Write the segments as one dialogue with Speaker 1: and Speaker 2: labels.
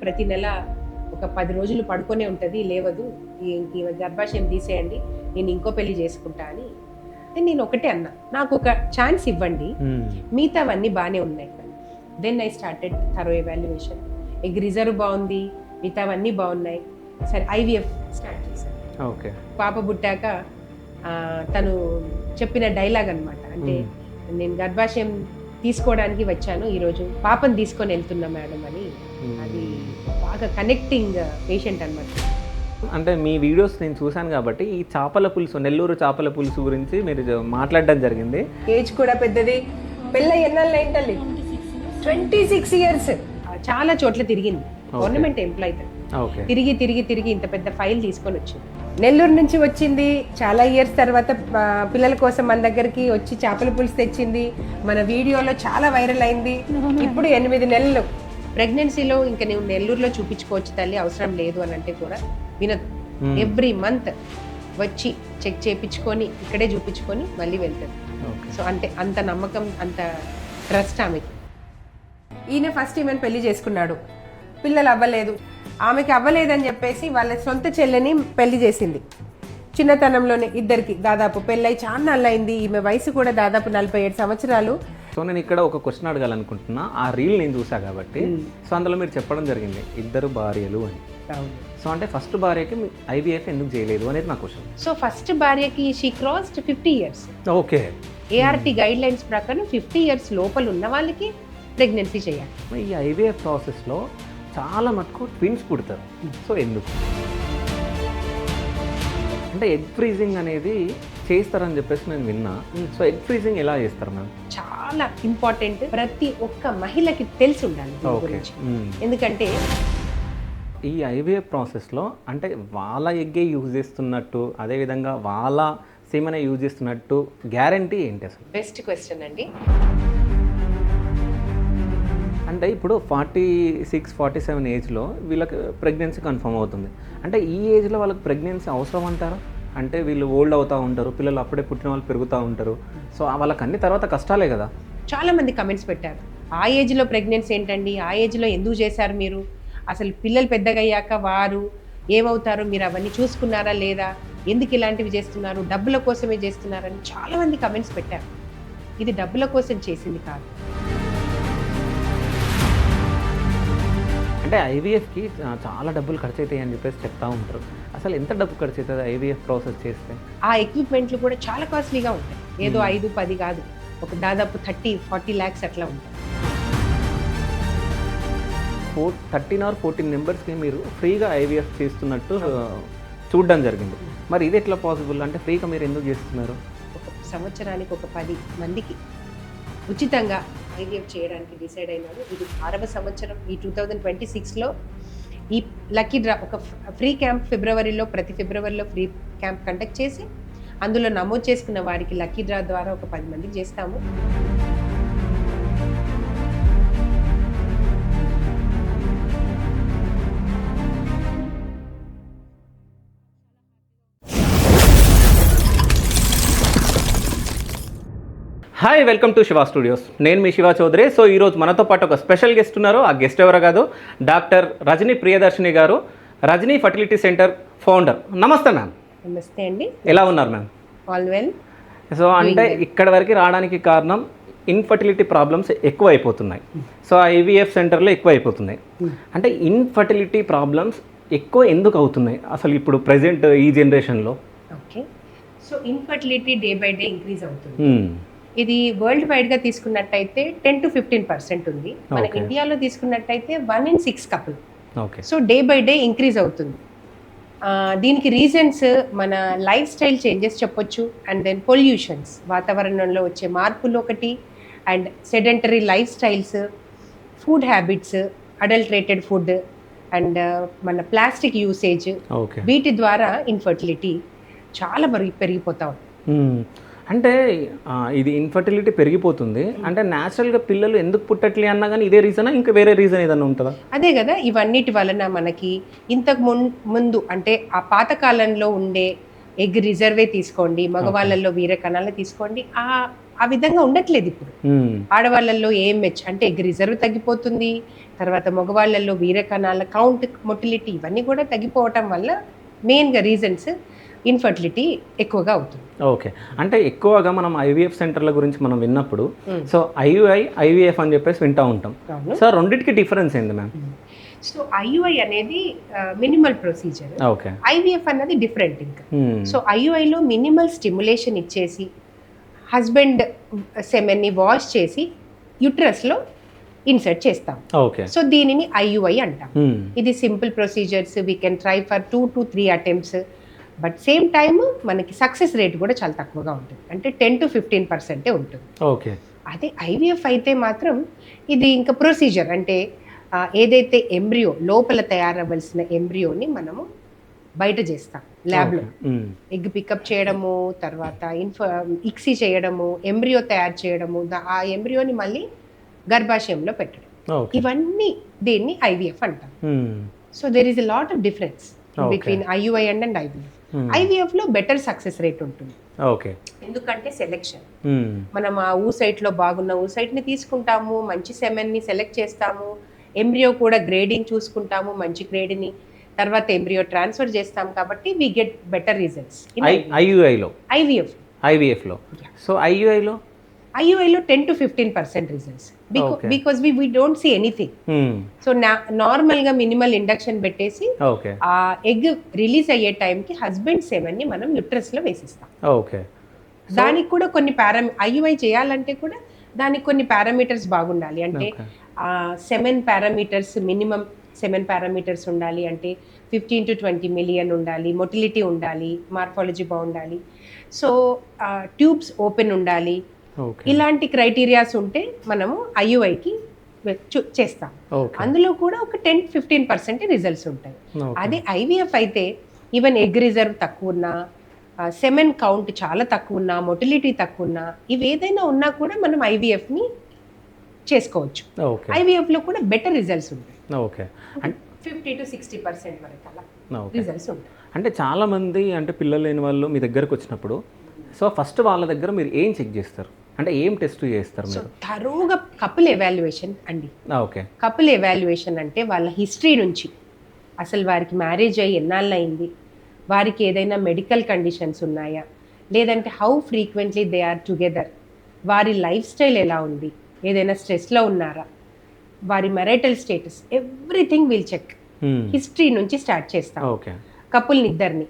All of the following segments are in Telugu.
Speaker 1: ప్రతి నెల ఒక 10 రోజులు పడుకొనే ఉంటుంది, లేవదు, ఈమె గర్భాశయం తీసేయండి, నేను ఇంకో పెళ్లి చేసుకుంటా అని. నేను ఒకటే అన్నా, నాకు ఒక ఛాన్స్ ఇవ్వండి, మిగతావన్నీ బాగానే ఉన్నాయి. Then I started thorough evaluation. Egg reserve బాగుంది, మిగతావన్నీ బాగున్నాయి. సరే ఐవీఎఫ్ స్టార్ట్ చేశాను.
Speaker 2: ఓకే.
Speaker 1: పాప పుట్టాక తను చెప్పిన డైలాగ్ అనమాట, అంటే నేను గర్భాశయం తీసుకోవడానికి వచ్చాను, ఈరోజు పాపను తీసుకొని వెళ్తున్నా మేడం అని. అది బాగా కనెక్టింగ్ పేషెంట్ అనమాట.
Speaker 2: అంటే మీ వీడియోస్ నేను చూశాను కాబట్టి ఈ చేపల పులుసు, నెల్లూరు చేపల పులుసు గురించి మీరు మాట్లాడడం జరిగింది.
Speaker 1: ఏజ్ కూడా పెద్దది, పెళ్ళ ఎన్నాళ్ళు ఏంటల్లి 26 ఇయర్స్. చాలా చోట్ల తిరిగింది, గవర్నమెంట్ ఎంప్లాయీ. తిరిగి తిరిగి తిరిగి ఇంత పెద్ద ఫైల్ తీసుకొని వచ్చింది. నెల్లూరు నుంచి వచ్చింది, చాలా ఇయర్స్ తర్వాత పిల్లల కోసం మన దగ్గరికి వచ్చి చేపల పులుసు తెచ్చింది. మన వీడియోలో చాలా వైరల్ అయింది. ఇప్పుడు 8 నెలలు ప్రెగ్నెన్సీలో ఇంకా నువ్వు నెల్లూరులో చూపించుకోవచ్చు తల్లి, అవసరం లేదు అని అంటే కూడా వినదు. ఎవ్రీ మంత్ వచ్చి చెక్ చేయించుకొని ఇక్కడే చూపించుకొని మళ్ళీ వెళ్తాడు. సో అంటే అంత నమ్మకం, అంత ట్రస్ట్ ఆమెకి. ఈయన ఫస్ట్ ఈమెను పెళ్లి చేసుకున్నాడు, పిల్లలు అవ్వలేదు. ఆమెకి అవ్వలేదని చెప్పేసి వాళ్ళ సొంత చెల్లెని పెళ్లి చేసింది చిన్నతనంలోనే. ఇద్దరికి దాదాపు పెళ్ళై చాలా అయింది. ఈమె వయసు కూడా దాదాపు 47 సంవత్సరాలు.
Speaker 2: సో నేను ఇక్కడ ఒక క్వశ్చన్ అడగాలనుకుంటున్నా. ఆ రీల్ నేను చూసా కాబట్టి, సో అందులో మీరు చెప్పడం జరిగింది 2 భార్యలు అని. సో అంటే ఫస్ట్ భార్యకి ఐవీఎఫ్ ఎందుకు చేయలేదు అనేది నా క్వశ్చన్.
Speaker 1: సో ఫస్ట్ భార్యకి she crossed 50 years.
Speaker 2: Okay.
Speaker 1: ART guide lines ప్రకారం 50 ఇయర్స్ లోపల ఉన్న వాళ్ళకి ప్రెగ్నెన్సీ చేయాలి.
Speaker 2: ఈ ఐవీఎఫ్ ప్రాసెస్లో చాలా మటుకు ట్విన్స్ పుడతారు. సో ఎందుకు? అంటే ఎగ్ ఫ్రీజింగ్ అనేది చేస్తారని చెప్పేసి నేను విన్నా. సో ఎగ్ ఫ్రీజింగ్ ఎలా చేస్తారు మ్యామ్?
Speaker 1: చాలా ఇంపార్టెంట్, ప్రతి ఒక్క మహిళకి తెలిసి ఉండాలి దీని గురించి. ఎందుకంటే
Speaker 2: ఈ ఐవీఎఫ్ ప్రాసెస్లో అంటే వాళ్ళ ఎగ్గే యూజ్ చేస్తున్నట్టు, అదేవిధంగా వాళ్ళ సీమనే యూజ్ చేస్తున్నట్టు గ్యారంటీ ఏంటి అసలు?
Speaker 1: బెస్ట్ క్వశ్చన్ అండి.
Speaker 2: అంటే ఇప్పుడు 46-47 ఏజ్లో వీళ్ళకి ప్రెగ్నెన్సీ కన్ఫర్మ్ అవుతుంది. అంటే ఈ ఏజ్లో వాళ్ళకి ప్రెగ్నెన్సీ అవసరం అంటారా? అంటే వీళ్ళు ఓల్డ్ అవుతూ ఉంటారు, పిల్లలు అప్పుడే పుట్టిన వాళ్ళు పెరుగుతూ ఉంటారు. సో వాళ్ళకి అన్ని తర్వాత కష్టాలే కదా.
Speaker 1: చాలా మంది కమెంట్స్ పెట్టారు, ఆ ఏజ్లో ప్రెగ్నెన్సీ ఏంటండి, ఆ ఏజ్లో ఎందుకు చేశారు మీరు, అసలు పిల్లలు పెద్దగా అయ్యాక వారు ఏమవుతారు, మీరు అవన్నీ చూసుకున్నారా లేదా, ఎందుకు ఇలాంటివి చేస్తున్నారు, డబ్బుల కోసమే చేస్తున్నారని చాలా మంది కమెంట్స్ పెట్టారు. ఇది డబ్బుల కోసం చేసింది కాదు.
Speaker 2: అంటే ఐవీఎఫ్కి చాలా డబ్బులు ఖర్చు అవుతాయి అని చెప్పేసి చెప్తా ఉంటారు. అసలు ఎంత డబ్బు ఖర్చు అవుతుంది ఐవీఎఫ్ ప్రాసెస్ చేస్తే?
Speaker 1: ఆ ఎక్విప్మెంట్లు కూడా చాలా కాస్ట్లీగా ఉంటాయి. ఏదో 5-10 కాదు, ఒక దాదాపు 30-40 lakhs అట్లా ఉంటాయి.
Speaker 2: 13 or 14 మెంబర్స్కి మీరు ఫ్రీగా ఐవీఎఫ్ చేస్తున్నట్టు చూడడం జరిగింది. మరి ఇది ఎట్లా పాసిబుల్? అంటే ఫ్రీగా మీరు ఎందుకు చేస్తున్నారు?
Speaker 1: ఒక సంవత్సరానికి ఒక 10 మందికి ఉచితంగా ఐవీఎఫ్ చేయడానికి డిసైడ్ అయినాడు. ఇది 6వ సంవత్సరం. ఈ 2026లో ఈ లక్కీ డ్రా, ఒక ఫ్రీ క్యాంప్ ఫిబ్రవరిలో, ప్రతి ఫిబ్రవరిలో ఫ్రీ క్యాంప్ కండక్ట్ చేసి అందులో నమోదు చేసుకున్న వారికి లక్కీ డ్రా ద్వారా ఒక 10 మందికి చేస్తాము.
Speaker 2: Hi, welcome to Shiva studios. నేను మీ శివ చౌదరి. సో ఈరోజు మనతో పాటు ఒక స్పెషల్ గెస్ట్ ఉన్నారు. ఆ గెస్ట్ ఎవరో కాదు, డాక్టర్ రజనీ ప్రియదర్శిని గారు, రజనీ ఫర్టిలిటీ సెంటర్ ఫౌండర్. నమస్తే మ్యామ్.
Speaker 1: నమస్తే అండి.
Speaker 2: ఎలా ఉన్నారు మ్యామ్?
Speaker 1: All well.
Speaker 2: సో అంటే ఇక్కడ వరకు రావడానికి కారణం ఇన్ఫర్టిలిటీ ప్రాబ్లమ్స్ ఎక్కువ అయిపోతున్నాయి. సో ఐవీఎఫ్ సెంటర్లో ఎక్కువ అయిపోతున్నాయి. అంటే ఇన్ఫర్టిలిటీ ప్రాబ్లమ్స్ ఎక్కువ ఎందుకు అవుతున్నాయి అసలు ఇప్పుడు ప్రజెంట్ ఈ జనరేషన్లో?
Speaker 1: Okay. So infertility day by day increase అవుతుంది. ఇది వరల్డ్ వైడ్గా తీసుకున్నట్టయితే 10 to 15% ఉంది. మన ఇండియాలో తీసుకున్నట్టయితే 1 in 6 couple.
Speaker 2: Okay.
Speaker 1: So day by day increase అవుతుంది. దీనికి రీజన్స్ మన లైఫ్ స్టైల్ చేంజెస్ చెప్పొచ్చు, అండ్ దెన్ పొల్యూషన్స్, వాతావరణంలో వచ్చే మార్పులు ఒకటి, and sedentary life styles, food habits, adulterated food, and మన ప్లాస్టిక్ యూసేజ్, వీటి ద్వారా ఇన్ఫర్టిలిటీ చాలా పెరిగిపోతా ఉంది.
Speaker 2: అంటే ఇది ఇన్ఫర్టిలిటీ పెరిగిపోతుంది అంటే న్యాచురల్గా పిల్లలు ఎందుకు పుట్టట్లే అన్నా కానీ ఇదే రీజనా, ఇంకా వేరే రీజన్ ఏదన్నా ఉంటుందా?
Speaker 1: అదే కదా, ఇవన్నిటి వలన మనకి ఇంతకు ముందు అంటే ఆ పాతకాలంలో ఉండే ఎగ్ రిజర్వే తీసుకోండి, మగవాళ్ళల్లో వీర కణాలు తీసుకోండి, ఆ విధంగా ఉండట్లేదు ఇప్పుడు. ఆడవాళ్ళల్లో ఏఎంహెచ్ అంటే ఎగ్ రిజర్వ్ తగ్గిపోతుంది, తర్వాత మగవాళ్ళల్లో వీర కణాల కౌంట్, మొటిలిటీ ఇవన్నీ కూడా తగ్గిపోవటం వల్ల మెయిన్గా రీజన్స్ ఇన్ఫర్టిలిటీ ఎక్కువగా అవుతుంది.
Speaker 2: ఓకే, అంటే ఎక్కువగా మనం ఐవీఎఫ్ సెంటర్ల గురించి మనం విన్నప్పుడు సో ఐవీఎఫ్ అని చెప్పేసి వింటూ ఉంటాం. సో రెండింటికి డిఫరెన్స్ ఏంది మ్యామ్?
Speaker 1: సో ఐయుఐ అనేది మినిమల్ ప్రొసీజర్,
Speaker 2: ఓకే.
Speaker 1: ఐవీఎఫ్ అన్నది డిఫరెంట్. ఇంకా సో ఐయుఐలో మినిమల్ స్టిమ్యులేషన్ ఇచ్చేసి హస్బెండ్ సెమెన్ని వాష్ చేసి యుట్రస్లో ఇన్సర్ట్ చేస్తాం.
Speaker 2: ఓకే.
Speaker 1: సో దీనిని ఐయుఐ అంటాం. ఇది simple procedures, we can try for 2 to 3 attempts, but same time మనకి సక్సెస్ రేట్ కూడా చాలా తక్కువగా ఉంటుంది, అంటే 10 to 15% ఉంటుంది.
Speaker 2: ఓకే.
Speaker 1: అదే ఐవీఎఫ్ అయితే మాత్రం ఇది ఇంకా ప్రొసీజర్, అంటే ఏదైతే ఎంబ్రియో లోపల తయారవ్వాల్సిన ఎంబ్రియోని మనము బయట చేస్తాం ల్యాబ్లో. ఎగ్ పికప్ చేయడము, తర్వాత ఇక్సీ చేయడము, ఎంబ్రియో తయారు చేయడము, ఆ ఎంబ్రియోని మళ్ళీ గర్భాశయంలో పెట్టడం, ఇవన్నీ దీన్ని ఐవీఎఫ్ అంటాం. So there is a lot of difference between IUI and IVF. IVF లో బెటర్ సక్సెస్ రేట్ ఉంటుంది.
Speaker 2: ఓకే.
Speaker 1: ఎందుకంటే సెలెక్షన్, మనం ఆ ఊసైట్ లో బాగున్న ఊసైట్ ని తీసుకుంటాము, మంచి సెమెన్ ని సెలెక్ట్ చేస్తాము, ఎంబ్రియో కూడా గ్రేడింగ్ చూసుకుంటాము, మంచి గ్రేడ్ ని, తర్వాత ఎంబ్రియో ట్రాన్స్ఫర్ చేస్తాం, కాబట్టి we get better results.
Speaker 2: IVF లో సో
Speaker 1: ఐయుఐలో 10 to 15% results, because we don't see anything. So normal గా మినిమల్ ఇండక్షన్ పెట్టేసి ఆ ఎగ్ రిలీజ్ అయ్యే టైంకి హస్బెండ్ సెమెన్ ని మనం యుట్రస్ లో వేసిస్తాం.
Speaker 2: ఓకే.
Speaker 1: దానికి కూడా కొన్ని ఐయుఐ చేయాలంటే కూడా దానికి కొన్ని పారామీటర్స్ బాగుండాలి, అంటే semen parameters, minimum semen parameters ఉండాలి, అంటే 15 to 20 మిలియన్ ఉండాలి, మొటిలిటీ ఉండాలి, మార్ఫాలజీ బాగుండాలి, సో ట్యూబ్స్ ఓపెన్ ఉండాలి. ఇలాంటి క్రైటీరియాస్ ఉంటే మనము ఐయుఐకి చేస్తాం. అందులో కూడా ఒక 10-15% రిజల్ట్స్ ఉంటాయి. అదే ఐవీఎఫ్ అయితే ఈవెన్ ఎగ్ రిజర్వ్ తక్కువ ఉన్నా, సెమెన్ కౌంట్ చాలా తక్కువ ఉన్నా, మొటిలిటీ తక్కువ ఉన్నా, ఇవి ఏదైనా ఉన్నా కూడా మనం ఐవీఎఫ్ని చేసుకోవచ్చు. ఐవీఎఫ్ లో కూడా బెటర్ రిజల్ట్స్ ఉంటాయి. 50 to 60% వరకు అలా రిజల్ట్స్ ఉంటాయి.
Speaker 2: అంటే చాలా మంది అంటే పిల్లలు లేని వాళ్ళు మీ దగ్గరకు వచ్చినప్పుడు సో ఫస్ట్ వాళ్ళ దగ్గర మీరు ఏం చెక్ చేస్తారు, అంటే ఏం టెస్ట్ చేస్తారు మీరు?
Speaker 1: తరువుగా కపుల్ ఎవాల్యుయేషన్ అండి.
Speaker 2: ఓకే.
Speaker 1: కపుల్ ఎవాల్యుయేషన్ అంటే వాళ్ళ హిస్టరీ నుంచి, అసలు వారికి మ్యారేజ్ అయ్యి ఎన్నాళ్ళు అయింది, వారికి ఏదైనా మెడికల్ కండిషన్స్ ఉన్నాయా, లేదంటే how frequently they are together, వారి లైఫ్ స్టైల్ ఎలా ఉంది, ఏదైనా స్ట్రెస్లో ఉన్నారా, వారి marital status, everything will check. History నుంచి స్టార్ట్ చేస్తాం కపుల్ని ఇద్దరిని.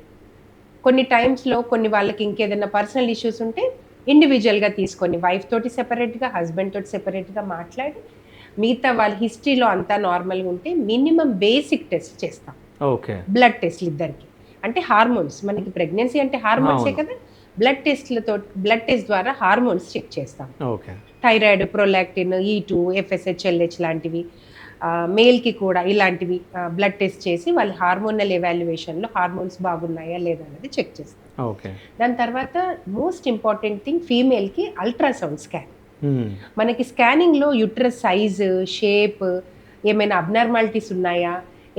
Speaker 1: కొన్ని టైమ్స్లో కొన్ని వాళ్ళకి ఇంకేదైనా పర్సనల్ ఇష్యూస్ ఉంటే ఇండివిజువల్గా తీసుకొని వైఫ్ తోటి సెపరేట్గా, హస్బెండ్ తోటి సెపరేట్గా మాట్లాడి, మిగతా వాళ్ళ హిస్టరీలో అంతా నార్మల్గా ఉంటే మినిమం బేసిక్ టెస్ట్ చేస్తాం. బ్లడ్ టెస్ట్లు ఇద్దరికి, అంటే హార్మోన్స్, మనకి ప్రెగ్నెన్సీ అంటే హార్మోన్సే కదా, బ్లడ్ టెస్ట్ ద్వారా హార్మోన్స్ చెక్ చేస్తాం. Thyroid, prolactin, E2, FSH, LH లాంటివి, మేల్కి కూడా ఇలాంటివి బ్లడ్ టెస్ట్ చేసి వాళ్ళ హార్మోనల్ ఎవాల్యుయేషన్లో హార్మోన్స్ బాగున్నాయా లేదా అనేది చెక్ చేస్తాం. దాని తర్వాత మోస్ట్ ఇంపార్టెంట్ థింగ్ ఫీమేల్కి అల్ట్రాసౌండ్ స్కాన్. మనకి స్కానింగ్లో యుట్రస్ సైజ్, షేప్, ఏమైనా అబ్నార్మాలిటీస్ ఉన్నాయా,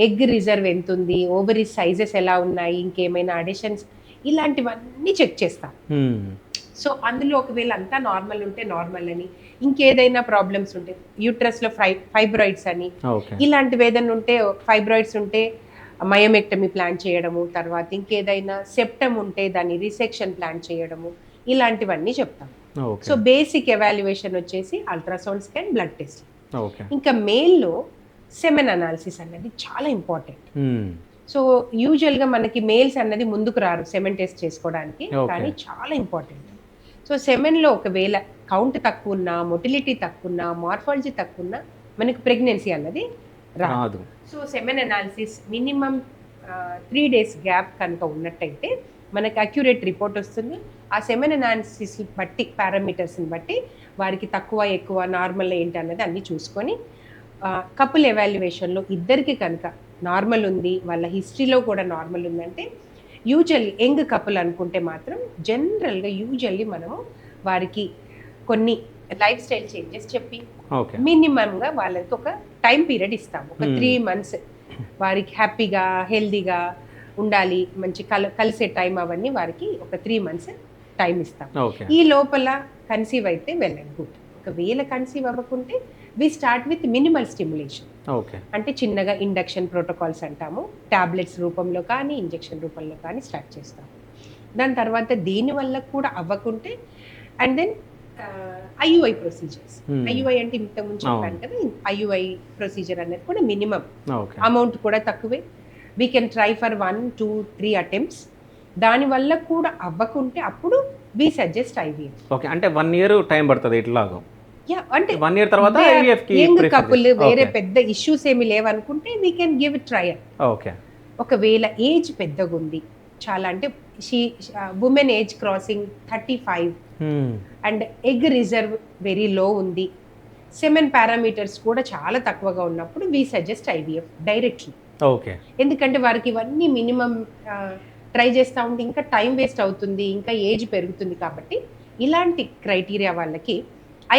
Speaker 1: ఎగ్ రిజర్వ్ ఎంత ఉంది, ఓవరీ సైజెస్ ఎలా ఉన్నాయి, ఇంకేమైనా అడిషన్స్, ఇలాంటివన్నీ చెక్ చేస్తాం. సో అందులో ఒకవేళ అంతా నార్మల్ ఉంటే నార్మల్ అని, ఇంకేదైనా ప్రాబ్లమ్స్ ఉంటే యూట్రస్లో ఫైబ్రాయిడ్స్ అని, ఇలాంటివి ఏదైనా ఉంటే, ఫైబ్రాయిడ్స్ ఉంటే మయోమెక్టమీ ప్లాన్ చేయడము, తర్వాత ఇంకేదైనా సెప్టమ్ ఉంటే దాన్ని రిసెక్షన్ ప్లాన్ చేయడము, ఇలాంటివన్నీ చెప్తాం. సో బేసిక్ ఎవాల్యుయేషన్ వచ్చేసి అల్ట్రాసౌండ్ స్కాన్, బ్లడ్ టెస్ట్. ఇంకా మేల్లో సెమెన్ అనాలిసిస్ అన్నది చాలా ఇంపార్టెంట్. సో యూజువల్గా మనకి మేల్స్ అన్నది ముందుకు రారు సెమెన్ టెస్ట్ చేసుకోవడానికి, కానీ చాలా ఇంపార్టెంట్. సో సెమెన్లో ఒకవేళ కౌంట్ తక్కువ ఉన్నా, మొటిలిటీ తక్కువ ఉన్నా, మార్ఫాలజీ తక్కువ ఉన్నా మనకి ప్రెగ్నెన్సీ అన్నది రాదు. So semen analysis minimum 3 days gap కనుక ఉన్నట్టయితే మనకి అక్యురేట్ రిపోర్ట్ వస్తుంది. ఆ సెమెన్ అనాలిసిస్ బట్టి, పారామీటర్స్ని బట్టి వారికి తక్కువ ఎక్కువ నార్మల్ ఏంటి అన్నది అన్నీ చూసుకొని కపుల్ ఎవాల్యుయేషన్లో ఇద్దరికి కనుక నార్మల్ ఉంది, వాళ్ళ హిస్టరీలో కూడా నార్మల్ ఉందంటే, యూజువల్లీ యంగ్ కపుల్ అనుకుంటే మాత్రం జనరల్గా యూజువల్లీ మనము వారికి కొన్ని లైఫ్ స్టైల్ చేంజెస్ చెప్పి మినిమంగా వాళ్ళకి ఒక టైం పీరియడ్ ఇస్తాం. ఒక 3 months వారికి హ్యాపీగా, హెల్దీగా ఉండాలి, మంచి కలిసే టైం, అవన్నీ వారికి ఒక 3 months టైం ఇస్తాం. ఈ లోపల కన్సీవ్ అయితే వెల్ అండ్ గుడ్. ఒకవేళ కన్సీవ్ అవ్వకుంటే we start with minimal stimulation.
Speaker 2: Okay.
Speaker 1: అంటే చిన్నగా ఇండక్షన్ ప్రోటోకాల్స్ అంటాము, టాబ్లెట్స్ రూపంలో కానీ ఇంజెక్షన్ రూపంలో కానీ స్టార్ట్ చేస్తాము. దాని తర్వాత దీనివల్ల కూడా అవ్వకుంటే and then IUI procedures. IUI అంటే ఇంతకుముందు చెప్పాను కదా, ఐయుఐ ప్రొసీజర్ అనేది కూడా మినిమం, అమౌంట్ కూడా తక్కువే. We can try for 1, 2, 3 attempts. దానివల్ల కూడా అవ్వకుంటే అప్పుడు వి సజెస్ట్ ఐవీఎఫ్.
Speaker 2: ఓకే, అంటే 1 year టైం పడుతుంది ఇట్లాగా.
Speaker 1: అంటే
Speaker 2: 1 year తర్వాత ఐవీఎఫ్ కి
Speaker 1: యంగ్ కపుల్ వేరే పెద్ద ఇష్యూస్ ఏమి లేవనుకుంటే we can give it trial.
Speaker 2: Okay.
Speaker 1: ఒకవేళ ఏజ్ పెద్దగా ఉంది చాలా, అంటే women age crossing 35 and egg reserve very low ఉంది, సెమెన్ పారామీటర్స్ కూడా చాలా తక్కువగా ఉన్నప్పుడు we suggest IVF directly.
Speaker 2: Okay.
Speaker 1: ఎందుకంటే వారికి ఇవన్నీ మినిమం ట్రై చేస్తూ ఉంటే ఇంకా టైం వేస్ట్ అవుతుంది, ఇంకా ఏజ్ పెరుగుతుంది. కాబట్టి ఇలాంటి క్రైటీరియా వాళ్ళకి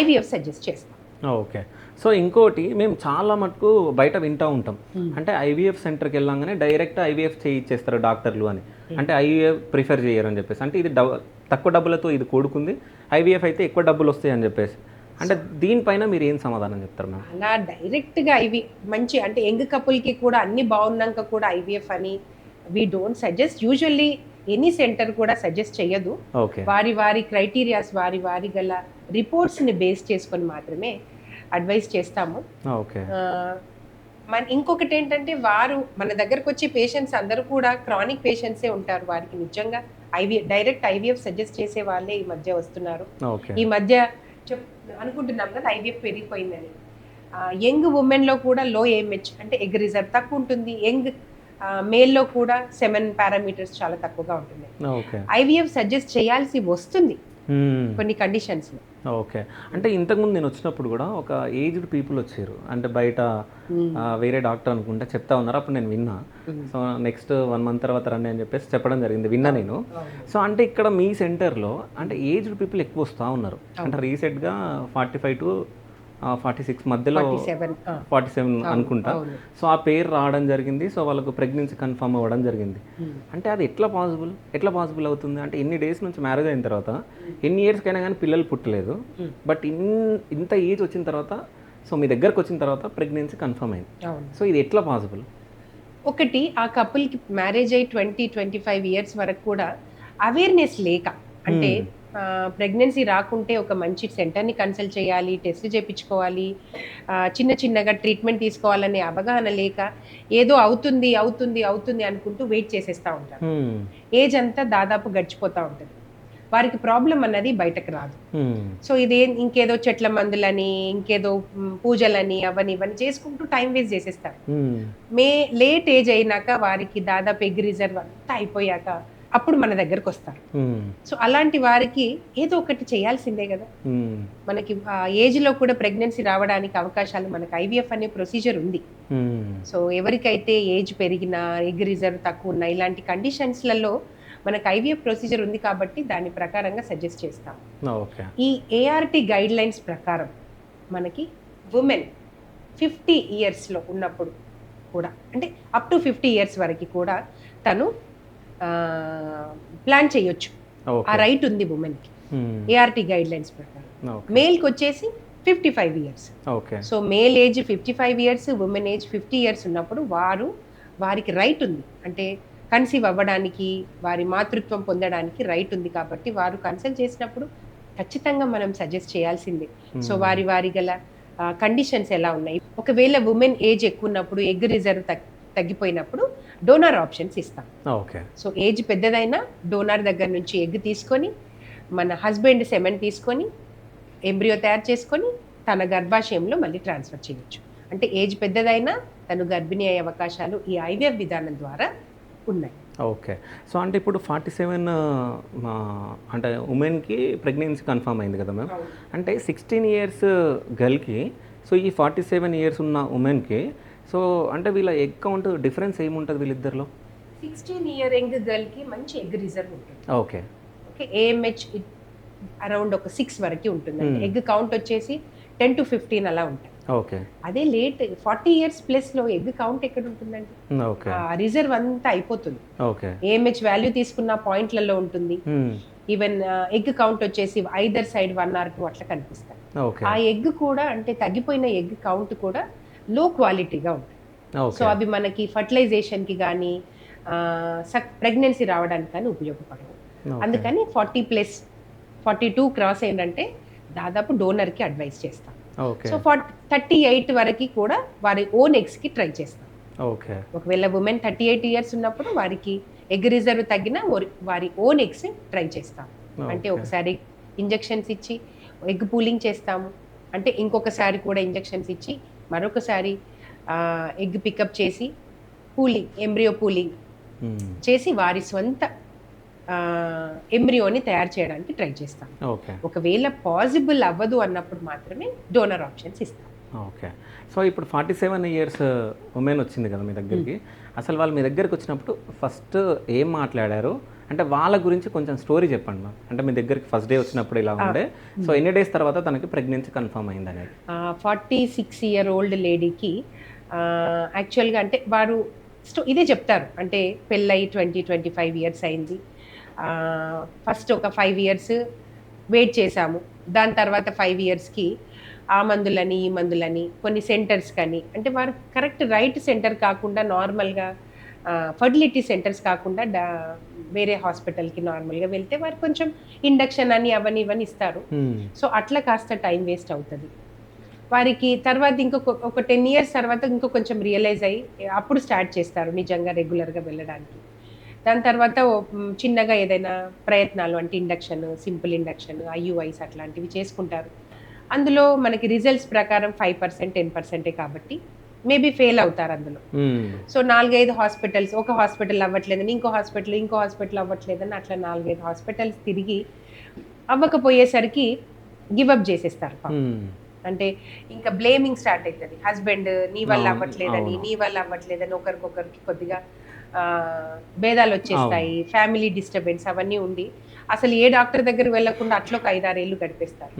Speaker 1: ఐవీఎఫ్ సజెస్ట్ చేస్తాం.
Speaker 2: ఓకే. సో ఇంకోటి మేము చాలా మటుకు బయట వింటూ ఉంటాం, అంటే ఐవీఎఫ్ సెంటర్కి వెళ్ళంగానే డైరెక్ట్ ఐవీఎఫ్ చేయించేస్తారు డాక్టర్లు అని, అంటే ఐవీఎఫ్ ప్రిఫర్ చేయరు అని చెప్పేసి, అంటే ఇది తక్కువ డబ్బులతో ఇది కూడుకుంది, ఐవీఎఫ్ అయితే ఎక్కువ డబ్బులు వస్తాయి అని చెప్పేసి. అంటే దీనిపైన మీరు ఏం సమాధానం చెప్తారు మ్యామ్?
Speaker 1: అలా డైరెక్ట్గా మంచి అంటే యంగ్ కపుల్కి కూడా అన్ని బాగున్నాక కూడా ఐవీఎఫ్ అని we don't suggest. Usually any centre కూడా సజెస్ట్ చేయదు. వారి వారి క్రైటీరియాస్ వారి గల రిపోర్ట్స్ని బేస్ చేసుకొని మాత్రమే అడ్వైస్ చేస్తాము. ఇంకొకటి ఏంటంటే వారు మన దగ్గరకు వచ్చే పేషెంట్స్ అందరూ కూడా క్రానిక్ పేషెంట్సే ఉంటారు. వారికి నిజంగా డైరెక్ట్ ఐవీఎఫ్ సజెస్ట్ చేసే వాళ్ళే ఈ మధ్య వస్తున్నారు. ఈ మధ్య అనుకుంటున్నాం కదా ఐవీఎఫ్ పెరిగిపోయిందని. యంగ్ ఉమెన్లో కూడా లో ఏఎంహెచ్ అంటే ఎగ్ రిజర్వ్ తక్కువ ఉంటుంది, యంగ్ మేల్లో కూడా సెమెన్ పారామీటర్స్ చాలా తక్కువగా ఉంటుంది. ఐవీఎఫ్ సజెస్ట్ చేయాల్సి వస్తుంది కొన్ని కండిషన్స్లో.
Speaker 2: ఓకే. అంటే ఇంతకుముందు నేను వచ్చినప్పుడు కూడా ఒక ఏజ్డ్ పీపుల్ వచ్చారు, అంటే బయట వేరే డాక్టర్ అనుకుంటే చెప్తా ఉన్నారు, అప్పుడు నేను విన్నా. సో నెక్స్ట్ 1 month తర్వాత రండి అని చెప్పేసి చెప్పడం జరిగింది, విన్నా నేను. సో అంటే ఇక్కడ మీ సెంటర్లో అంటే ఏజ్డ్ పీపుల్ ఎక్కువ వస్తూ ఉన్నారు, అంటే రీసెంట్గా 45 to 46 మధ్యలో 47 అనుకుంటా. సో ఆ పేరు రావడం జరిగింది, సో వాళ్ళకు ప్రెగ్నెన్సీ కన్ఫర్మ్ అవ్వడం జరిగింది. అంటే అది ఎట్లా పాసిబుల్ అవుతుంది? అంటే ఎన్ని డేస్ నుంచి మ్యారేజ్ అయిన తర్వాత ఎన్ని ఇయర్స్కైనా కానీ పిల్లలు పుట్టలేదు, బట్ ఇంత ఏజ్ వచ్చిన తర్వాత సో మీ దగ్గరకు వచ్చిన తర్వాత ప్రెగ్నెన్సీ కన్ఫర్మ్ అయింది. సో ఇది ఎట్లా పాసిబుల్?
Speaker 1: ఒకటి, ఆ కపుల్కి మ్యారేజ్ అయ్యి 20-25 years వరకు కూడా అవేర్నెస్ లేక, అంటే ప్రెగ్నెన్సీ రాకుంటే ఒక మంచి సెంటర్ని కన్సల్ట్ చేయాలి, టెస్ట్ చేయించుకోవాలి, చిన్నగా ట్రీట్మెంట్ తీసుకోవాలనే అవగాహన లేక ఏదో అవుతుంది అనుకుంటూ వెయిట్ చేసేస్తూ ఉంటారు. ఏజ్ అంతా దాదాపు గడిచిపోతూ ఉంటుంది, వారికి ప్రాబ్లం అన్నది బయటకు రాదు. సో ఇంకేదో చెట్ల మందులని, ఇంకేదో పూజలని, అవన్నీ చేసుకుంటూ టైం వేస్ట్ చేసేస్తారు. లేట్ ఏజ్ అయినాక వారికి దాదాపు ఎగ్ రిజర్వ్ అంతా అయిపోయాక అప్పుడు మన దగ్గరకు వస్తారు. సో అలాంటి వారికి ఏదో ఒకటి చేయాల్సిందే కదా. మనకి ఏజ్లో కూడా ప్రెగ్నెన్సీ రావడానికి అవకాశాలు, మనకి ఐవీఎఫ్ అనే ప్రొసీజర్ ఉంది. సో ఎవరికైతే ఏజ్ పెరిగినా, ఎగ్ రిజర్వ్ తక్కువ ఉన్నా, ఇలాంటి కండిషన్స్లలో మనకు ఐవీఎఫ్ ప్రొసీజర్ ఉంది కాబట్టి దాని ప్రకారంగా సజెస్ట్ చేస్తాం. ఈ ఏఆర్టీ గైడ్ లైన్స్ ప్రకారం మనకి ఉమెన్ 50 yearsలో ఉన్నప్పుడు కూడా, అంటే అప్ టు 50 years వరకు కూడా తను ప్లాన్ చేయొచ్చు. ఆ రైట్ ఉంది ఉమెన్కి ఏఆర్టీ గైడ్ లైన్స్ ప్రకారం. మేల్కి వచ్చేసి 55 years. So male age 55 years, women age 50 years ఉన్నప్పుడు వారికి రైట్ ఉంది, అంటే కన్సీవ్ అవ్వడానికి, వారి మాతృత్వం పొందడానికి రైట్ ఉంది. కాబట్టి వారు కన్సల్ట్ చేసినప్పుడు ఖచ్చితంగా మనం సజెస్ట్ చేయాల్సిందే. సో వారి గల కండిషన్స్ ఎలా ఉన్నాయి, ఒకవేళ ఉమెన్ ఏజ్ ఎక్కువ ఉన్నప్పుడు, ఎగ్ రిజర్వ్ తగ్గిపోయినప్పుడు డోనార్ ఆప్షన్స్ ఇస్తాం. సో ఏజ్ పెద్దదైనా డోనార్ దగ్గర నుంచి ఎగ్ తీసుకొని, మన హస్బెండ్ సెమెన్ తీసుకొని, ఎంబ్రియో తయారు చేసుకొని తన గర్భాశయంలో మళ్ళీ ట్రాన్స్ఫర్ చేయొచ్చు. అంటే ఏజ్ పెద్దదైనా తను గర్భిణీ అయ్యే అవకాశాలు ఈ ఐవీఎఫ్ విధానం ద్వారా ఉన్నాయి.
Speaker 2: ఓకే. సో అంటే ఇప్పుడు 47 అంటే ఉమెన్కి ప్రెగ్నెన్సీ కన్ఫర్మ్ అయింది కదా మ్యామ్, అంటే 16 years గర్ల్కి, సో ఈ 47 years ఉన్న ఉమెన్కి, సో అంటే వీళ్ళ ఎగ్ కౌంట్ డిఫరెన్స్ ఏముంటుంది వీళ్ళిద్దరిలో?
Speaker 1: 16 year యంగ్ గర్ల్కి మంచి ఎగ్ రిజర్వ్ ఉంటుంది.
Speaker 2: ఓకే.
Speaker 1: ఏఎంహెచ్ అరౌండ్ ఒక 6 వరకు ఉంటుంది. ఎగ్ కౌంట్ వచ్చేసి 10 to 15 అలా ఉంటాయి.
Speaker 2: ఓకే.
Speaker 1: అదే లేట్ 40 years ప్లస్లో ఎగ్ కౌంట్ ఎక్కడ ఉంటుందండి? రిజర్వ్ అంతా అయిపోతుంది. ఏఎంహెచ్ వాల్యూ తీసుకున్న పాయింట్లలో ఉంటుంది. ఈవెన్ ఎగ్ కౌంట్ వచ్చేసి ఐదర్ సైడ్ 1 or 2 అట్లా కనిపిస్తాయి.
Speaker 2: ఓకే.
Speaker 1: ఆ ఎగ్ కూడా అంటే తగ్గిపోయిన ఎగ్ కౌంట్ కూడా లో క్వాలిటీగా ఉంటాయి. So
Speaker 2: okay.
Speaker 1: అవి మనకి ఫర్టిలైజేషన్కి కానీ ప్రెగ్నెన్సీ రావడానికి కానీ ఉపయోగపడవు. అందుకని 40+ 42 క్రాస్ ఏంటంటే దాదాపు డోనర్కి అడ్వైస్ చేస్తాం.
Speaker 2: ఓకే.
Speaker 1: సో 38 వరకు కూడా వారి ఓన్ ఎగ్స్కి ట్రై చేస్తాం.
Speaker 2: ఓకే.
Speaker 1: ఒకవేళ ఉమెన్ 38 ఇయర్స్ ఉన్నప్పుడు వారికి ఎగ్ రిజర్వ్ తగ్గిన వారి ఓన్ ఎగ్స్ ట్రై చేస్తాం. అంటే ఒకసారి ఇంజెక్షన్స్ ఇచ్చి ఎగ్ పూలింగ్ చేస్తాము, అంటే ఇంకొకసారి కూడా ఇంజెక్షన్స్ ఇచ్చి మరొకసారి ఎగ్ పికప్ చేసి ఎంబ్రియో పూలింగ్ చేసి వారి స్వంత ఎంబ్రియోని తయారు చేయడానికి ట్రై చేస్తాం. ఒకవేళ పాసిబుల్ అవ్వదు అన్నప్పుడు మాత్రమే డోనర్ ఆప్షన్స్ ఇస్తాం.
Speaker 2: ఓకే. సో ఇప్పుడు 47 ఇయర్స్ ఉమెన్ వచ్చింది కదా మీ దగ్గరికి, అసలు వాళ్ళు మీ దగ్గరికి వచ్చినప్పుడు ఫస్ట్ ఏం మాట్లాడారు, అంటే వాళ్ళ గురించి కొంచెం స్టోరీ చెప్పండి మ్యామ్. అంటే మీ దగ్గరికి ఫస్ట్ డే వచ్చినప్పుడు ఇలా ఉండే, సో ఎన్ని డేస్ తర్వాత తనకి ప్రెగ్నెన్సీ కన్ఫర్మ్ అయింది అనేది?
Speaker 1: 46-year-old లేడీకి యాక్చువల్గా అంటే వారు ఇదే చెప్తారు, అంటే పెళ్ళయి 20-25 ఇయర్స్ అయింది, ఫస్ట్ ఒక 5 ఇయర్స్ వెయిట్ చేశాము, దాని తర్వాత 5 ఇయర్స్కి ఆ మందులని ఈ మందులని కొన్ని సెంటర్స్ కానీ, అంటే వారు కరెక్ట్ రైట్ సెంటర్ కాకుండా నార్మల్గా ఫర్టిలిటీ సెంటర్స్ కాకుండా వేరే హాస్పిటల్కి నార్మల్గా వెళ్తే వారు కొంచెం ఇండక్షన్ అని అవన్నీ ఇవన్నీ ఇస్తారు. సో అట్లా కాస్త టైం వేస్ట్ అవుతుంది వారికి. తర్వాత ఒక 10 ఇయర్స్ తర్వాత కొంచెం రియలైజ్ అయ్యి అప్పుడు స్టార్ట్ చేస్తారు నిజంగా రెగ్యులర్గా వెళ్ళడానికి. దాని తర్వాత చిన్నగా ఏదైనా ప్రయత్నాలు అంటే ఇండక్షన్, సింపుల్ ఇండక్షన్, IUIs అట్లాంటివి చేసుకుంటారు. అందులో మనకి రిజల్ట్స్ ప్రకారం 5% 10% కాబట్టి మేబీ ఫెయిల్ అవుతారు అందులో. సో 4-5 హాస్పిటల్స్, ఒక హాస్పిటల్ అవ్వట్లేదని ఇంకో హాస్పిటల్ అవ్వట్లేదని అట్లా 4-5 హాస్పిటల్స్ తిరిగి అవ్వకపోయేసరికి గివప్ చేసేస్తారు. అంటే ఇంకా బ్లేమింగ్ స్టార్ట్ అవుతుంది, హస్బెండ్ నీ వల్ల అవ్వట్లేదని ఒకరికొకరికి కొద్దిగా భేదాలు వచ్చేస్తాయి, ఫ్యామిలీ డిస్టర్బెన్స్ అవన్నీ ఉండి అసలు ఏ డాక్టర్ దగ్గర వెళ్లకుండా అట్లా ఒక 5-6 ఏళ్ళు గడిపేస్తారు.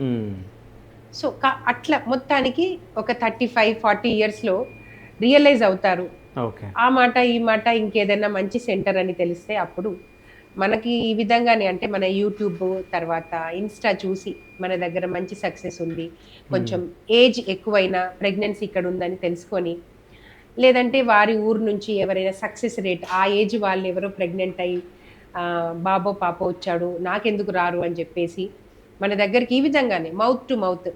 Speaker 1: సో అట్లా మొత్తానికి ఒక 35-40 ఇయర్స్లో రియలైజ్ అవుతారు. ఆ మాట ఈ మాట ఇంకేదైనా మంచి సెంటర్ అని తెలిస్తే అప్పుడు మనకి ఈ విధంగానే, అంటే మన యూట్యూబ్ తర్వాత ఇన్స్టా చూసి మన దగ్గర మంచి సక్సెస్ ఉంది, కొంచెం ఏజ్ ఎక్కువైనా ప్రెగ్నెన్సీ ఇక్కడ ఉందని తెలుసుకొని, లేదంటే వారి ఊరు నుంచి ఎవరైనా సక్సెస్ రేట్ ఆ ఏజ్ వాళ్ళు ఎవరో ప్రెగ్నెంట్ అయ్యి బాబో పాపో వచ్చాడు నాకెందుకు రారు అని చెప్పేసి మన దగ్గరికి ఈ విధంగానే మౌత్ టు మౌత్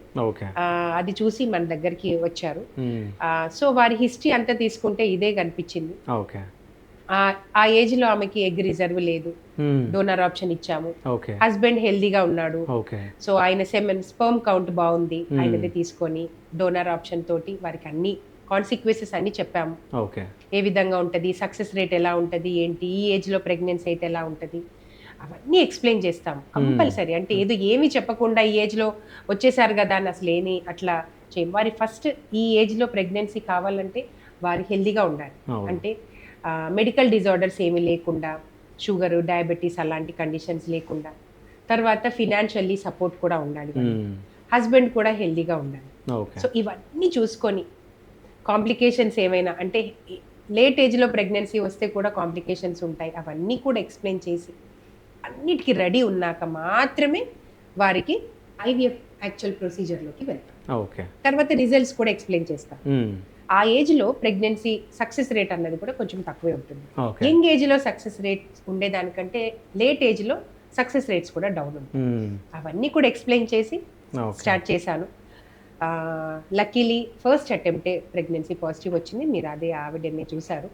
Speaker 1: అది చూసి మన దగ్గరికి వచ్చారు. సో వారి హిస్టరీ అంతా తీసుకుంటే ఇదే కనిపించింది. ఆ ఏజ్ లో ఆమెకి ఎగ్ రిజర్వ్ లేదు, డోనర్ ఆప్షన్ ఇచ్చాము, హస్బెండ్ హెల్దీగా ఉన్నాడు, సో ఆయన స్పెర్మ్ కౌంట్ బాగుంది, ఆయనది తీసుకొని డోనర్ ఆప్షన్ తోటి వారికి అన్ని కాన్సిక్వెన్సెస్ అన్ని చెప్పాము. ఏ విధంగా ఉంటది, సక్సెస్ రేట్ ఎలా ఉంటది, ఏంటి ఈ ఏజ్ లో ప్రెగ్నెన్సీ అయితే ఎలా ఉంటది, అవన్నీ ఎక్స్ప్లెయిన్ చేస్తాం కంపల్సరీ. అంటే ఏమి చెప్పకుండా ఈ ఏజ్ లో వచ్చేసారు కదా అని అసలు అట్లా చేయం. వారి ఫస్ట్ ఈ ఏజ్ లో ప్రెగ్నెన్సీ కావాలంటే వారి హెల్దీగా ఉండాలి, అంటే మెడికల్ డిజార్డర్స్ ఏమీ లేకుండా, షుగర్, డయాబెటీస్ అలాంటి కండిషన్స్ లేకుండా, తర్వాత ఫినాన్షియల్లీ సపోర్ట్ కూడా ఉండాలి, హస్బెండ్ కూడా హెల్దీగా ఉండాలి. సో ఇవన్నీ చూసుకొని కాంప్లికేషన్స్ ఏమైనా, అంటే లేట్ ఏజ్లో ప్రెగ్నెన్సీ వస్తే కూడా కాంప్లికేషన్స్ ఉంటాయి, అవన్నీ కూడా ఎక్స్ప్లెయిన్ చేసి అన్నిటికీ రెడీ ఉన్నాక మాత్రమే వారికి IVF యాక్చువల్ ప్రొసీజర్లోకి వెళ్తాం. తర్వాత రిజల్ట్స్ కూడా ఎక్స్ప్లెయిన్ చేస్తాం. ఆ ఏజ్లో ప్రెగ్నెన్సీ సక్సెస్ రేట్ అన్నది కూడా కొంచెం తక్కువే ఉంటుంది. యంగ్ ఏజ్లో సక్సెస్ రేట్ ఉండేదానికంటే లేట్ ఏజ్లో సక్సెస్ రేట్స్ కూడా డౌన్ ఉంటాయి. అవన్నీ కూడా ఎక్స్ప్లెయిన్ చేసి స్టార్ట్ చేశాను. లక్కీలీ ఫస్ట్ అటెంప్టే ప్రెగ్నెన్సీ పాజిటివ్ వచ్చింది. మీరు అదే ఆవిడని చూసారు.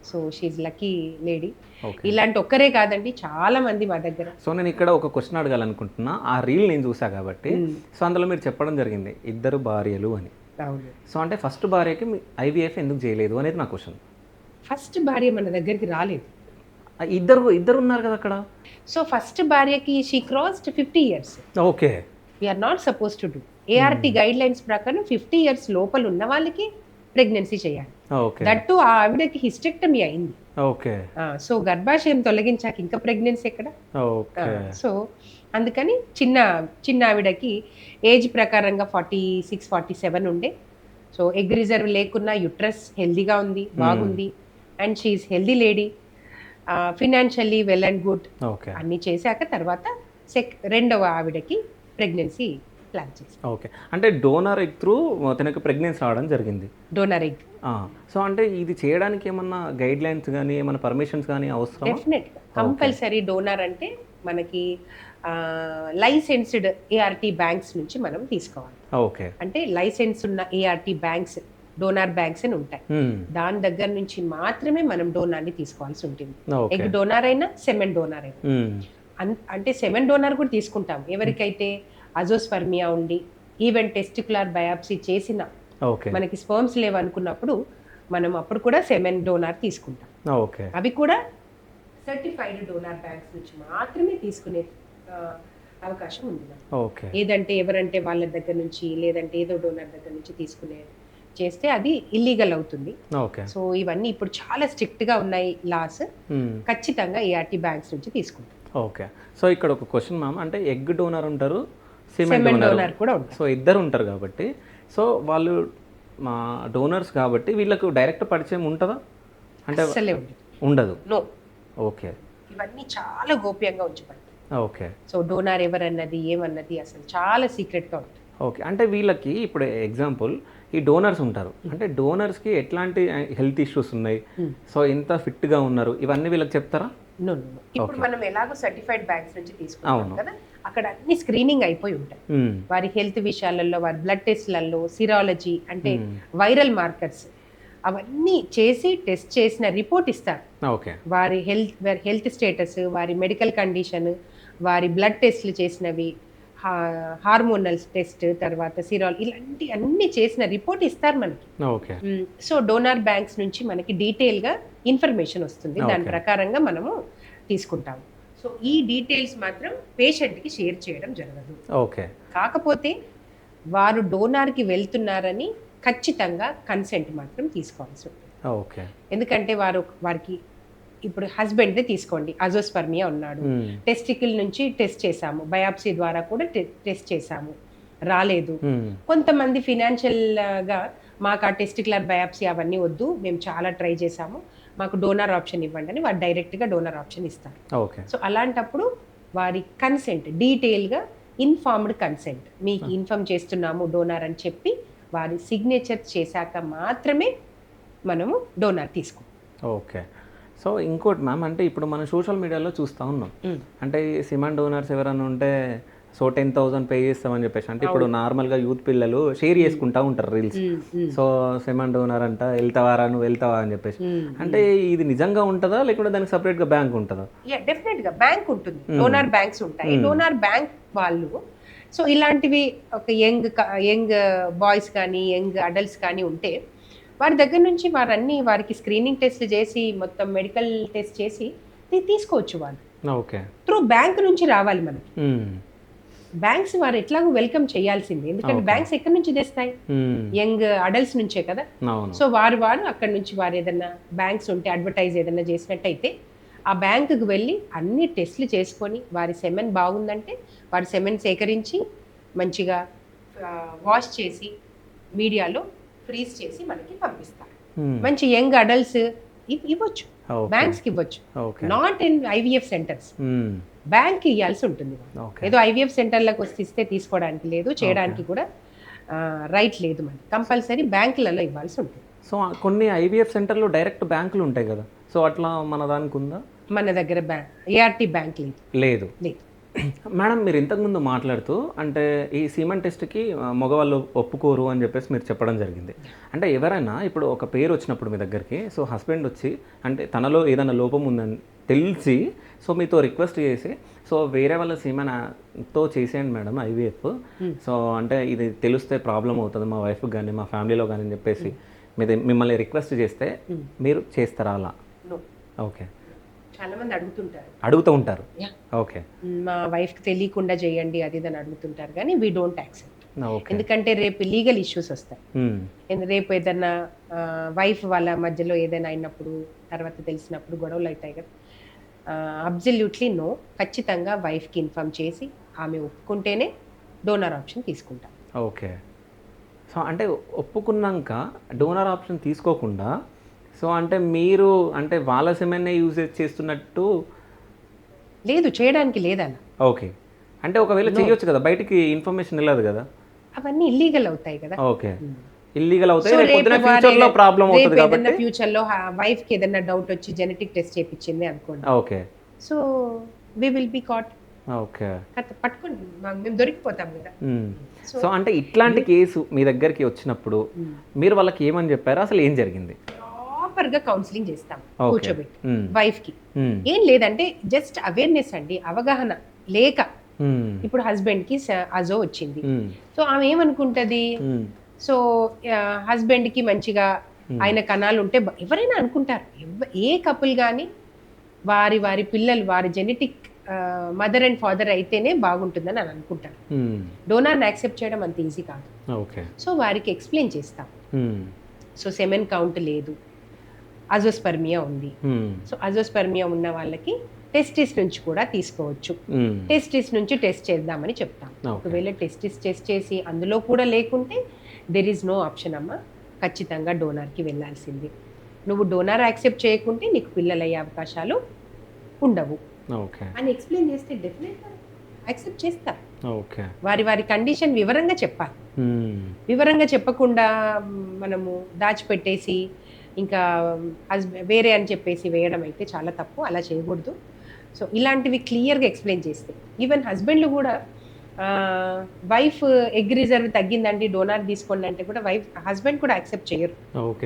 Speaker 1: So she lucky lady. ఇలాంటి ఒక్కరే కాదండి, చాలా మంది మా దగ్గర.
Speaker 2: సో నేను ఇక్కడ ఒక క్వశ్చన్ అడగాలనుకుంటున్నా. ఆ రీల్ నేను చూసా కాబట్టి, సో అందులో మీరు చెప్పడం జరిగింది 2 భార్యలు అని. సో అంటే ఫస్ట్ భార్యకి IVF ఎందుకు చేయలేదు అనేది నా క్వశ్చన్.
Speaker 1: ఫస్ట్ భార్య మన దగ్గరికి రాలేదు,
Speaker 2: ఇద్దరు ఉన్నారు కదా అక్కడ.
Speaker 1: సో ఫస్ట్ భార్యకి she crossed 50 years.
Speaker 2: Okay,
Speaker 1: we are not suppose to do. ART guidelines ప్రకారం 50 years లోపల ఉన్న వాళ్ళకి ప్రెగ్నెన్సీ చేయాలి. దట్టు ఆవిడకి హిస్టెక్టమీ అయింది. సో గర్భాశయం తొలగించాక ఇంకా ప్రెగ్నెన్సీ ఎక్కడ. సో అందుకని చిన్న ఆవిడకి ఏజ్ ప్రకారంగా 46-47 ఉండే. సో ఎగ్ రిజర్వ్ లేకున్నా యుట్రస్ హెల్దీగా ఉంది, బాగుంది, and she healthy lady, financially well and good. అన్ని చేశాక తర్వాత రెండవ ఆవిడకి ప్రెగ్నెన్సీ ప్లాన్ చేస్తాం.
Speaker 2: ఓకే, అంటే డోనర్ ఎగ్ త్రూ తనకు ప్రెగ్నెన్సీ రావడం జరిగింది.
Speaker 1: Donor egg.
Speaker 2: సో అంటే ఇది చేయడానికి ఏమన్నా గైడ్ లైన్స్ కానీ ఏమన్నా పర్మిషన్స్ కానీ అవసరం?
Speaker 1: డెఫినెట్గా కంపల్సరీ. డోనర్ అంటే మనకి లైసెన్స్డ్ ఏఆర్టీ బ్యాంక్స్ నుంచి మనం తీసుకోవాలి.
Speaker 2: ఓకే,
Speaker 1: అంటే లైసెన్స్ ఉన్న ఏఆర్టీ బ్యాంక్స్, డోనార్ బ్యాంక్స్ అని ఉంటాయి. దాని దగ్గర నుంచి మాత్రమే మనం డోనార్ని తీసుకోవాల్సి ఉంటుంది. ఎగ్ డోనార్ అయినా సెమెన్ డోనార్ అయినా. అంటే సెమెన్ డోనార్ కూడా తీసుకుంటాం ఎవరికైతే అజోస్పర్మియా ఉండి ఈవెన్ టెస్టికులర్ బయాప్సీ చేసిన మనకి స్పర్మ్స్ లేవనుకున్నప్పుడు మనం అప్పుడు కూడా సెమెన్ డోనార్ తీసుకుంటాం. అవి కూడా సర్టిఫైడ్ డోనార్ బ్యాంక్స్ నుంచి మాత్రమే తీసుకునే అవకాశం ఉంది. ఏదంటే ఎవరంటే వాళ్ళ దగ్గర నుంచి లేదంటే ఏదో డోనార్ దగ్గర నుంచి తీసుకునే చేస్తే అది ఇల్లీగల్ అవుతుంది. సో ఇవన్నీ ఇప్పుడు చాలా స్ట్రిక్ట్ గా ఉన్నాయి లాస్. ఖచ్చితంగా ఏఆర్టీ బ్యాంక్స్ నుంచి తీసుకుంటాం.
Speaker 2: ఓకే, సో ఇక్కడ ఒక క్వశ్చన్ మ్యామ్, అంటే ఎగ్ డోనర్ ఉంటారు,
Speaker 1: సెమెన్ డోనర్ కూడా ఉంటారు.
Speaker 2: సో ఇద్దరు ఉంటారు కాబట్టి, సో వాళ్ళు మా డోనర్స్ కాబట్టి వీళ్ళకు డైరెక్ట్ పరిచయం ఉంటుందా? అంటే
Speaker 1: అసలే
Speaker 2: ఉండదు.
Speaker 1: నో.
Speaker 2: ఓకే,
Speaker 1: ఇవన్నీ చాలా గోప్యంగా ఉంచబడతాయి.
Speaker 2: ఓకే,
Speaker 1: సో డోనార్ ఎవరన్నది ఏమన్నది అసలు చాలా సీక్రెట్గా ఉంటుంది.
Speaker 2: ఓకే, అంటే వీళ్ళకి ఇప్పుడు ఎగ్జాంపుల్ ఈ డోనర్స్ ఉంటారు, అంటే డోనర్స్కి ఎట్లాంటి హెల్త్ ఇష్యూస్ ఉన్నాయి, సో ఎంత ఫిట్గా ఉన్నారు, ఇవన్నీ వీళ్ళకి చెప్తారా?
Speaker 1: నో. ఇప్పుడు మనం ఎలాగో సర్టిఫైడ్ బ్యాంక్స్ నుంచి తీసుకుంటాం కదా, అక్కడ అన్ని స్క్రీనింగ్ అయిపోయి ఉంటాయి. వారి హెల్త్ విషయాలలో, వారి బ్లడ్ టెస్ట్లలో, సిరాలజీ అంటే వైరల్ మార్కర్స్ అవన్నీ చేసి టెస్ట్ చేసిన రిపోర్ట్ ఇస్తారు. వారి హెల్త్ స్టేటస్, వారి మెడికల్ కండిషన్, వారి బ్లడ్ టెస్ట్లు చేసినవి, హార్మోనల్ టెస్ట్, తర్వాత సిరాల్, ఇలాంటి అన్ని చేసిన రిపోర్ట్ ఇస్తారు మనకి. సో డోనార్ బ్యాంక్స్ నుంచి మనకి డీటెయిల్గా ఇన్ఫర్మేషన్ వస్తుంది. దాని ప్రకారంగా మనము తీసుకుంటాము. సో ఈ డీటెయిల్స్ మాత్రం పేషెంట్కి షేర్ చేయడం జరగదు. కాకపోతే వారు డోనార్కి వెళ్తున్నారని ఖచ్చితంగా కన్సెంట్ మాత్రం తీసుకోవాల్సి ఉంటుంది. ఎందుకంటే వారికి ఇప్పుడు హస్బెండ్దే తీసుకోండి, అజోస్పర్మియా ఉన్నాడు, టెస్టికల్ నుంచి టెస్ట్ చేసాము, బయాప్సీ ద్వారా కూడా టెస్ట్ చేసాము, రాలేదు. కొంతమంది ఫినాన్షియల్గా మాకు ఆ టెస్టికులర్ బయాప్సీ అవన్నీ వద్దు, మేము చాలా ట్రై చేసాము, మాకు డోనర్ ఆప్షన్ ఇవ్వండి అని వారు డైరెక్ట్గా డోనర్ ఆప్షన్ ఇస్తారు. సో అలాంటప్పుడు వారి కన్సెంట్ డీటెయిల్గా ఇన్ఫార్మ్డ్ కన్సెంట్, మీకు ఇన్ఫార్మ్ చేస్తున్నాము డోనర్ అని చెప్పి వారి సిగ్నేచర్ చేశాక మాత్రమే మనము డోనర్ తీసుకుంటాం.
Speaker 2: ఓకే, సో ఇంకోటి మ్యామ్, అంటే ఇప్పుడు మనం సోషల్ మీడియాలో చూస్తూ ఉన్నాం, అంటే సిమెన్ డోనర్స్ ఎవరైనా ఉంటే సో 10,000 పే చేస్తామని చెప్పేసి, అంటే ఇప్పుడు నార్మల్గా యూత్ పిల్లలు షేర్ చేసుకుంటా ఉంటారు రీల్స్, సో సిమెన్ డోనర్ అంట వెళ్తావారా, నువ్వు వెళ్తావా అని చెప్పేసి. అంటే ఇది నిజంగా ఉంటుందా లేకుంటే దానికి సపరేట్గా బ్యాంక్ ఉంటుందా?
Speaker 1: డెఫినెట్గా బ్యాంక్ ఉంటుంది, డోనర్ బ్యాంక్స్ ఉంటాయి. డోనర్ బ్యాంక్ వాళ్ళు సో ఇలాంటివి ఒక యంగ్ బాయ్స్ కానీ యంగ్ అడల్ట్స్ కానీ ఉంటే వారి దగ్గర నుంచి వారికి స్క్రీనింగ్ టెస్ట్ చేసి మొత్తం మెడికల్ టెస్ట్ చేసి తీసుకోవచ్చు. వాళ్ళు త్రూ బ్యాంక్ నుంచి రావాలి మనకి. బ్యాంక్స్ వారు ఎట్లాగో వెల్కమ్ చేయాల్సిందే, ఎందుకంటే బ్యాంక్స్ ఎక్కడి నుంచి తెస్తాయి, యంగ్ అడల్ట్స్ నుంచే కదా. సో వారు అక్కడి నుంచి వారు ఏదైనా బ్యాంక్స్ ఉంటే అడ్వర్టైజ్ ఏదైనా చేసినట్టయితే ఆ బ్యాంకుకి వెళ్ళి అన్ని టెస్ట్లు చేసుకొని వారి సెమెన్ బాగుందంటే వారి సెమెన్ సేకరించి మంచిగా వాష్ చేసి మీడియాలో ఫ్రీజ్ చేసి మనకి పంపిస్తారు. మంచి యంగ్ అడల్ట్స్ ఇవ్వచ్చు, బ్యాంక్స్కి ఇవ్వచ్చు, not in IVF centres. Bank ఇవ్వాల్సి ఉంటుంది. ఏదో ఐవీఎఫ్ సెంటర్లకు ఇస్తే తీసుకోవడానికి లేదు, చేయడానికి కూడా రైట్ లేదు. మనకి కంపల్సరీ బ్యాంకులలో ఇవ్వాల్సి ఉంటుంది.
Speaker 2: సో కొన్ని ఐవీఎఫ్ సెంటర్లో డైరెక్ట్ బ్యాంకులు ఉంటాయి కదా, సో అట్లా మన దానికి ఉందా?
Speaker 1: మన దగ్గర ఏఆర్టీ బ్యాంక్
Speaker 2: లేదు. మేడం, మీరు ఇంతకుముందు మాట్లాడుతూ అంటే ఈ సీమన్ టెస్ట్కి మగవాళ్ళు ఒప్పుకోరు అని చెప్పేసి మీరు చెప్పడం జరిగింది. అంటే ఎవరైనా ఇప్పుడు ఒక పేరు వచ్చినప్పుడు మీ దగ్గరికి, సో హస్బెండ్ వచ్చి అంటే తనలో ఏదైనా లోపం ఉందని తెలిసి సో మీతో రిక్వెస్ట్ చేసి సో వేరే వాళ్ళ సీమన్తో చేసేయండి మేడం ఐవీఎఫ్, సో అంటే ఇది తెలిస్తే ప్రాబ్లం అవుతుంది మా వైఫ్కి కానీ మా ఫ్యామిలీలో కానీ అని చెప్పేసి మిమ్మల్ని రిక్వెస్ట్ చేస్తే మీరు చేస్తారా అలా? ఓకే,
Speaker 1: చాలా మంది
Speaker 2: అడుగుతూ ఉంటారు. ఓకే,
Speaker 1: మా వైఫ్కి తెలియకుండా చేయండి అది ఇదని అడుగుతుంటారు, కానీ వీ డోంట్ యాక్సెప్ట్. ఎందుకంటే రేపు లీగల్ ఇష్యూస్ వస్తాయి. రేపు ఏదైనా వైఫ్ వాళ్ళ మధ్యలో ఏదైనా అయినప్పుడు తర్వాత తెలిసినప్పుడు గొడవలు అవుతాయి కదా. Absolutely no. ఖచ్చితంగా వైఫ్కి ఇన్ఫార్మ్ చేసి ఆమె ఒప్పుకుంటేనే డోనర్ ఆప్షన్ తీసుకుంటాం.
Speaker 2: ఓకే, సో అంటే ఒప్పుకున్నాక డోనర్ ఆప్షన్ తీసుకోకుండా సో అంటే మీరు అంటే వాళ్ళ సెమెన్నే యూజ్ చేస్తున్నట్టు
Speaker 1: లేదు, చేయడానికి లేదన్న.
Speaker 2: ఓకే, అంటే ఒకవేళ చేయొచ్చు కదా, బయటికి ఇన్ఫర్మేషన్ వెళ్ళదు కదా.
Speaker 1: అవన్నీ ఇల్లీగల్ అవుతాయి కదా.
Speaker 2: ఓకే, ఇల్లీగల్ అవుతాయి. రేపు పొద్దున ఫ్యూచర్ లో ప్రాబ్లం అవుతుంది కాబట్టి
Speaker 1: ఫ్యూచర్ లో వైఫ్ కి ఏదైనా డౌట్ వచ్చి జెనెటిక్ టెస్ట్ చేయించింది అనుకోండి,
Speaker 2: okay,
Speaker 1: so we will be caught.
Speaker 2: Okay,
Speaker 1: పట్టుకోండి, మేము దొరికిపోతాం కదా.
Speaker 2: సో అంటే ఇట్లాంటి కేసు మీ దగ్గరికి వచ్చినప్పుడు మీరు వాళ్ళకి ఏమని చెప్పారు, అసలు ఏం జరిగింది?
Speaker 1: ప్రాపర్ గా కౌన్సిలింగ్ చేస్తాం కూర్చోబెట్టి వైఫ్ కి. ఏం లేదంటే జస్ట్ అవేర్నెస్ అండి, అవగాహన లేక. ఇప్పుడు హస్బెండ్ కి అజో వచ్చింది, సో ఆమె ఏమనుకుంటది, సో హస్బెండ్ కి మంచిగా ఆయన కణాలు ఉంటే ఎవరైనా అనుకుంటారు, ఏ కపుల్ కానీ వారి వారి పిల్లలు వారి జెనెటిక్ మదర్ అండ్ ఫాదర్ అయితేనే బాగుంటుందని అని అనుకుంటారు. డోనార్ని యాక్సెప్ట్ చేయడం అంత ఈజీ కాదు. సో వారికి ఎక్స్ప్లెయిన్ చేస్తాం. సో సెమెన్ కౌంట్ లేదు, అజోస్పర్మియా ఉంది. సో అజోస్పర్మియా ఉన్న వాళ్ళకి టెస్టిస్ నుంచి కూడా తీసుకోవచ్చు, టెస్టిస్ నుంచి టెస్ట్ చేద్దామని చెప్తాం. ఒకవేళ టెస్టిస్ టెస్ట్ చేసి అందులో కూడా లేకుంటే దెర్ ఈజ్ నో ఆప్షన్ అమ్మా, ఖచ్చితంగా డోనార్కి వెళ్ళాల్సింది. నువ్వు డోనార్ యాక్సెప్ట్ చేయకుంటే నీకు పిల్లలు అయ్యే అవకాశాలు ఉండవు అని ఎక్స్ప్లెయిన్ చేస్తే డెఫినెట్గా యాక్సెప్ట్ చేస్తారు. వారి వారి కండిషన్ వివరంగా చెప్పాలి. వివరంగా చెప్పకుండా మనము దాచిపెట్టేసి ఇంకా వేరే అని చెప్పేసి వేయడం అయితే చాలా తప్పు, అలా చేయకూడదు. సో ఇలాంటివి క్లియర్గా ఎక్స్ప్లెయిన్ చేస్తే ఈవెన్ హస్బెండ్లు కూడా వైఫ్ ఎగ్ రిజర్వ్ తగ్గిందండి డోనార్ తీసుకోండి అంటే కూడా హస్బెండ్ కూడా యాక్సెప్ట్ చేయరు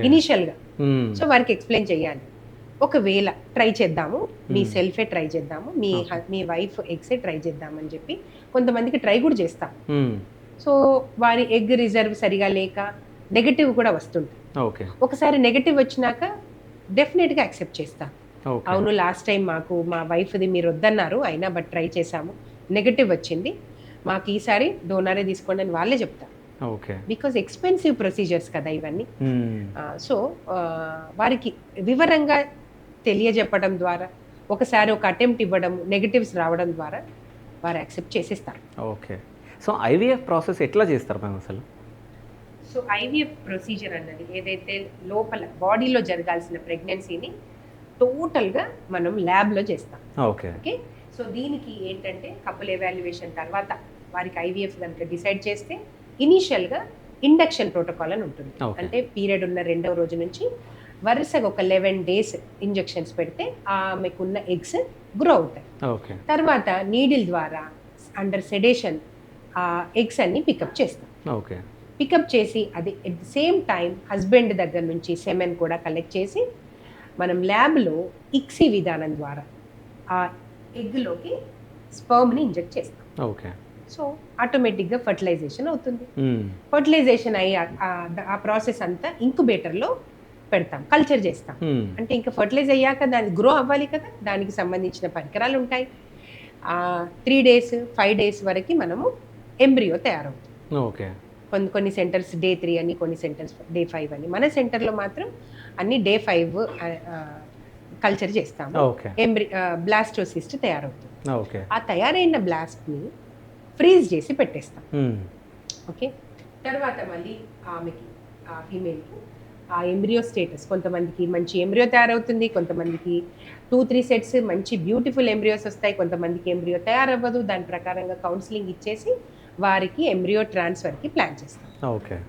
Speaker 1: ఇనిషియల్గా. సో వారికి ఎక్స్ప్లెయిన్ చేయాలి. ఒకవేళ ట్రై చేద్దాము, మీ సెల్ఫే ట్రై చేద్దాము, మీ వైఫ్ ఎగ్సే ట్రై చేద్దామని చెప్పి కొంతమందికి ట్రై కూడా చేస్తాం. సో వారి ఎగ్ రిజర్వ్ సరిగా లేక నెగటివ్ కూడా వస్తుంటుంది. ఒకసారి నెగటివ్ వచ్చినాక డెఫినెట్గా యాక్సెప్ట్ చేస్తాం. అవును, లాస్ట్ టైం మాకు మా వైఫ్ది మీరు వద్దన్నారు అయినా బట్ ట్రై చేసాము, నెగటివ్ వచ్చింది, మాకు ఈసారి డోనారే తీసుకోండి అని వాళ్ళే చెప్తారు. బికాజ్ ఎక్స్పెన్సివ్ ప్రొసీజర్స్ కదా ఇవన్నీ. సో వారికి వివరంగా తెలియజెప్పడం ద్వారా, ఒకసారి ఒక అటెంప్ట్ ఇవ్వడం, నెగటివ్స్ రావడం ద్వారా వారు యాక్సెప్ట్ చేసేస్తారు.
Speaker 2: ఓకే, సో ఐవీఎఫ్ ప్రాసెస్ ఎట్లా చేస్తారు మ్యామ్ అసలు?
Speaker 1: సో ఐవీఎఫ్ ప్రొసీజర్ అన్నది ఏదైతే లోపల బాడీలో జరగాల్సిన ప్రెగ్నెన్సీని టోటల్గా మనం ల్యాబ్లో చేస్తాం. ఓకే, సో దీనికి ఏంటంటే కపుల్ ఎవాల్యుయేషన్ తర్వాత వారికి ఐవీఎఫ్ కనుక డిసైడ్ చేస్తే ఇనీషియల్గా ఇండక్షన్ ప్రోటోకాల్ అని ఉంటుంది. అంటే పీరియడ్ ఉన్న 2వ రోజు నుంచి వరుసగా ఒక 11 days ఇంజెక్షన్స్ పెడితే ఆమెకున్న ఎగ్స్ గ్రో అవుతాయి. తర్వాత నీడిల్ ద్వారా అండర్ సెడేషన్ ఆ ఎగ్స్ అన్ని పికప్ చేస్తాం. పికప్ చేసి అది at the same time husband దగ్గర నుంచి సెమెన్ కూడా కలెక్ట్ చేసి మనం ల్యాబ్లో ఇక్సీ విధానం ద్వారా ఆ ఎగ్లోకి స్పర్మ్ని ఇంజెక్ట్ చేస్తాం. సో ఆటోమేటిక్గా ఫర్టిలైజేషన్ అవుతుంది. ఫర్టిలైజేషన్ అయ్యి ఆ ప్రాసెస్ అంతా ఇంక్యుబేటర్లో పెడతాం, కల్చర్ చేస్తాం. అంటే ఇంకా ఫర్టిలైజ్ అయ్యాక దాన్ని గ్రో అవ్వాలి కదా, దానికి సంబంధించిన పరికరాలు ఉంటాయి. 3 days 5 days వరకు మనము ఎంబ్రియో తయారవుతుంది. కొన్ని సెంటర్స్ Day 3 అని, కొన్ని సెంటర్స్ Day 5 అని. మన సెంటర్లో మాత్రం అన్ని Day 5 కల్చర్ చేస్తాము. బ్లాస్టోసిస్ట్ తయారవుతుంది. ఆ తయారైన బ్లాస్ట్ని ఫ్రీజ్ చేసి పెట్టేస్తాం. ఓకే, తర్వాత మళ్ళీ ఆమెకి ఆ ఫీమేల్కి ఆ ఎంబ్రియో స్టేటస్, కొంతమందికి మంచి ఎంబ్రియో తయారవుతుంది, కొంతమందికి 2-3 sets మంచి బ్యూటిఫుల్ ఎంబ్రియోస్ వస్తాయి, కొంతమందికి ఎంబ్రియో తయారవ్వదు. దాని ప్రకారంగా కౌన్సిలింగ్ ఇచ్చేసి వారికి ఎంబ్రియో ట్రాన్స్ఫర్కి ప్లాన్ చేస్తాం.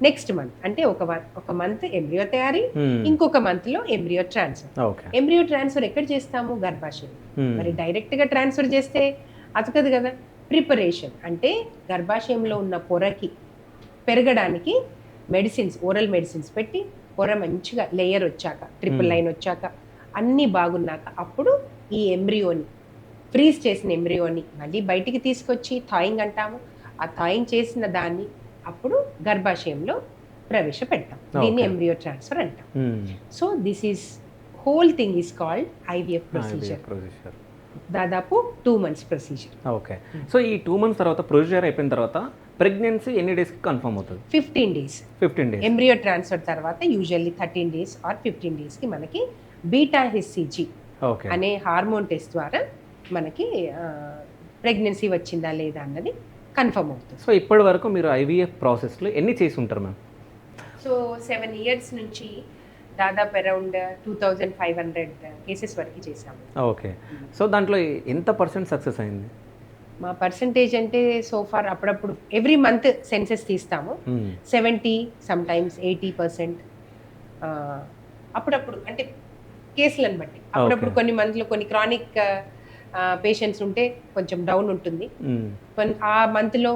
Speaker 1: నెక్స్ట్ మంత్ అంటే ఒక మంత్ ఎంబ్రియో తయారీ, ఇంకొక మంత్లో ఎంబ్రియో ట్రాన్స్ఫర్. ఎంబ్రియో ట్రాన్స్ఫర్ ఎక్కడ చేస్తాము? గర్భాశయం. మరి డైరెక్ట్గా ట్రాన్స్ఫర్ చేస్తే అతకదు కదా. ప్రిపరేషన్ అంటే గర్భాశయంలో ఉన్న పొరకి పెరగడానికి మెడిసిన్స్, ఓరల్ మెడిసిన్స్ పెట్టి పొర మంచిగా లేయర్ వచ్చాక, ట్రిపుల్ లైన్ వచ్చాక, అన్నీ బాగున్నాక అప్పుడు ఈ ఎంబ్రియోని, ఫ్రీజ్ చేసిన ఎంబ్రియోని మళ్ళీ బయటికి తీసుకొచ్చి థాయింగ్ అంటాము. ఆ థాయింగ్ చేసిన దాన్ని అప్పుడు గర్భాశయంలో ప్రవేశపెడతాం. దీన్ని ఎంబ్రియో ట్రాన్స్ఫర్ అంటాం. So this is whole thing is called IVF procedure. దాదాపు 2 months ప్రొసీజర్.
Speaker 2: ఓకే, సో ఈ 2 months తర్వాత ప్రొసీజర్ అయిపోయిన తర్వాత ప్రెగ్నెన్సీ ఎన్ని డేస్కి కన్ఫర్మ్ అవుతుంది?
Speaker 1: 15 days.
Speaker 2: 15 days
Speaker 1: ఎంబ్రియో ట్రాన్స్ఫర్ తర్వాత యూజువల్లీ 13 days or 15 daysకి మనకి బీటా హెచ్సిజీ అనే హార్మోన్ టెస్ట్ ద్వారా మనకి ప్రెగ్నెన్సీ వచ్చిందా లేదా అన్నది కన్ఫర్మ్ అవుతుంది.
Speaker 2: సో ఇప్పటి వరకు మీరు ఐవీఎఫ్ ప్రాసెస్లో ఎన్ని చేసి ఉంటారు మ్యామ్?
Speaker 1: సో 7 years నుంచి దాదాపు అరౌండ్ 2500 కేసెస్ వరకు చేసాము.
Speaker 2: ఓకే, సో దాంట్లో ఎంత % సక్సెస్ అయింది?
Speaker 1: మా పర్సంటేజ్ అంటే సో ఫార్ అప్పుడప్పుడు ఎవ్రీ మంత్ సెన్సెస్ తీస్తాము. 70 సమ్ టైమ్స్ 80%. అప్పుడప్పుడు అంటే కేసులను బట్టి అప్పుడప్పుడు కొన్ని మంత్లో కొన్ని క్రానిక్ పేషెంట్స్ ఉంటే కొంచెం డౌన్ ఉంటుంది. ఆ మంత్లో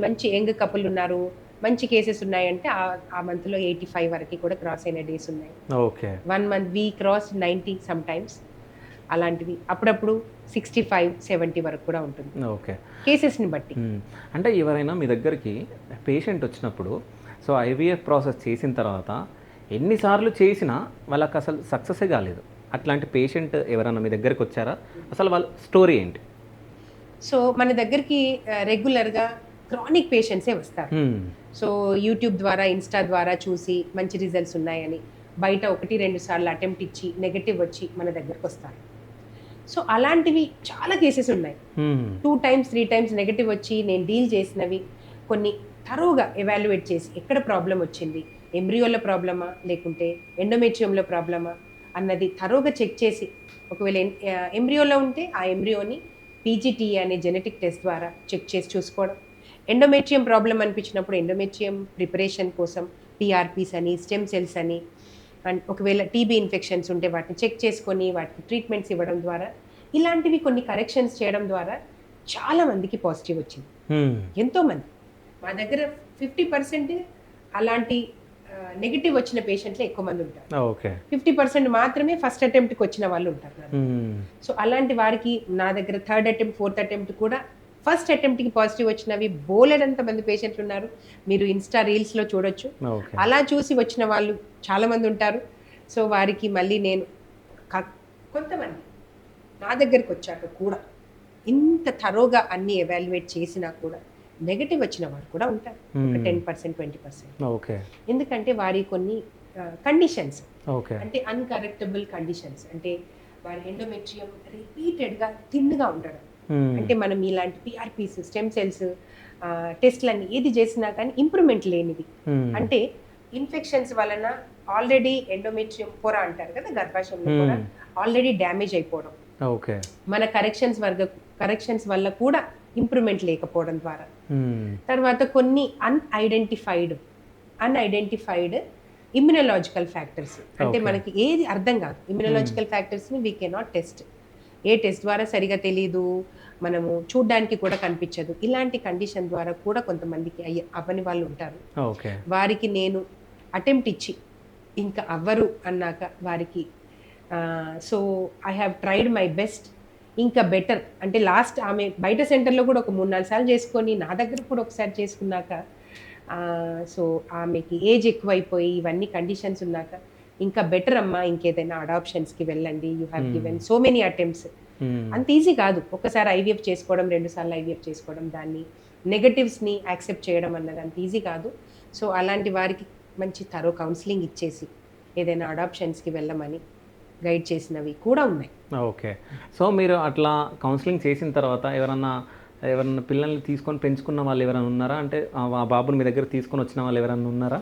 Speaker 1: మంచి యంగ్ కపుల్ ఉన్నారు, మంచి కేసెస్ ఉన్నాయంటే ఆ మంత్లో 85 వరకు కూడా క్రాస్ అయిన డేస్ ఉన్నాయి. 1 month we cross 90 some times అలాంటివి. అప్పుడప్పుడు 65-70 వరకు కూడా ఉంటుంది కేసెస్ని బట్టి.
Speaker 2: అంటే ఎవరైనా మీ దగ్గరికి పేషెంట్ వచ్చినప్పుడు సో ఐవీఎఫ్ ప్రాసెస్ చేసిన తర్వాత ఎన్నిసార్లు చేసినా వాళ్ళకి అసలు సక్సెసే కాలేదు, అట్లాంటి పేషెంట్ ఎవరైనా మీ దగ్గరికి వచ్చారా? అసలు వాళ్ళ స్టోరీ ఏంటి?
Speaker 1: సో మన దగ్గరికి రెగ్యులర్గా క్రానిక్ పేషెంట్సే వస్తారు. సో యూట్యూబ్ ద్వారా ఇన్స్టా ద్వారా చూసి మంచి రిజల్ట్స్ ఉన్నాయని బయట 1-2 సార్లు అటెంప్ట్ ఇచ్చి నెగటివ్ వచ్చి మన దగ్గరకు వస్తారు. సో అలాంటివి చాలా కేసెస్ ఉన్నాయి. 2 times 3 times నెగటివ్ వచ్చి నేను డీల్ చేసినవి కొన్ని థరోగా ఎవాల్యుయేట్ చేసి ఎక్కడ ప్రాబ్లం వచ్చింది, ఎంబ్రియోలో ప్రాబ్లమా లేకుంటే ఎండోమెట్రియంలో ప్రాబ్లమా అన్నది థరోగా చెక్ చేసి, ఒకవేళ ఎంబ్రియోలో ఉంటే ఆ ఎంబ్రియోని పీజీటీ అనే జెనెటిక్ టెస్ట్ ద్వారా చెక్ చేసి చూసుకోవడం, ఎండోమెట్రియం ప్రాబ్లం అనిపించినప్పుడు ఎండోమెట్రియం ప్రిపరేషన్ కోసం పిఆర్పీస్ అని స్టెమ్ సెల్స్ అని, అండ్ ఒకవేళ టీబీ ఇన్ఫెక్షన్స్ ఉంటే వాటిని చెక్ చేసుకొని వాటికి ట్రీట్మెంట్స్ ఇవ్వడం ద్వారా ఇలాంటివి కొన్ని కరెక్షన్స్ చేయడం ద్వారా చాలా మందికి పాజిటివ్ వచ్చింది. ఎంతోమంది మా దగ్గర 50% అలాంటి నెగిటివ్ వచ్చిన పేషెంట్లే ఎక్కువ మంది ఉంటారు. 50% మాత్రమే ఫస్ట్ అటెంప్ట్కి వచ్చిన వాళ్ళు ఉంటారు. సో అలాంటి వారికి నా దగ్గర 3rd attempt 4th attempt కూడా ఫస్ట్ అటెంప్ట్కి పాజిటివ్ వచ్చినవి బోలెడంత మంది పేషెంట్లు ఉన్నారు. మీరు ఇన్స్టా రీల్స్లో చూడొచ్చు. అలా చూసి వచ్చిన వాళ్ళు చాలా మంది ఉంటారు. సో వారికి మళ్ళీ నేను కొంతమంది నా దగ్గరికి వచ్చాక కూడా ఇంత థరోగా అన్ని ఎవాల్యుయేట్ చేసినా కూడా నెగటివ్ వచ్చిన వారు కూడా ఉంటారు. 10% 20%. ఎందుకంటే వారి కొన్ని కండిషన్స్ అంటే అన్కరెక్టబుల్ కండిషన్స్, అంటే వారి ఎండోమెట్రియం రిపీటెడ్గా థిన్గా ఉండడం, అంటే మనం ఇలాంటి పిఆర్పీస్ స్టెమ్ సెల్స్ టెస్ట్లన్నీ ఏది చేసినా కానీ ఇంప్రూవ్మెంట్ లేనిది, అంటే ఇన్ఫెక్షన్స్ వలన ఆల్రెడీ ఎండోమెట్రియం పొర అంటారు కదా, గర్భాశయంలో పొర ఆల్రెడీ డ్యామేజ్ అయిపోవడం, మన కరెక్షన్స్ వల్ల కూడా ఇంప్రూవ్మెంట్ లేకపోవడం ద్వారా, తర్వాత కొన్ని అన్ఐడెంటిఫైడ్ ఇమ్యునలాజికల్ ఫ్యాక్టర్స్, అంటే మనకి ఏది అర్థం కాదు ఇమ్యునలాజికల్ ఫ్యాక్టర్స్ని వీ కెనాట్ టెస్ట్, ఏ టెస్ట్ ద్వారా సరిగా తెలీదు, మనము చూడ్డానికి కూడా కనిపించదు. ఇలాంటి కండిషన్ ద్వారా కూడా కొంతమందికి అవ్వని వాళ్ళు ఉంటారు. వారికి నేను అటెంప్ట్ ఇచ్చి ఇంకా అవ్వరు అన్నాక వారికి so I have tried my best, ఇంకా బెటర్, అంటే లాస్ట్ ఆమె బయట సెంటర్లో కూడా ఒక 3-4 సార్లు చేసుకొని నా దగ్గర కూడా ఒకసారి చేసుకున్నాక సో ఆమెకి ఏజ్ ఎక్కువైపోయి ఇవన్నీ కండిషన్స్ ఉన్నాక ఇంకా బెటర్ అమ్మా, ఇంకేదైనా అడాప్షన్స్కి వెళ్ళండి, you have given so many attempts. అంత ఈజీ కాదు ఒకసారి ఐవీఎఫ్ చేసుకోవడం, 2 సార్లు ఐవీఎఫ్ చేసుకోవడం, దాన్ని నెగటివ్స్ని యాక్సెప్ట్ చేయడం అన్నది అంత ఈజీ కాదు. సో అలాంటి వారికి మంచి థరో కౌన్సిలింగ్ ఇచ్చేసి ఏదైనా అడాప్షన్స్కి వెళ్ళమని గైడ్ చేసినవి కూడా ఉన్నాయి.
Speaker 2: సో మీరు అట్లా కౌన్సిలింగ్ చేసిన తర్వాత ఎవరన్నా పిల్లల్ని తీసుకొని పెంచుకున్న వాళ్ళు ఎవరైనా ఉన్నారా? అంటే ఆ బాబుని మీ దగ్గర తీసుకొని వచ్చిన వాళ్ళు ఎవరైనా ఉన్నారా?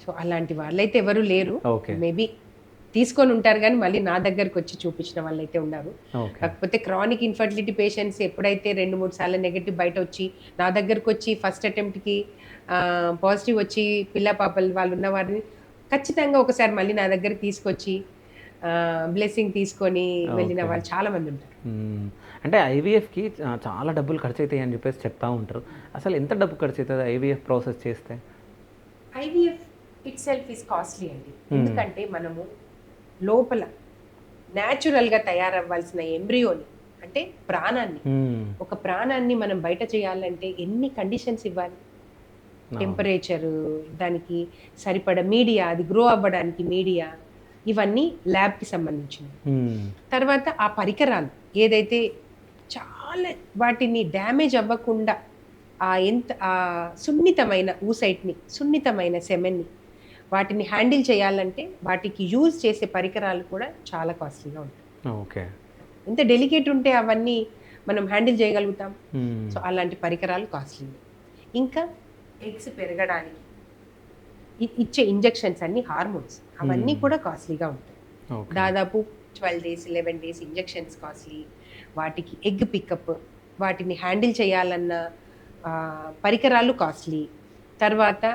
Speaker 1: సో అలాంటి వాళ్ళైతే ఎవరు లేరు. మేబీ తీసుకొని ఉంటారు కానీ మళ్ళీ నా దగ్గరకు వచ్చి చూపించిన వాళ్ళు అయితే ఉన్నారు. కాకపోతే క్రానిక్ ఇన్ఫర్టిలిటీ పేషెంట్స్ ఎప్పుడైతే 2-3 సార్లు నెగటివ్ బయట వచ్చి నా దగ్గరకు వచ్చి ఫస్ట్ అటెంప్ట్కి పాజిటివ్ వచ్చి పిల్ల పాపలు వాళ్ళు ఉన్న వారిని ఖచ్చితంగా ఒకసారి మళ్ళీ నా దగ్గర తీసుకొచ్చి బ్లెస్సింగ్ తీసుకొని వెళ్ళిన వాళ్ళు చాలా మంది ఉంటారు.
Speaker 2: అంటే ఐవీఎఫ్కి చాలా డబ్బులు ఖర్చు అవుతాయి అని చెప్పేసి చెప్తా ఉంటారు. అసలు ఎంత డబ్బు ఖర్చు అవుతుంది ఐవీఎఫ్ ప్రాసెస్ చేస్తే?
Speaker 1: IVF it self is costly అండి. ఎందుకంటే మనము లోపల న్యాచురల్గా తయారవ్వాల్సిన ఎంబ్రియోని, అంటే ప్రాణాన్ని, ఒక ప్రాణాన్ని మనం బయట చేయాలంటే ఎన్ని కండిషన్స్ ఇవ్వాలి, టెంపరేచరు, దానికి సరిపడ మీడియా, అది గ్రో అవ్వడానికి మీడియా, ఇవన్నీ ల్యాబ్కి సంబంధించినవి. తర్వాత ఆ పరికరాలు ఏదైతే చాలా వాటిని డ్యామేజ్ అవ్వకుండా ఆ సున్నితమైన ఊసైట్ని, సున్నితమైన సెమెన్ని వాటిని హ్యాండిల్ చేయాలంటే వాటికి యూజ్ చేసే పరికరాలు కూడా చాలా కాస్ట్లీగా ఉంటాయి. ఎంత డెలికేట్ ఉంటే అవన్నీ మనం హ్యాండిల్ చేయగలుగుతాం. సో అలాంటి పరికరాలు కాస్ట్లీ. ఇంకా ఎగ్స్ పెరగడానికి ఇచ్చే ఇంజెక్షన్స్ అన్ని హార్మోన్స్, అవన్నీ కూడా కాస్ట్లీగా ఉంటాయి. దాదాపు 12 days 11 days ఇంజెక్షన్స్ కాస్ట్లీ, వాటికి ఎగ్ పికప్ వాటిని హ్యాండిల్ చేయాలన్న పరికరాలు కాస్ట్లీ. తర్వాత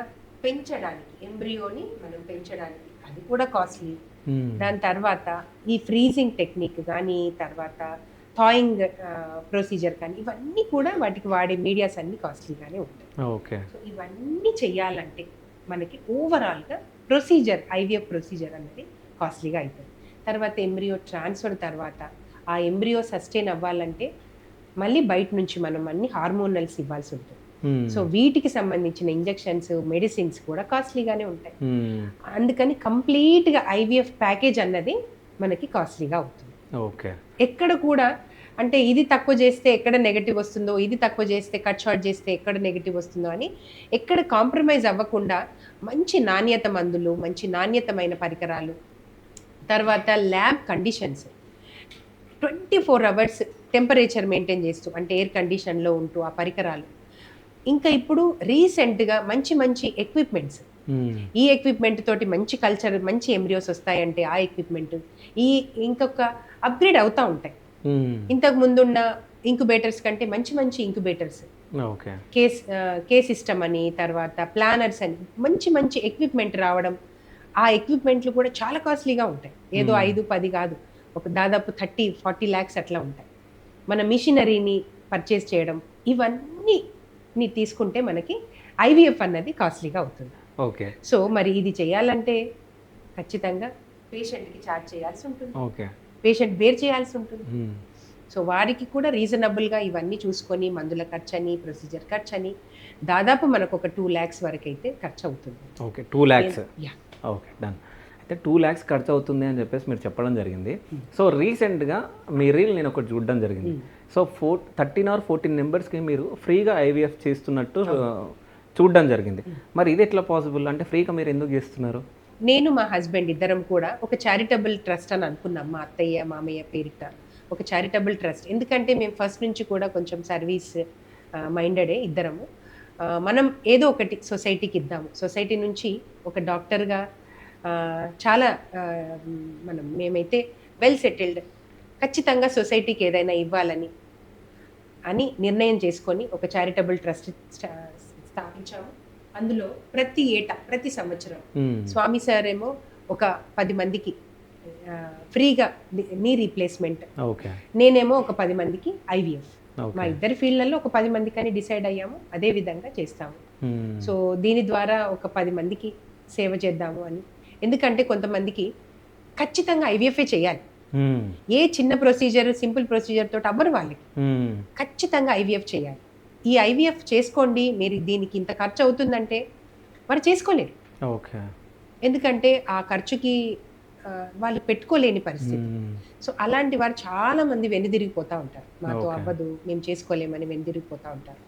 Speaker 1: పెంచడానికి ఎంబ్రియోని మనం పెంచడానికి అది కూడా కాస్ట్లీ. దాని తర్వాత ఈ ఫ్రీజింగ్ టెక్నిక్ కానీ, తర్వాత థాయింగ్ ప్రొసీజర్ కానీ, ఇవన్నీ కూడా వాటికి వాడే మీడియాస్ అన్ని కాస్ట్లీగానే ఉంటాయి.
Speaker 2: ఓకే.
Speaker 1: సో ఇవన్నీ చేయాలంటే మనకి ఓవరాల్గా ప్రొసీజర్, ఐవీఎఫ్ ప్రొసీజర్ అనేది కాస్ట్లీగా అవుతుంది. తర్వాత ఎంబ్రియో ట్రాన్స్ఫర్ తర్వాత ఆ ఎంబ్రియో సస్టైన్ అవ్వాలంటే మళ్ళీ బయట నుంచి మనం అన్ని హార్మోనల్స్ ఇవ్వాల్సి ఉంటుంది. సో వీటికి సంబంధించిన ఇంజెక్షన్స్, మెడిసిన్స్ కూడా కాస్ట్లీగానే ఉంటాయి. అందుకని కంప్లీట్గా ఐవీఎఫ్ ప్యాకేజ్ అన్నది మనకి కాస్ట్లీగా అవుతుంది.
Speaker 2: ఓకే.
Speaker 1: ఎక్కడ కూడా అంటే ఇది తక్కువ చేస్తే ఎక్కడ నెగటివ్ వస్తుందో, ఇది తక్కువ చేస్తే కట్ షార్ట్ చేస్తే ఎక్కడ నెగటివ్ వస్తుందో అని ఎక్కడ కాంప్రమైజ్ అవ్వకుండా మంచి నాణ్యత మందులు, మంచి నాణ్యతమైన పరికరాలు, తర్వాత lab conditions 24 hours temperature maintain చేస్తూ, అంటే ఎయిర్ కండిషన్లో ఉంటూ ఆ పరికరాలు. ఇంకా ఇప్పుడు రీసెంట్గా మంచి మంచి ఎక్విప్మెంట్స్, ఈ ఎక్విప్మెంట్ తోటి మంచి కల్చర్, మంచి ఎంబ్రియోస్ వస్తాయంటే ఆ ఎక్విప్మెంట్ ఇంకొక అప్గ్రేడ్ అవుతూ ఉంటాయి. ఇంతకు ముందున్న ఇంక్యుబేటర్స్ కంటే మంచి మంచి ఇంక్యుబేటర్స్, కే సిస్టమ్ అని, తర్వాత ప్లానర్స్ అని మంచి మంచి ఎక్విప్మెంట్ రావడం. ఆ ఎక్విప్మెంట్లు కూడా చాలా కాస్ట్లీగా ఉంటాయి. ఏదో 5-10 కాదు, ఒక దాదాపు 30-40 lakhs అట్లా ఉంటాయి. మన మిషనరీని పర్చేస్ చేయడం, ఇవన్నీ తీసుకుంటే మనకి ఐవీఎఫ్ అన్నది కాస్ట్లీగా అవుతుంది.
Speaker 2: ఓకే.
Speaker 1: సో మరి ఇది చేయాలంటే ఖచ్చితంగా పేషెంట్కి ఛార్జ్ చేయాల్సి ఉంటుంది.
Speaker 2: ఓకే.
Speaker 1: పేషెంట్ బేర్ చేయాల్సి ఉంటుంది. సో వారికి కూడా రీజనబుల్గా ఇవన్నీ చూసుకొని మందుల ఖర్చు అని, ప్రొసీజర్ ఖర్చు అని దాదాపు మనకు ఒక 2 lakhs వరకు అయితే ఖర్చు అవుతుంది.
Speaker 2: ఓకే. 2 lakhs. Okay, done. అయితే 2 lakhs ఖర్చు అవుతుంది అని చెప్పేసి మీరు చెప్పడం జరిగింది. సో రీసెంట్గా మీ రీల్ నేను ఒకటి చూడడం జరిగింది. సో 13 or 14 మెంబర్స్కి మీరు ఫ్రీగా ఐవీఎఫ్ చేస్తున్నట్టు చూడడం జరిగింది. మరి ఇది ఎట్లా పాసిబుల్? అంటే ఫ్రీగా మీరు ఎందుకు చేస్తున్నారు?
Speaker 1: నేను మా హస్బెండ్ ఇద్దరం కూడా ఒక చారిటబుల్ ట్రస్ట్ అని అనుకున్నాం. మా అత్తయ్య మామయ్య పేరిట ఒక చారిటబుల్ ట్రస్ట్. ఎందుకంటే మేము ఫస్ట్ నుంచి కూడా కొంచెం సర్వీస్ మైండెడే ఇద్దరము. మనం ఏదో ఒకటి సొసైటీకి ఇద్దాము, సొసైటీ నుంచి ఒక డాక్టర్గా చాలా మేమైతే వెల్ సెటిల్డ్, ఖచ్చితంగా సొసైటీకి ఏదైనా ఇవ్వాలని నిర్ణయం చేసుకొని ఒక చారిటబుల్ ట్రస్ట్ స్థాపించాము. అందులో ప్రతి సంవత్సరం స్వామి సార్ ఏమో ఒక 10 మందికి ఫ్రీగా నీ రీప్లేస్మెంట్, నేనేమో ఒక 10 మందికి ఐవీఎఫ్, మా ఇద్దరి ఫీల్డ్లలో ఒక 10 మందికి అని డిసైడ్ అయ్యాము. అదే విధంగా చేస్తాము. సో దీని ద్వారా ఒక 10 మందికి సేవ చేద్దాము అని. ఎందుకంటే కొంతమందికి ఖచ్చితంగా ఐవీఎఫ్ఏ చేయాలి. ఏ చిన్న ప్రొసీజర్, సింపుల్ ప్రొసీజర్ తోటి అవ్వరు వాళ్ళకి, ఖచ్చితంగా ఐవీఎఫ్ చేయాలి. ఈ ఐవీఎఫ్ చేసుకోండి, మీరు దీనికి ఇంత ఖర్చు అవుతుందంటే వారు చేసుకోలేరు. ఎందుకంటే ఆ ఖర్చుకి వాళ్ళు పెట్టుకోలేని పరిస్థితి. సో అలాంటి వారు చాలా మంది వెనుదిరిగిపోతూ ఉంటారు. మాతో అవ్వదు, మేము చేసుకోలేమని వెనుదిరిగిపోతూ ఉంటారు.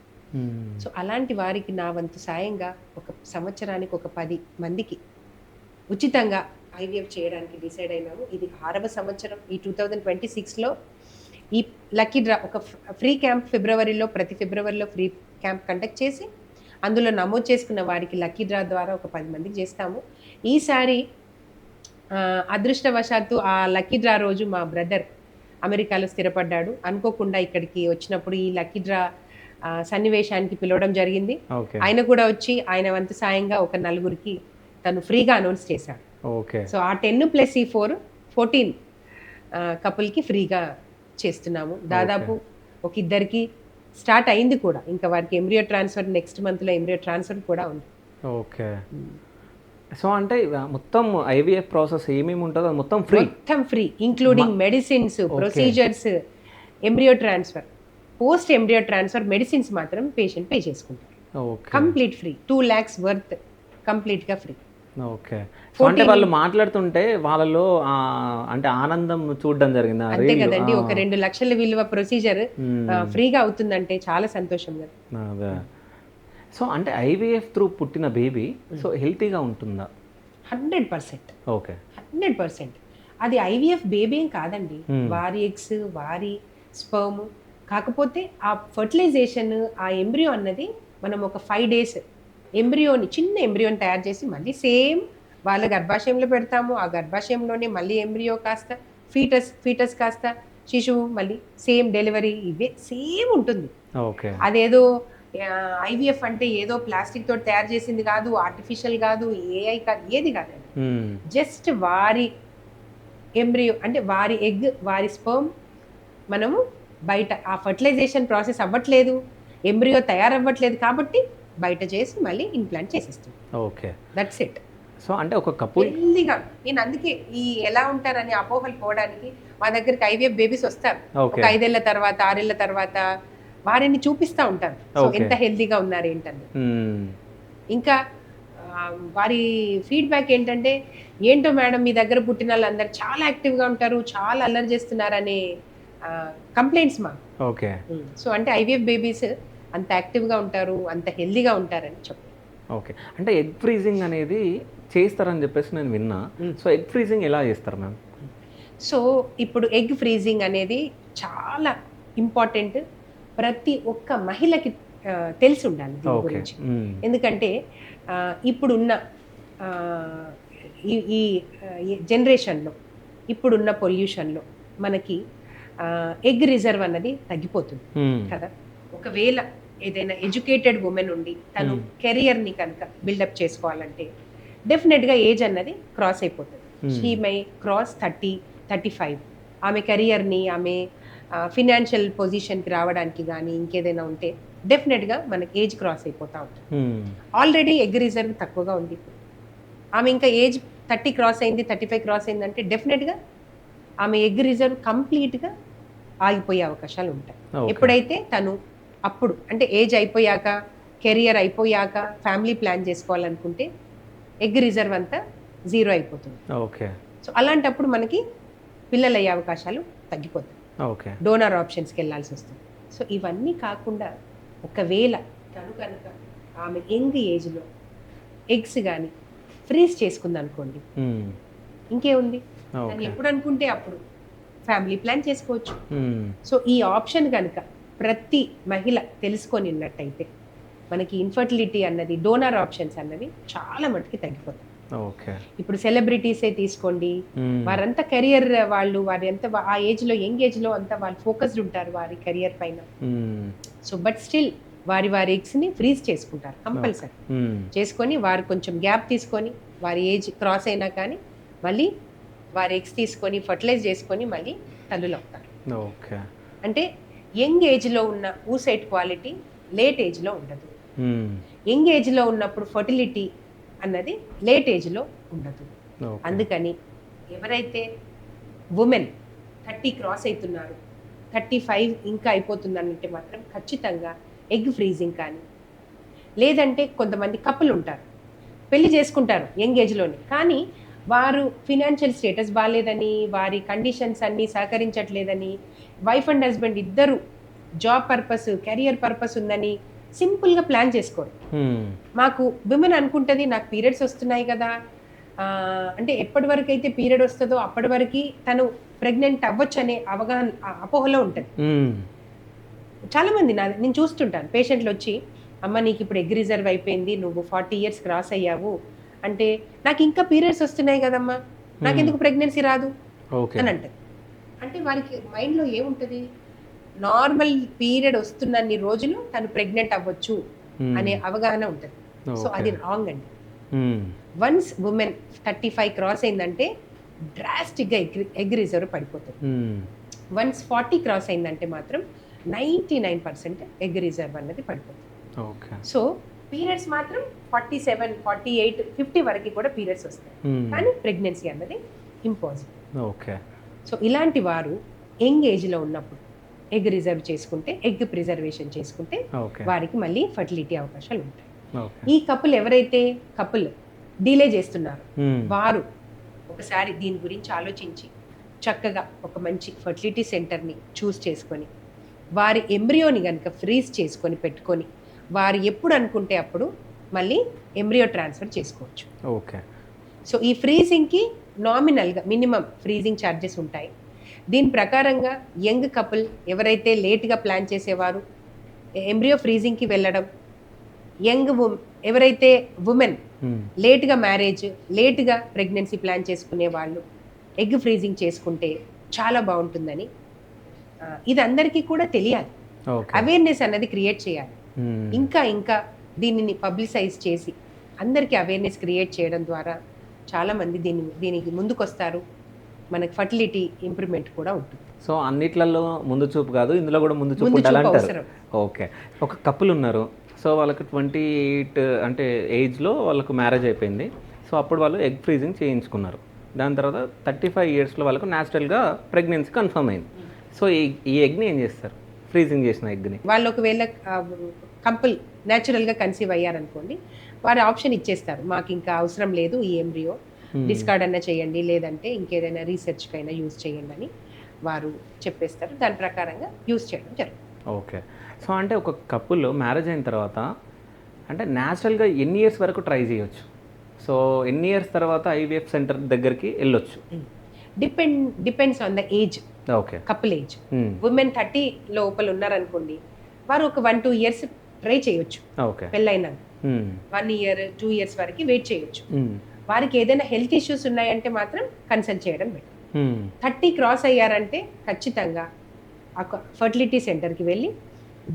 Speaker 1: సో అలాంటి వారికి నా వంతు సాయంగా ఒక సంవత్సరానికి ఒక 10 మందికి ఉచితంగా ఐవీఎఫ్ చేయడానికి డిసైడ్ అయినాము. ఇది 6వ సంవత్సరం. ఈ 2026లో ఈ లక్కీ డ్రా ఒక ఫ్రీ క్యాంప్ ప్రతి ఫిబ్రవరిలో ఫ్రీ క్యాంప్ కండక్ట్ చేసి అందులో నమోదు చేసుకున్న వారికి లక్కీ డ్రా ద్వారా ఒక 10 మందికి చేస్తాము. ఈసారి అదృష్టవశాత్తు ఆ లక్కీ డ్రా రోజు మా బ్రదర్ అమెరికాలో స్థిరపడ్డాడు. అనుకోకుండా ఇక్కడికి వచ్చినప్పుడు ఈ లక్కీ డ్రా సన్నివేశానికి పిలవడం జరిగింది. ఆయన కూడా వచ్చి ఆయన వంతు సాయంగా ఒక 4గురికి తను ఫ్రీగా అనౌన్స్ చేశాడు. సో ఆ 10+4 14 కపుల్కి ఫ్రీగా చేస్తున్నాము. దాదాపు ఒక 2 స్టార్ట్ అయింది కూడా. ఇంకా వారికి ఎంబ్రియో ట్రాన్స్ఫర్ నెక్స్ట్ మంత్లో ఎంబ్రియో ట్రాన్స్ఫర్ కూడా ఉంది.
Speaker 2: ఓకే. సో అంటే మొత్తం ఐవీఎఫ్ ప్రాసెస్ ఏమేమి ఉంటుందో మొత్తం free,
Speaker 1: including medicines, procedures, embryo transfer, post embryo transfer medicines మాత్రం పేషెంట్ పే చేసుకుంటారు. కంప్లీట్ ఫ్రీ, 2 lakhs వర్త్ కంప్లీట్గా ఫ్రీ.
Speaker 2: ఓకే. అంటే వాళ్ళు మాట్లాడుతుంటే వాళ్ళలో అంటే ఆనందం చూడడం జరిగింది.
Speaker 1: అంతే కదండి, ఒక 2 లక్షల విలువ ప్రొసీజర్ ఫ్రీగా అవుతుందంటే చాలా సంతోషం కదా.
Speaker 2: సో అంటే ఐవీఎఫ్ త్రూ పుట్టిన బేబీ సో హెల్తీగా ఉంటుందా?
Speaker 1: 100%.
Speaker 2: ఓకే,
Speaker 1: 100%. అది ఐవీఎఫ్ బేబీ ఏం కాదండి, వారి ఎగ్స్, వారి స్పర్మ్. కాకపోతే ఆ ఫర్టిలైజేషన్, ఆ ఎంబ్రియో అన్నది మనం ఒక 5 days చిన్న ఎంబ్రియోని తయారు చేసి మళ్ళీ సేమ్ వాళ్ళ గర్భాశయంలో పెడతాము. ఆ గర్భాశయంలోనే మళ్ళీ ఎంబ్రియో కాస్త ఫీటస్ కాస్త శిశువు మళ్ళీ సేమ్ డెలివరీ ఇవే సేమ్ ఉంటుంది.
Speaker 2: ఓకే.
Speaker 1: అదేదో ఐవీఎఫ్ అంటే ఏదో ప్లాస్టిక్ తోటి తయారు చేసింది కాదు, ఆర్టిఫిషియల్ కాదు, ఏఐ కాదు, ఏది కాదండి. జస్ట్ వారి ఎంబ్రియో అంటే వారి ఎగ్, వారి స్పర్మ్ మనము బయట ఆ ఫర్టిలైజేషన్ ప్రాసెస్ అవ్వట్లేదు, ఎంబ్రియో తయారవ్వట్లేదు కాబట్టి బయట చేసి మళ్ళీ ఇంప్లాంట్ చేసేస్తుంది.
Speaker 2: Okay,
Speaker 1: that's it.
Speaker 2: సో అంటే ఒక కపుల్
Speaker 1: హెల్దీగా, నేను అందుకే ఈ ఎలా ఉంటారని అపోహలు పోవడానికి మా దగ్గరికి ఐవీఎఫ్ బేబీస్ వస్తారు. ఒక 5 ఏళ్ల తర్వాత 6 ఏళ్ల తర్వాత వారిని చూపిస్తూ ఉంటారు, సో ఎంత హెల్దీగా ఉన్నారు ఏంటని. ఇంకా వారి ఫీడ్బ్యాక్ ఏంటంటే, ఏంటో మేడం మీ దగ్గర పుట్టిన వాళ్ళందరూ చాలా యాక్టివ్గా ఉంటారు, చాలా అల్లరి చేస్తున్నారు అనే కంప్లైంట్స్ మా.
Speaker 2: ఓకే.
Speaker 1: సో అంటే ఐవీఎఫ్ బేబీస్ అంత యాక్టివ్గా ఉంటారు, అంత హెల్దీగా ఉంటారని చెప్పి.
Speaker 2: ఓకే, అంటే ఎగ్ ఫ్రీజింగ్ అనేది చేస్తారని చెప్పేసి నేను విన్నా. సో ఎగ్ ఫ్రీజింగ్ ఎలా చేస్తారు మ్యామ్?
Speaker 1: సో ఇప్పుడు ఎగ్ ఫ్రీజింగ్ అనేది చాలా ఇంపార్టెంట్, ప్రతి ఒక్క మహిళకి తెలిసి ఉండాలి దీని గురించి. ఎందుకంటే ఇప్పుడున్న ఈ జనరేషన్లో, ఇప్పుడున్న పొల్యూషన్లో మనకి ఎగ్ రిజర్వ్ అన్నది తగ్గిపోతుంది కదా. ఒకవేళ ఏదైనా ఎడ్యుకేటెడ్ ఉమెన్ ఉండి తను కెరియర్ని కనుక బిల్డప్ చేసుకోవాలంటే డెఫినెట్గా ఏజ్ అన్నది క్రాస్ అయిపోతుంది. She my cross 30-35. ఆమె కెరియర్ని, ఆమె ఫినాన్షియల్ పొజిషన్కి రావడానికి కానీ ఇంకేదైనా ఉంటే డెఫినెట్గా మనకి ఏజ్ క్రాస్ అయిపోతూ ఉంటుంది. ఆల్రెడీ ఎగ్ రిజర్వ్ తక్కువగా ఉంది, ఆమె ఇంకా ఏజ్ 30 క్రాస్ అయింది, 35 క్రాస్ అయిందంటే డెఫినెట్గా ఆమె ఎగ్ రిజర్వ్ కంప్లీట్గా ఆగిపోయే అవకాశాలు ఉంటాయి. ఎప్పుడైతే తను అప్పుడు అంటే ఏజ్ అయిపోయాక, కెరియర్ అయిపోయాక ఫ్యామిలీ ప్లాన్ చేసుకోవాలనుకుంటే ఎగ్ రిజర్వ్ అంతా 0 అయిపోతుంది.
Speaker 2: ఓకే.
Speaker 1: సో అలాంటప్పుడు మనకి పిల్లలు అయ్యే అవకాశాలు తగ్గిపోతాయి.
Speaker 2: ఓకే.
Speaker 1: డోనర్ ఆప్షన్స్కి వెళ్ళాల్సి వస్తుంది. సో ఇవన్నీ కాకుండా ఒకవేళ తను కనుక ఆమె యంగ్ ఏజ్లో ఎగ్స్ కానీ ఫ్రీజ్ చేసుకుంది అనుకోండి, ఇంకేముంది, తను ఎప్పుడు అనుకుంటే అప్పుడు ఫ్యామిలీ ప్లాన్ చేసుకోవచ్చు. సో ఈ ఆప్షన్ కనుక ప్రతి మహిళ తెలుసుకొని ఉన్నట్టయితే మనకి ఇన్ఫర్టిలిటీ అన్నది, డోనర్ ఆప్షన్స్ అన్నవి చాలా మటుకి తగ్గిపోతాయి. ఇప్పుడు సెలబ్రిటీసే తీసుకోండి, వారంతా కెరియర్ వాళ్ళు, వారి ఎంత ఆ ఏజ్లో, యంగ్ ఏజ్లో అంతా వాళ్ళు ఫోకస్డ్ ఉంటారు వారి కెరియర్ పైన. సో బట్ స్టిల్ వారి ఎగ్స్ని ఫ్రీజ్ చేసుకుంటారు కంపల్సరీ. చేసుకొని వారు కొంచెం గ్యాప్ తీసుకొని వారి ఏజ్ క్రాస్ అయినా కానీ మళ్ళీ వారి ఎగ్స్ తీసుకొని ఫర్టిలైజ్ చేసుకొని మళ్ళీ తల్లులు అవుతారు. అంటే యంగ్ ఏజ్లో ఉన్న ఊసైట్ క్వాలిటీ లేట్ ఏజ్లో ఉండదు. యంగ్ ఏజ్లో ఉన్నప్పుడు ఫర్టిలిటీ అన్నది లేట్ ఏజ్లో ఉండదు. అందుకని ఎవరైతే ఉమెన్ 30 క్రాస్ అవుతున్నారు, 35 ఇంకా అయిపోతుందనంటే మాత్రం ఖచ్చితంగా ఎగ్ ఫ్రీజింగ్ కానీ, లేదంటే కొంతమంది కపుల్ ఉంటారు, పెళ్లి చేసుకుంటారు యంగ్ ఏజ్లోనే, కానీ వారు ఫినాన్షియల్ స్టేటస్ బాగాలేదని, వారి కండిషన్స్ అన్నీ సహకరించట్లేదని, వైఫ్ అండ్ హస్బెండ్ ఇద్దరు జాబ్ పర్పస్, కెరియర్ పర్పస్ ఉందని సింపుల్గా ప్లాన్ చేసుకోరు. మాకు విమెన్ అనుకుంటుంది నాకు పీరియడ్స్ వస్తున్నాయి కదా, అంటే ఎప్పటి వరకు అయితే పీరియడ్ వస్తుందో అప్పటి వరకు తను ప్రెగ్నెంట్ అవ్వచ్చు అనే అవగాహన, అపోహలో ఉంటుంది. చాలామంది నేను చూస్తుంటాను, పేషెంట్లు వచ్చి అమ్మ నీకు ఇప్పుడు ఎగ్ రిజర్వ్ అయిపోయింది, నువ్వు 40 years క్రాస్ అయ్యావు అంటే, నాకు ఇంకా పీరియడ్స్ వస్తున్నాయి కదమ్మా, నాకెందుకు ప్రెగ్నెన్సీ రాదు అని అంటారు. అంటే వారికి మైండ్లో ఏముంటుంది, నార్మల్ పీరియడ్ వస్తున్నన్ని రోజులు తను ప్రెగ్నెంట్ అవ్వచ్చు అనే అవగాహన ఉంటుంది. సో అది రాంగ్ అండి. వన్స్ ఉమెన్ 35 క్రాస్ అయిందంటే డ్రాస్టిక్గా ఎగ్ రిజర్వ్ పడిపోతుంది. వన్స్ 40 క్రాస్ అయిందంటే మాత్రం 99% ఎగ్ రిజర్వ్ అన్నది పడిపోతుంది. సో పీరియడ్స్ మాత్రం 47, 48, 50 వరకు కూడా పీరియడ్స్ వస్తాయి, కానీ ప్రెగ్నెన్సీ అన్నది ఇంపాసిబుల్. సో ఇలాంటి వారు యంగ్ ఏజ్లో ఉన్నప్పుడు ఎగ్ రిజర్వ్ చేసుకుంటే, ఎగ్ ప్రిజర్వేషన్ చేసుకుంటే వారికి మళ్ళీ ఫర్టిలిటీ అవకాశాలు ఉంటాయి. ఈ కపుల్ ఎవరైతే డిలే చేస్తున్నారు వారు ఒకసారి దీని గురించి ఆలోచించి చక్కగా ఒక మంచి ఫర్టిలిటీ సెంటర్ని చూస్ చేసుకొని వారి ఎంబ్రియోని కనుక ఫ్రీజ్ చేసుకొని పెట్టుకొని వారు ఎప్పుడు అనుకుంటే అప్పుడు మళ్ళీ ఎంబ్రియో ట్రాన్స్ఫర్ చేసుకోవచ్చు. సో ఈ ఫ్రీజింగ్కి నామినల్గా మినిమం ఫ్రీజింగ్ ఛార్జెస్ ఉంటాయి. దీని ప్రకారంగా యంగ్ కపుల్ ఎవరైతే లేట్గా ప్లాన్ చేసేవారు ఎంబ్రియో ఫ్రీజింగ్కి వెళ్ళడం, యంగ్ ఎవరైతే ఉమెన్ లేట్గా మ్యారేజ్, లేట్గా ప్రెగ్నెన్సీ ప్లాన్ చేసుకునే వాళ్ళు ఎగ్ ఫ్రీజింగ్ చేసుకుంటే చాలా బాగుంటుందని ఇది అందరికీ కూడా తెలియాలి,
Speaker 2: ఓకే.
Speaker 1: అవేర్నెస్ అన్నది క్రియేట్ చేయాలి. ఇంకా ఇంకా దీనిని పబ్లిసైజ్ చేసి అందరికీ అవేర్నెస్ క్రియేట్ చేయడం ద్వారా చాలామంది దీనికి ముందుకొస్తారు, మనకి ఫర్టిలిటీ ఇంప్రూవ్మెంట్ కూడా ఉంటుంది.
Speaker 2: సో అన్నిట్లలో ముందు చూపు కాదు, ఇందులో కూడా ముందు చూపు
Speaker 1: ముందు చూపు
Speaker 2: ఉండాలంటారు.
Speaker 1: అవసరం.
Speaker 2: ఓకే. ఒక కపుల్ ఉన్నారు, సో వాళ్ళకి 28 అంటే ఏజ్లో వాళ్ళకు మ్యారేజ్ అయిపోయింది. సో అప్పుడు వాళ్ళు ఎగ్ ఫ్రీజింగ్ చేయించుకున్నారు. దాని తర్వాత 35 ఇయర్స్లో వాళ్ళకు న్యాచురల్గా ప్రెగ్నెన్సీ కన్ఫర్మ్ అయింది. సో ఈ ఎగ్ని ఏం చేస్తారు, ఫ్రీజింగ్ చేసిన ఎగ్ని?
Speaker 1: వాళ్ళు ఒకవేళ న్యాచురల్గా కన్సీవ్ అయ్యారనుకోండి, వారు ఆప్షన్ ఇచ్చేస్తారు, మాకు ఇంకా అవసరం లేదు ఈ ఎంబ్రియో, డిస్కార్డ్ అన్న చేయండి, లేదంటే ఇంకేదైనా రీసెర్చ్కైనా యూజ్ చేయండి అని వారు చెప్పేస్తారు. దాని ప్రకారంగా యూజ్ చేయడం జరుగుతుంది.
Speaker 2: ఓకే. సో అంటే ఒక కపుల్ మ్యారేజ్ అయిన తర్వాత అంటే న్యాచురల్గా ఎన్ని ఇయర్స్ వరకు ట్రై చేయొచ్చు? సో ఎన్ని ఇయర్స్ తర్వాత ఐవీఎఫ్ సెంటర్ దగ్గరికి వెళ్ళొచ్చు?
Speaker 1: Depends on the age,
Speaker 2: okay.
Speaker 1: Couple age. Women 30 లోపల ఉన్నారనుకోండి, వారు ఒక 1-2 ఇయర్స్ ట్రై చేయొచ్చు.
Speaker 2: ఓకే.
Speaker 1: పెళ్ళైనాక 1 ఇయర్ 2 ఇయర్స్ వరకు వెయిట్ చేయొచ్చు. వారికి ఏదైనా హెల్త్ ఇష్యూస్ ఉన్నాయంటే మాత్రం కన్సల్ట్ చేయడం బెటర్. 30 క్రాస్ అయ్యారంటే ఖచ్చితంగా ఫర్టిలిటీ సెంటర్కి వెళ్ళి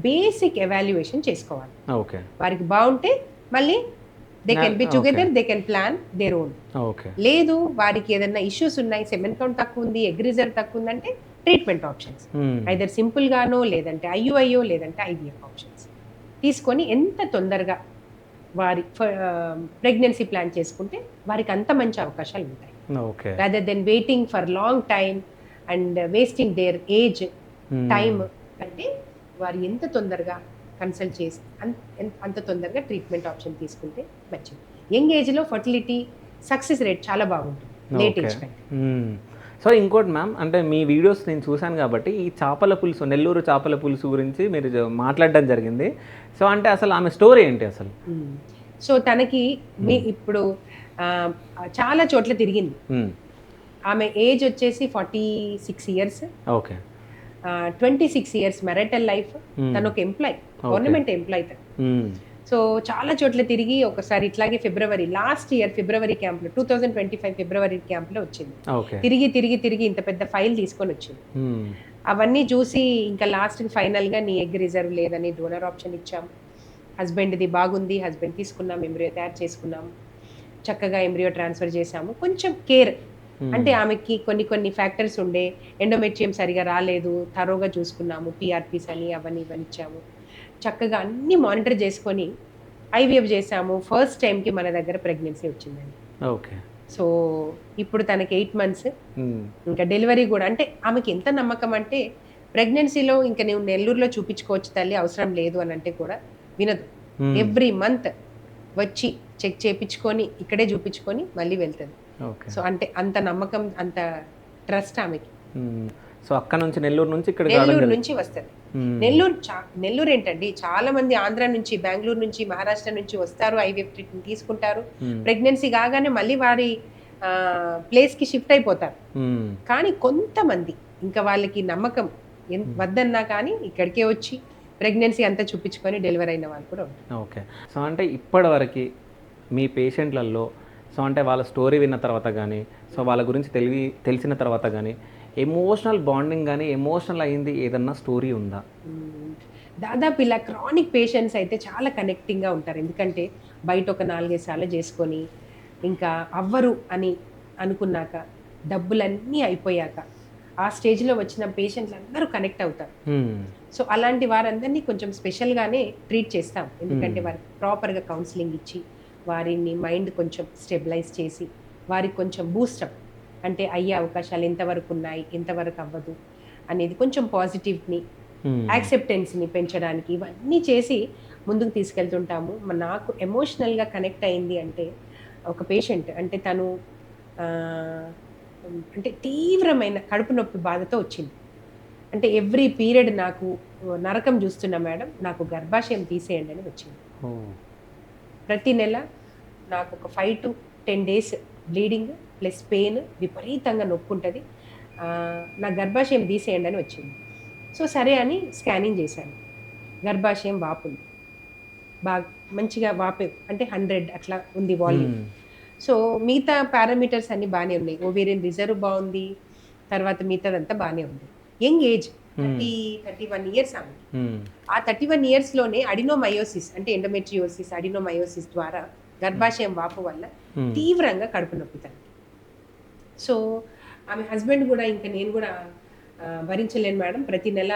Speaker 1: బేసిక్ ఎవాల్యుయేషన్ చేసుకోవాలి.
Speaker 2: ఓకే.
Speaker 1: వారికి బాగుంటే మళ్ళీ they can be together, they can plan their own.
Speaker 2: Okay.
Speaker 1: లేదు వారికి ఏదైనా ఇష్యూస్ ఉన్నాయి, సెమెన్ కౌంట్ తక్కువ ఉంది, ఎగ్ రిజర్వ్ తక్కువ ఉందంటే ట్రీట్మెంట్ ఆప్షన్స్ ఐదర్ సింపుల్ గానో, లేదంటే ఐయుఐఓ, లేదంటే ఐవీఎఫ్ ఆప్షన్స్ తీసుకొని ఎంత తొందరగా వారి ప్రెగ్నెన్సీ ప్లాన్ చేసుకుంటే వారికి అంత మంచి అవకాశాలు ఉంటాయి.
Speaker 2: Okay.
Speaker 1: Rather than waiting for long time and wasting their age time అంటే వారు ఎంత తొందరగా కన్సల్ట్ చేసి అంత తొందరగా ట్రీట్మెంట్ ఆప్షన్ తీసుకుంటే మంచిది. యంగ్ ఏజ్లో ఫర్టిలిటీ సక్సెస్ రేట్ చాలా బాగుంటుంది లేట్ ఏజ్ కంటే.
Speaker 2: సో ఇంకోటి మ్యామ్, అంటే మీ వీడియోస్ నేను చూశాను కాబట్టి ఈ చేపల పులుసు, నెల్లూరు చేపల పులుసు గురించి మీరు మాట్లాడడం జరిగింది. సో అంటే అసలు ఆమె స్టోరీ ఏంటి అసలు?
Speaker 1: సో తనకి ఇప్పుడు చాలా చోట్ల తిరిగింది. ఆమె ఏజ్ వచ్చేసి 46 years.
Speaker 2: Okay.
Speaker 1: 26 years marital life. తను ఒక ఎంప్లాయ్, గవర్నమెంట్ ఎంప్లాయ్ తను. సో చాలా చోట్ల తిరిగి ఒకసారి ఇట్లాగే లాస్ట్ ఇయర్ ఫిబ్రవరి క్యాంప్లో 2025 ఫిబ్రవరి క్యాంప్లో వచ్చింది. తిరిగి తిరిగి తిరిగి ఇంత పెద్ద ఫైల్ తీసుకొని వచ్చింది. అవన్నీ చూసి ఇంకా లాస్ట్కి ఫైనల్గా నీ ఎగ్ రిజర్వ్ లేదని డోనర్ ఆప్షన్ ఇచ్చాం. హస్బెండ్ది బాగుంది, హస్బెండ్ తీసుకున్నాం, ఎంబ్రియో తయారు చేసుకున్నాం, చక్కగా ఎంబ్రియో ట్రాన్స్ఫర్ చేసాము. కొంచెం కేర్ అంటే ఆమెకి కొన్ని ఫ్యాక్టర్స్ ఉండే, ఎండోమెట్రియం సరిగా రాలేదు, తరోగా చూసుకున్నాము, పిఆర్పీస్ అని అవన్నీ ఇవన్నీ ఇచ్చాము. చక్కగా అన్ని మానిటర్ చేసుకొని ఐవీఎఫ్ చేసాము. ఫస్ట్ టైంకి మన దగ్గర ప్రెగ్నెన్సీ వచ్చిందండి.
Speaker 2: ఓకే.
Speaker 1: సో ఇప్పుడు తనకి 8 months. ఇంకా డెలివరీ కూడా అంటే ఆమెకి ఎంత నమ్మకం అంటే ప్రెగ్నెన్సీలో ఇంకా నువ్వు నెల్లూరులో చూపించుకోవచ్చు తల్లి, అవసరం లేదు అని అంటే కూడా వినదు. ఎవ్రీ మంత్ వచ్చి చెక్ చేయించుకొని ఇక్కడే చూపించుకొని మళ్ళీ వెళ్తుంది. సో అంటే అంత నమ్మకం, అంత ట్రస్ట్ ఆమెకి.
Speaker 2: సో అక్కడ నుంచి నెల్లూరు నుంచి
Speaker 1: వస్తుంది. నెల్లూరు ఏంటండి, చాలా మంది ఆంధ్ర నుంచి, బెంగళూరు నుంచి, మహారాష్ట్ర నుంచి వస్తారు, ఐవీఎఫ్ ట్రీట్మెంట్ తీసుకుంటారు. ప్రెగ్నెన్సీ కాగానే మళ్ళీ వారి ప్లేస్ కి షిఫ్ట్ అయిపోతారు. కానీ కొంతమంది ఇంకా వాళ్ళకి నమ్మకం వద్దన్నా కానీ ఇక్కడికే వచ్చి ప్రెగ్నెన్సీ అంతా చూపించుకొని డెలివరీ అయిన వాళ్ళు కూడా ఉంటారు.
Speaker 2: ఓకే. సో అంటే ఇప్పటివరకు మీ పేషెంట్లలో, సో అంటే వాళ్ళ స్టోరీ విన్న తర్వాత కానీ, సో వాళ్ళ గురించి తెలిసిన తర్వాత కానీ ఎమోషనల్ బాండింగ్ కానీ, ఎమోషనల్ అయింది ఏదన్నా స్టోరీ ఉందా?
Speaker 1: దాదాపు ఇలా క్రానిక్ పేషెంట్స్ అయితే చాలా కనెక్టింగ్గా ఉంటారు. ఎందుకంటే బయట ఒక 4-5 సార్లు చేసుకొని ఇంకా అవ్వరు అని అనుకున్నాక, డబ్బులన్నీ అయిపోయాక ఆ స్టేజ్లో వచ్చిన పేషెంట్లు అందరూ కనెక్ట్ అవుతారు. సో అలాంటి వారందరినీ కొంచెం స్పెషల్గానే ట్రీట్ చేస్తాం. ఎందుకంటే వారికి ప్రాపర్గా కౌన్సిలింగ్ ఇచ్చి వారిని మైండ్ కొంచెం స్టెబిలైజ్ చేసి వారికి కొంచెం బూస్టప్ అంటే అయ్యే అవకాశాలు ఎంతవరకు ఉన్నాయి, ఎంతవరకు అవ్వదు అనేది కొంచెం పాజిటివ్ని, యాక్సెప్టెన్స్ని పెంచడానికి ఇవన్నీ చేసి ముందుకు తీసుకెళ్తుంటాము. నాకు ఎమోషనల్గా కనెక్ట్ అయింది అంటే ఒక పేషెంట్, అంటే తను అంటే తీవ్రమైన కడుపు నొప్పి బాధతో వచ్చింది. అంటే ఎవ్రీ పీరియడ్ నాకు నరకం చూస్తున్నా మేడం, నాకు గర్భాశయం తీసేయండి అని వచ్చింది. ప్రతి నెల నాకు ఒక 5 to 10 days bleeding plus pain, విపరీతంగా నొప్పి ఉంటుంది, నా గర్భాశయం తీసేయండి అని వచ్చింది. సో సరే అని స్కానింగ్ చేశాను. గర్భాశయం వాపుంది, బాగా మంచిగా వాపే, అంటే 100 అట్లా ఉంది వాల్యూమ్. సో మిగతా పారామీటర్స్ అన్నీ బాగానే ఉన్నాయి. ఓవేరియన్ రిజర్వ్ బాగుంది, తర్వాత మిగతాదంతా బాగానే ఉంది. యంగ్ ఏజ్ 31 ఇయర్స్ ఆమె. ఆ 31 ఇయర్స్లోనే అడినోమయోసిస్ అంటే ఎండోమెట్రియోసిస్, అడినోమయోసిస్ ద్వారా గర్భాశయం వాపు వల్ల తీవ్రంగా కడుపు నొప్పి తనకి. సో ఆమె హస్బెండ్ కూడా ఇంకా నేను కూడా భరించలేను మేడం, ప్రతి నెల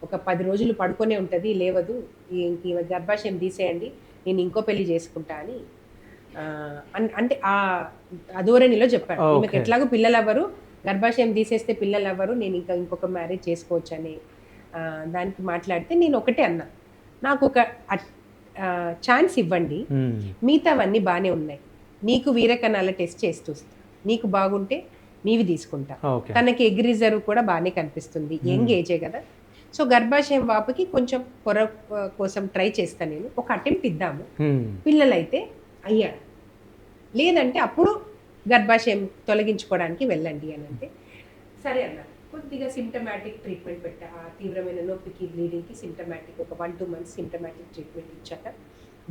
Speaker 1: ఒక 10 రోజులు పడుకొనే ఉంటుంది, లేవదు, ఇంక గర్భాశయం తీసేయండి, నేను ఇంకో పెళ్లి చేసుకుంటా అని అంటే ఆ ధోరణిలో చెప్పాడు. ఈమెకు ఎట్లాగో పిల్లలు అవ్వరు, గర్భాశయం తీసేస్తే పిల్లలు అవ్వరు, నేను ఇంకా ఇంకొక మ్యారేజ్ చేసుకోవచ్చు అని దానికి మాట్లాడితే నేను ఒకటే అన్నా, నాకు ఒక ఛాన్స్ ఇవ్వండి, మిగతావన్నీ బాగానే ఉన్నాయి, నీకు వీరకణాల టెస్ట్ చేస్తూ వస్తా, నీకు బాగుంటే నీవి తీసుకుంటా, తనకి ఎగ్ రిజర్వ్ కూడా బాగానే కనిపిస్తుంది, యంగ్ ఏజే కదా, సో గర్భాశయం వాపుకి కొంచెం పొర కోసం ట్రై చేస్తాను, నేను ఒక అటెంప్ట్ ఇద్దాము, పిల్లలైతే అయ్యాడు, లేదంటే అప్పుడు గర్భాశయం తొలగించుకోవడానికి వెళ్ళండి అని అంటే సరే అన్నారు. కొద్దిగా సిమ్టమాటిక్ ట్రీట్మెంట్ పెట్టా, ఆ తీవ్రమైన నొప్పికి బ్లీడింగ్కి సిమ్టమాటిక్ ఒక 1-2 మంత్స్ సిమ్టమాటిక్ ట్రీట్మెంట్ ఇచ్చాక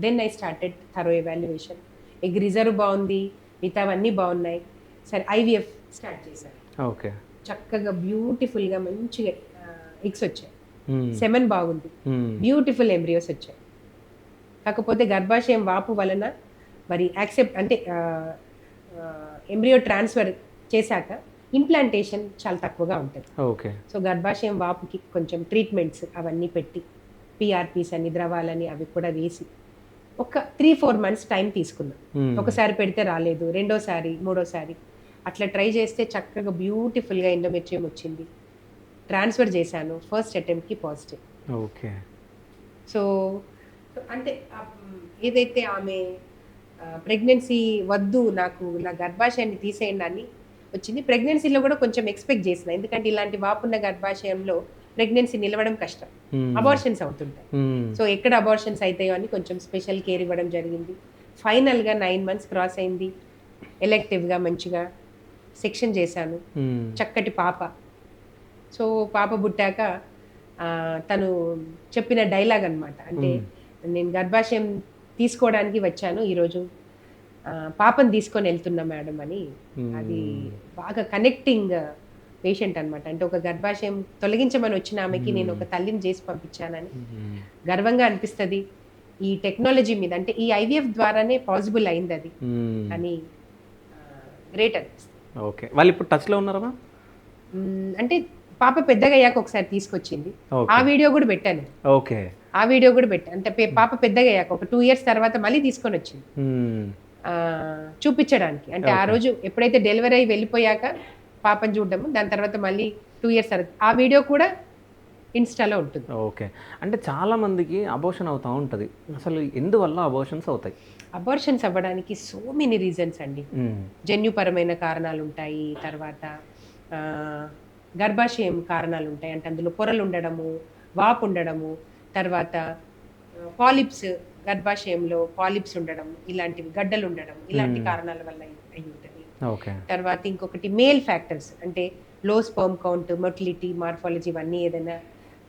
Speaker 1: then I started thorough evaluation. Egg reserve బాగుంది, మిగతావన్నీ బాగున్నాయి, సరే ఐవీఎఫ్ స్టార్ట్ చేశాను.
Speaker 2: ఓకే, చక్కగా
Speaker 1: బ్యూటిఫుల్గా మంచిగా ఎగ్స్ వచ్చాయి, సెమెన్ బాగుంది, బ్యూటిఫుల్ ఎంబ్రియోస్ వచ్చాయి. కాకపోతే గర్భాశయం వాపు వలన మరి యాక్సెప్ట్ అంటే ఎంబ్రియో ట్రాన్స్ఫర్ చేశాక ఇంప్లాంటేషన్ చాలా తక్కువగా ఉంటుంది.
Speaker 2: ఓకే, సో
Speaker 1: గర్భాశయం వాపుకి కొంచెం ట్రీట్మెంట్స్ అవన్నీ పెట్టి పిఆర్పీస్ అని ద్రవాలని అవి కూడా వేసి ఒక 3-4 మంత్స్ టైం తీసుకున్నాం. ఒకసారి పెడితే రాలేదు, రెండోసారి మూడోసారి అట్లా ట్రై చేస్తే చక్కగా బ్యూటిఫుల్గా ఎండోమెట్రియం వచ్చింది, ట్రాన్స్ఫర్ చేశాను, ఫస్ట్ అటెంప్ట్కి పాజిటివ్.
Speaker 2: ఓకే,
Speaker 1: సో అంటే ఏదైతే ఆమె ప్రెగ్నెన్సీ వద్దు, నాకు నా గర్భాశయాన్ని తీసేయండి అని వచ్చింది. ప్రెగ్నెన్సీలో కూడా కొంచెం ఎక్స్పెక్ట్ చేసిన, ఎందుకంటే ఇలాంటి వాపున్న గర్భాశయంలో ప్రెగ్నెన్సీ నిలవడం కష్టం, అబార్షన్స్ అవుతుంటాయి, సో ఎక్కడ అబార్షన్స్ అవుతాయో అని కొంచెం స్పెషల్ కేర్ ఇవ్వడం జరిగింది. ఫైనల్గా 9 మంత్స్ క్రాస్ అయింది, ఎలెక్టివ్గా మంచిగా సెక్షన్ చేశాను, చక్కటి పాప. సో పాప పుట్టాక తను చెప్పిన డైలాగ్ అనమాట, అంటే నేను గర్భాశయం తీసుకోవడానికి వచ్చాను, ఈరోజు పాపను తీసుకొని వెళ్తున్నా మేడం అని. అది బాగా కనెక్టింగ్ పేషెంట్ అనమాట, అంటే ఒక గర్భాశయం తొలగించమని వచ్చిన ఆమెకి నేను ఒక తల్లిని చేసి పంపించానని గర్వంగా అనిపిస్తుంది. ఈ టెక్నాలజీ మీద అంటే ఈ ఐవీఎఫ్ ద్వారానే పాసిబుల్ అయింది అది అని గ్రేట్ అనిపిస్తుంది.
Speaker 2: ఓకే, వాళ్ళు ఇప్పుడు టచ్లో ఉన్నారా?
Speaker 1: అంటే పాప పెద్దగా అయ్యాక ఒకసారి తీసుకొచ్చింది, ఆ వీడియో కూడా పెట్టాను.
Speaker 2: ఓకే,
Speaker 1: ఆ వీడియో కూడా పెట్టాను, అంటే పాప పెద్దగా అయ్యాక ఒక 2 ఇయర్స్ తర్వాత మళ్ళీ తీసుకొని వచ్చింది చూపించడానికి. అంటే ఆ రోజు ఎప్పుడైతే డెలివరీ అయ్యి వెళ్ళిపోయాక పాపను చూడడము, దాని తర్వాత మళ్ళీ 2 ఇయర్స్ తర్వాత ఆ వీడియో కూడా ఇన్స్టాలో ఉంటుంది.
Speaker 2: ఓకే, అంటే చాలా మందికి అబోర్షన్ అవుతూ ఉంటుంది, అసలు ఎందువల్ల అబోర్షన్స్ అవుతాయి?
Speaker 1: అబార్షన్స్ అవ్వడానికి సో మెనీ రీజన్స్ అండి. జన్యుపరమైన కారణాలు ఉంటాయి, తర్వాత గర్భాశయం కారణాలు ఉంటాయి, అంటే అందులో పొరలు ఉండడము, వాపు ఉండడము, తర్వాత పాలిప్స్, గర్భాశయంలో పాలిప్స్ ఉండడం, ఇలాంటివి గడ్డలు ఉండడం, ఇలాంటి కారణాల వల్ల అయి ఉంటుంది. తర్వాత ఇంకొకటి మేల్ ఫ్యాక్టర్స్, అంటే లో స్పర్మ్ కౌంట్, మొటిలిటీ, మార్ఫాలజీ ఇవన్నీ ఏదైనా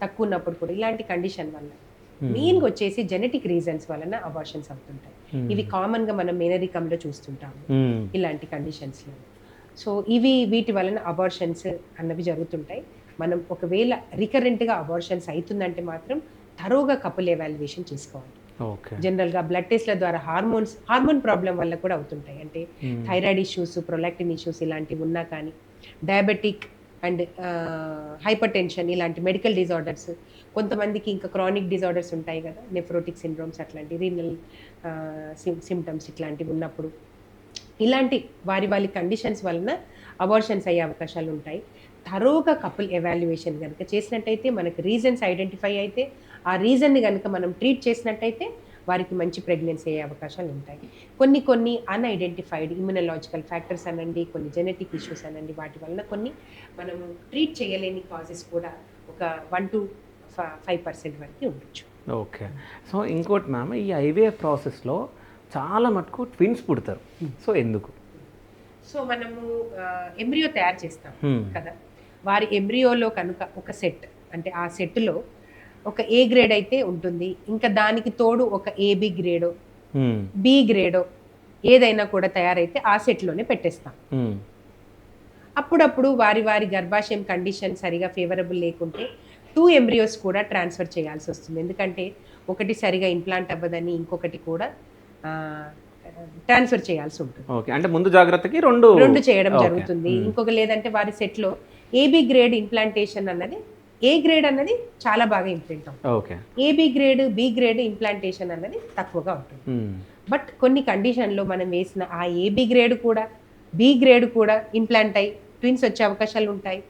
Speaker 1: తక్కువ ఉన్నప్పుడు కూడా ఇలాంటి కండిషన్ వల్ల, మెయిన్గా వచ్చేసి జెనెటిక్ రీజన్స్ వలన అబార్షన్స్ అవుతుంటాయి. ఇవి కామన్గా మనం మేనరికంలో చూస్తుంటాము ఇలాంటి కండిషన్స్లో. సో వీటి వలన అబార్షన్స్ అన్నవి జరుగుతుంటాయి. మనం ఒకవేళ రికరెంట్గా అబార్షన్స్ అవుతుందంటే మాత్రం థరోగా కపుల్ ఎవాల్యుయేషన్ చేసుకోవాలి. జనరల్గా బ్లడ్ టెస్ట్ల ద్వారా హార్మోన్ ప్రాబ్లం వల్ల కూడా అవుతుంటాయి, అంటే థైరాయిడ్ ఇష్యూస్, ప్రొలాక్టిన్ ఇష్యూస్ ఇలాంటివి ఉన్నా కానీ, డయాబెటిక్ అండ్ హైపర్ టెన్షన్ ఇలాంటి మెడికల్ డిజార్డర్స్, కొంతమందికి ఇంకా క్రానిక్ డిజార్డర్స్ ఉంటాయి కదా, నెఫ్రోటిక్ సిండ్రోమ్స్ అట్లాంటి, రీనల్ సిమ్టమ్స్ ఇట్లాంటివి ఉన్నప్పుడు, ఇలాంటి వారి కండిషన్స్ వలన అబార్షన్స్ అయ్యే అవకాశాలు ఉంటాయి. థరోగా కపుల్ ఎవాల్యుయేషన్ కనుక చేసినట్టయితే, మనకు రీజన్స్ ఐడెంటిఫై అయితే, ఆ రీజన్ని కనుక మనం ట్రీట్ చేసినట్టయితే వారికి మంచి ప్రెగ్నెన్సీ అయ్యే అవకాశాలు ఉంటాయి. కొన్ని అన్ఐడెంటిఫైడ్ ఇమ్యునలాజికల్ ఫ్యాక్టర్స్ అనండి, కొన్ని జెనెటిక్ ఇష్యూస్ అనండి, వాటి వలన కొన్ని మనము ట్రీట్ చేయలేని కాజెస్ కూడా ఒక 1-5% వరకు ఉండొచ్చు.
Speaker 2: ఓకే, సో ఇంకోటి మ్యామ్, ఈ ఐవీఎఫ్ ప్రాసెస్లో చాలా మటుకు ట్విన్స్ పుడతారు, సో ఎందుకు?
Speaker 1: సో మనము ఎంబ్రియో తయారు చేస్తాం కదా, వారి ఎంబ్రియోలో కనుక ఒక సెట్, అంటే ఆ సెట్లో ఒక ఏ గ్రేడ్ అయితే ఉంటుంది, ఇంకా దానికి తోడు ఒక ఏబి గ్రేడో బి గ్రేడో ఏదైనా కూడా తయారైతే ఆ సెట్లోనే పెట్టేస్తాం. అప్పుడప్పుడు వారి వారి గర్భాశయం కండిషన్ సరిగా ఫేవరబుల్ లేకుంటే 2 ఎంబ్రియోస్ కూడా ట్రాన్స్ఫర్ చేయాల్సి వస్తుంది. ఎందుకంటే ఒకటి సరిగా ఇంప్లాంట్ అవ్వదని ఇంకొకటి కూడా ట్రాన్స్ఫర్ చేయాల్సి ఉంటుంది.
Speaker 2: ఓకే, అంటే ముందు జాగ్రత్తకి రెండు
Speaker 1: చేయడం జరుగుతుంది. ఇంకొక లేదంటే వారి సెట్లో ఏబి గ్రేడ్ ఇంప్లాంటేషన్ అన్నది, ఏ గ్రేడ్ అన్నది చాలా బాగా ఇంప్లాంట్ అవుతుంది.
Speaker 2: Okay,
Speaker 1: AB grade, B grade implantation అన్నది తక్కువగా ఉంటుంది. బట్ కొన్ని కండిషన్లో మనం వేసిన ఆ ఏబి గ్రేడ్ కూడా బి గ్రేడ్ కూడా ఇంప్లాంట్ అయ్యి ట్విన్స్ వచ్చే అవకాశాలు ఉంటాయి.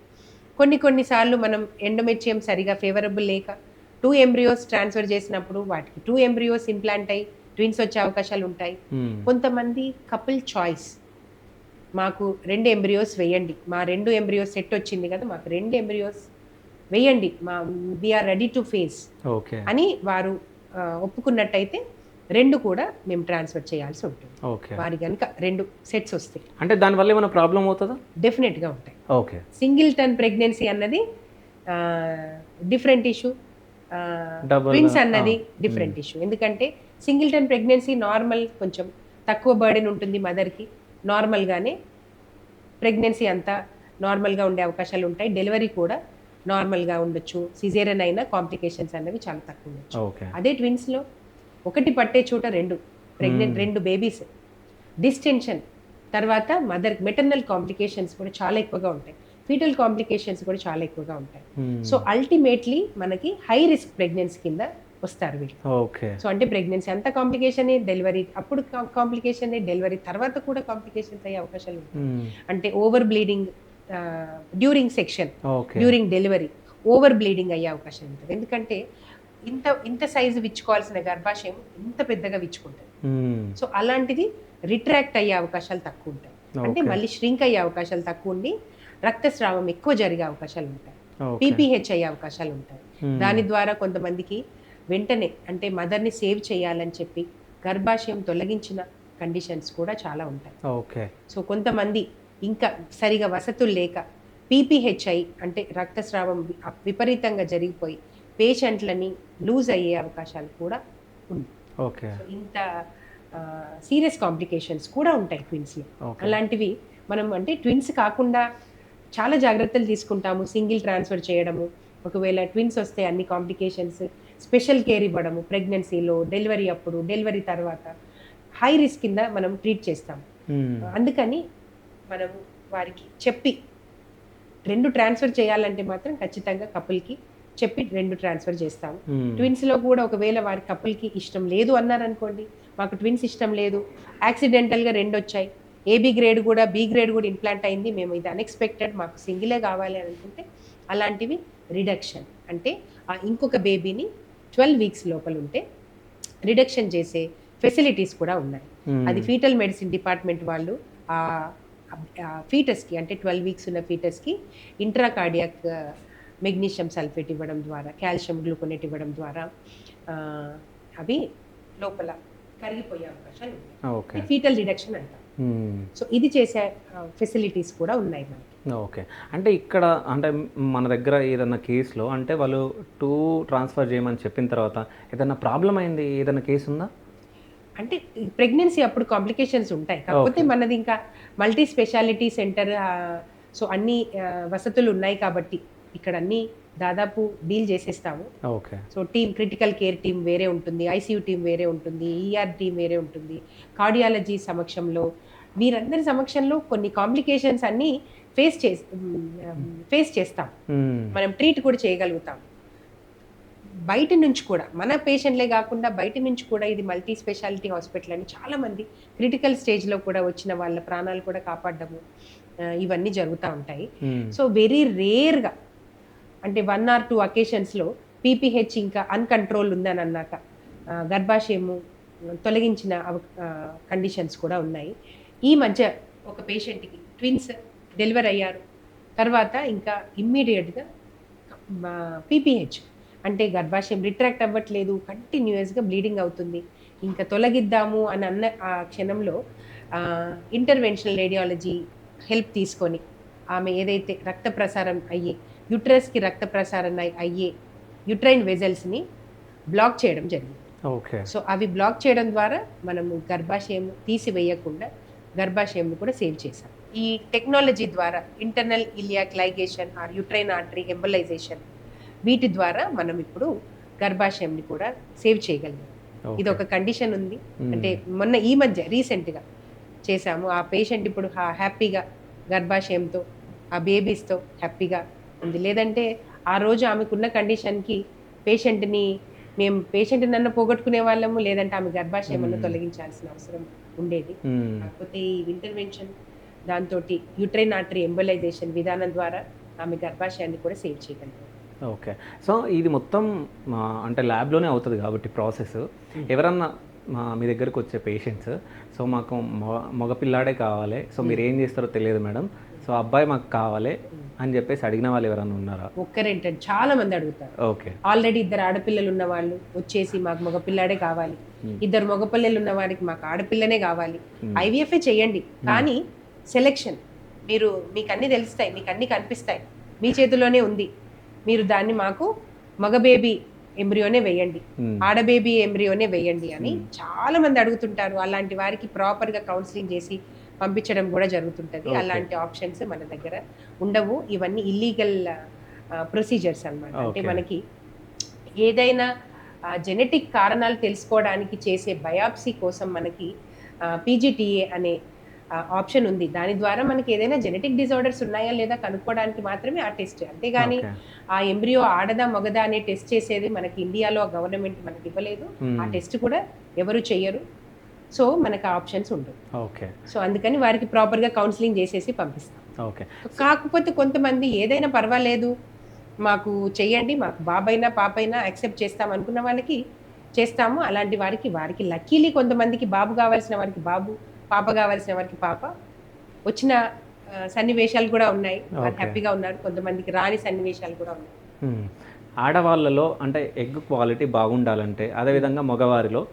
Speaker 1: కొన్నిసార్లు మనం ఎండోమెట్రియం సరిగా ఫేవరబుల్ లేక 2 ఎంబ్రియోస్ ట్రాన్స్ఫర్ చేసినప్పుడు వాటికి 2 ఎంబ్రియోస్ ఇంప్లాంట్ అయ్యి ట్విన్స్ వచ్చే అవకాశాలు ఉంటాయి. కొంతమంది కపుల్ చాయిస్, మాకు 2 ఎంబ్రియోస్ వేయండి, మా 2 ఎంబ్రియోస్ సెట్ వచ్చింది కదా, మాకు 2 ఎంబ్రియోస్ వేయండి, వీఆర్ రెడీ టు ఫేస్ అని వారు ఒప్పుకున్నట్టయితే 2 కూడా మేము ట్రాన్స్ఫర్ చేయాల్సి ఉంటుంది. వారి కనుక 2 సెట్స్ వస్తాయి
Speaker 2: అంటే దానివల్ల ఏమైనా ప్రాబ్లం అవుతుందా?
Speaker 1: డెఫినెట్గా ఉంటాయి.
Speaker 2: ఓకే,
Speaker 1: సింగిల్టన్ ప్రెగ్నెన్సీ అన్నది డిఫరెంట్ ఇష్యూ, ట్విన్స్ అన్నది డిఫరెంట్ ఇష్యూ. ఎందుకంటే సింగిల్టన్ ప్రెగ్నెన్సీ నార్మల్, కొంచెం తక్కువ బర్డెన్ ఉంటుంది మదర్కి, నార్మల్గానే ప్రెగ్నెన్సీ అంతా నార్మల్గా ఉండే అవకాశాలు ఉంటాయి. డెలివరీ కూడా నార్మల్గా ఉండొచ్చు, సిజేరియన్ అయినా కాంప్లికేషన్స్ అన్నవి చాలా తక్కువ ఉండొచ్చు. అదే ట్విన్స్లో ఒకటి పట్టే చోట 2 బేబీస్, డిస్టెన్షన్ తర్వాత మదర్ మెటర్నల్ కాంప్లికేషన్స్ కూడా చాలా ఎక్కువగా ఉంటాయి, ఫీటల్ కాంప్లికేషన్స్ కూడా చాలా ఎక్కువగా ఉంటాయి. సో అల్టిమేట్లీ మనకి హై రిస్క్ ప్రెగ్నెన్సీ కింద వస్తారు వీళ్ళు. సో అంటే ప్రెగ్నెన్సీ అంత కాంప్లికేషన్, డెలివరీ అప్పుడు కాంప్లికేషన్, డెలివరీ తర్వాత కూడా కాంప్లికేషన్స్ అయ్యే అవకాశాలు ఉంటాయి. అంటే over bleeding during section, during delivery over bleeding అయ్యే అవకాశం ఉంటుంది. ఎందుకంటే ఇంత సైజు విచ్చుకోవాల్సిన గర్భాశయం ఇంత పెద్దగా విచ్చుకుంటుంది. సో అలాంటిది రిట్రాక్ట్ అయ్యే అవకాశాలు తక్కువ ఉంటాయి, అంటే మళ్ళీ ష్రింక్ అయ్యే అవకాశాలు తక్కువ ఉండి రక్తస్రావం ఎక్కువ జరిగే అవకాశాలు ఉంటాయి, పీపీహెచ్ అయ్యే అవకాశాలు ఉంటాయి. దాని ద్వారా కొంతమందికి వెంటనే అంటే మదర్ని సేవ్ చేయాలని చెప్పి గర్భాశయం తొలగించిన కండిషన్స్ కూడా చాలా ఉంటాయి. సో కొంతమంది ఇంకా సరిగా వసతులు లేక పీపీహెచ్ అయి అంటే రక్తస్రావం విపరీతంగా జరిగిపోయి పేషెంట్లని లూజ్ అయ్యే అవకాశాలు కూడా ఉంది. ఇంత సీరియస్ కాంప్లికేషన్స్ కూడా ఉంటాయి ట్విన్స్లో. అలాంటివి మనం అంటే ట్విన్స్ కాకుండా చాలా జాగ్రత్తలు తీసుకుంటాము. సింగిల్ ట్రాన్స్ఫర్ చేయడము, ఒకవేళ ట్విన్స్ వస్తే అన్ని కాంప్లికేషన్స్, స్పెషల్ కేర్ ఇవ్వడము, ప్రెగ్నెన్సీలో, డెలివరీ అప్పుడు, డెలివరీ తర్వాత హై రిస్క్ కింద మనం ట్రీట్ చేస్తాము. అందుకని మనము వారికి చెప్పి 2 ట్రాన్స్ఫర్ చేయాలంటే మాత్రం ఖచ్చితంగా కపుల్కి చెప్పి 2 ట్రాన్స్ఫర్ చేస్తాము. ట్విన్స్లో కూడా ఒకవేళ వారి కపుల్కి ఇష్టం లేదు అన్నారనుకోండి, మాకు ట్విన్స్ ఇష్టం లేదు, యాక్సిడెంటల్గా 2 వచ్చాయి, ఏబి గ్రేడ్ కూడా బి గ్రేడ్ కూడా ఇంప్లాంట్ అయింది, మేము ఇది అన్ఎక్స్పెక్టెడ్, మాకు సింగిలే కావాలి అని అనుకుంటే అలాంటివి రిడక్షన్ అంటే ఇంకొక బేబీని 12 వీక్స్ లోపల ఉంటే రిడక్షన్ చేసే ఫెసిలిటీస్ కూడా ఉన్నాయి. అది ఫీటల్ మెడిసిన్ డిపార్ట్మెంట్ వాళ్ళు ఫీటస్కి అంటే 12 వీక్స్ ఉన్న ఫీటస్కి ఇంట్రాకార్డియాక్ మెగ్నీషియం సల్ఫేట్ ఇవ్వడం ద్వారా, కాల్షియం గ్లూకోనేట్ ఇవ్వడం ద్వారా అవి లోపల కరిగిపోయే అవకాశాలు ఉన్నాయి. ఫీటల్ రిడక్షన్ అంటారు. సో ఇది చేసే ఫెసిలిటీస్ కూడా ఉన్నాయి మనకి.
Speaker 2: ఓకే, అంటే ఇక్కడ అంటే మన దగ్గర ఏదైనా కేసులో అంటే వాళ్ళు 2 ట్రాన్స్ఫర్ చేయమని చెప్పిన తర్వాత ఏదైనా ప్రాబ్లం అయింది, ఏదైనా కేసు ఉందా?
Speaker 1: అంటే ప్రెగ్నెన్సీ అప్పుడు కాంప్లికేషన్స్ ఉంటాయి, కాకపోతే మనది ఇంకా మల్టీ స్పెషాలిటీ సెంటర్, సో అన్ని వసతులు ఉన్నాయి కాబట్టి ఇక్కడ అన్ని దాదాపు డీల్ చేసేస్తాము. So team, critical care team వేరే ఉంటుంది, ఐసీయూ టీం వేరే ఉంటుంది, ఈఆర్ టీం వేరే ఉంటుంది. కార్డియాలజీ సమక్షంలో వీరందరి సమక్షంలో కొన్ని కాంప్లికేషన్స్ అన్ని ఫేస్ చేస్తాం, మనం ట్రీట్ కూడా చేయగలుగుతాం. బయట నుంచి కూడా మన పేషెంట్లే కాకుండా బయట నుంచి కూడా ఇది మల్టీ స్పెషాలిటీ హాస్పిటల్ అని చాలామంది క్రిటికల్ స్టేజ్లో కూడా వచ్చిన వాళ్ళ ప్రాణాలు కూడా కాపాడము ఇవన్నీ జరుగుతూ ఉంటాయి. సో వెరీ రేర్గా అంటే 1 or 2 అకేషన్స్లో పీపీహెచ్ ఇంకా అన్కంట్రోల్ ఉందని అన్నాక గర్భాశయము తొలగించిన కండిషన్స్ కూడా ఉన్నాయి. ఈ మధ్య ఒక పేషెంట్కి ట్విన్స్ డెలివరీ అయ్యారు, తర్వాత ఇంకా ఇమ్మీడియట్గా పీపీహెచ్ అంటే గర్భాశయం రిట్రాక్ట్ అవ్వట్లేదు, కంటిన్యూస్గా బ్లీడింగ్ అవుతుంది, ఇంకా తొలగిద్దాము అని అన్న ఆ క్షణంలో ఇంటర్వెన్షనల్ రేడియాలజీ హెల్ప్ తీసుకొని ఆమె ఏదైతే రక్త ప్రసారం అయ్యే యుట్రస్కి రక్త ప్రసారం అయ్యే యుట్రైన్ వెజల్స్ని బ్లాక్ చేయడం జరిగింది. సో అవి బ్లాక్ చేయడం ద్వారా మనము గర్భాశయం తీసివేయకుండా గర్భాశయం కూడా సేవ్ చేశాం. ఈ టెక్నాలజీ ద్వారా internal iliac ligation or uterine artery embolisation వీటి ద్వారా మనం ఇప్పుడు గర్భాశయంని కూడా సేవ్ చేయగలిగాం. ఇది ఒక కండిషన్ ఉంది. అంటే మొన్న ఈ మధ్య రీసెంట్గా చేశాము. ఆ పేషెంట్ ఇప్పుడు హ్యాపీగా గర్భాశయంతో ఆ బేబీస్తో హ్యాపీగా ఉంది. లేదంటే ఆ రోజు ఆమెకున్న కండిషన్కి పేషెంట్ నన్ను పోగొట్టుకునే వాళ్ళము, లేదంటే ఆమె గర్భాశయం తొలగించాల్సిన అవసరం ఉండేది. కాకపోతే ఈ ఇంటర్వెన్షన్ దాంతో యూట్రైన్ ఆర్టరీ ఎంబలైజేషన్ విధానం ద్వారా ఆమె గర్భాశయాన్ని కూడా సేవ్ చేయగలిగాం.
Speaker 2: ఓకే. సో ఇది మొత్తం అంటే ల్యాబ్లోనే అవుతుంది కాబట్టి ప్రాసెస్. ఎవరన్నా మీ దగ్గరకు వచ్చే పేషెంట్స్, సో మాకు మగపిల్లాడే కావాలి, సో మీరు ఏం చేస్తారో తెలియదు మేడం, సో అబ్బాయి మాకు కావాలి అని చెప్పేసి అడిగిన వాళ్ళు ఎవరన్నా ఉన్నారా?
Speaker 1: ఒక్కరేంటంటే చాలా మంది అడుగుతారు.
Speaker 2: ఓకే.
Speaker 1: ఆల్రెడీ 2 ఆడపిల్లలు ఉన్న వాళ్ళు వచ్చేసి మాకు మగపిల్లాడే కావాలి, 2 మగపిల్లలు ఉన్న వారికి మాకు ఆడపిల్లనే కావాలి, ఐవీఎఫ్ఏ చేయండి, కానీ సెలెక్షన్ మీకు అన్ని తెలుస్తాయి, మీకు అన్ని కనిపిస్తాయి, మీ చేతిలోనే ఉంది, మీరు దాన్ని మాకు మగ బేబీ ఎంబ్రియోనే వేయండి, ఆడబేబీ ఎంబ్రియోనే వేయండి అని చాలా మంది అడుగుతుంటారు. అలాంటి వారికి ప్రాపర్గా కౌన్సిలింగ్ చేసి పంపించడం కూడా జరుగుతుంటుంది. అలాంటి ఆప్షన్స్ మన దగ్గర ఉండవు. ఇవన్నీ ఇల్లీగల్ ప్రొసీజర్స్ అన్నమాట. అంటే మనకి ఏదైనా జెనెటిక్ కారణాలు తెలుసుకోవడానికి చేసే బయాప్సీ కోసం మనకి పీజీటీఏ అనే ఆప్షన్ ఉంది. దాని ద్వారా మనకి ఏదైనా జెనెటిక్ డిజార్డర్స్ ఉన్నాయా లేదా కనుక్కోవడానికి మాత్రమే ఆ టెస్ట్. అంతేగాని ఆ ఎంబ్రియో ఆడదా మగదా అనే టెస్ట్ చేసేది మనకి ఇండియాలో గవర్నమెంట్ మనకి ఇవ్వలేదు. ఆ టెస్ట్ కూడా ఎవరు చెయ్యరు. సో మనకు ఆప్షన్స్ ఉండవు.
Speaker 2: ఓకే.
Speaker 1: సో అందుకని వారికి ప్రాపర్గా కౌన్సిలింగ్ చేసేసి పంపిస్తాం.
Speaker 2: ఓకే.
Speaker 1: కాకపోతే కొంతమంది ఏదైనా పర్వాలేదు మాకు చెయ్యండి, మాకు బాబైనా పాపైనా యాక్సెప్ట్ చేస్తాం అనుకున్న వాళ్ళకి చేస్తాము. అలాంటి వారికి లక్కీలీ కొంతమందికి బాబు కావాల్సిన వారికి బాబు, పాప కావాల్సిన వారికి పాప వచ్చిన సన్నివేశాలు కూడా ఉన్నాయి. వారు హ్యాపీగా ఉన్నారు. కొంతమందికి రాని సన్నివేశాలు కూడా ఉన్నాయి.
Speaker 2: ఆడవాళ్ళలో అంటే ఎగ్ క్వాలిటీ బాగుండాలంటే, అదేవిధంగా మగవారిలో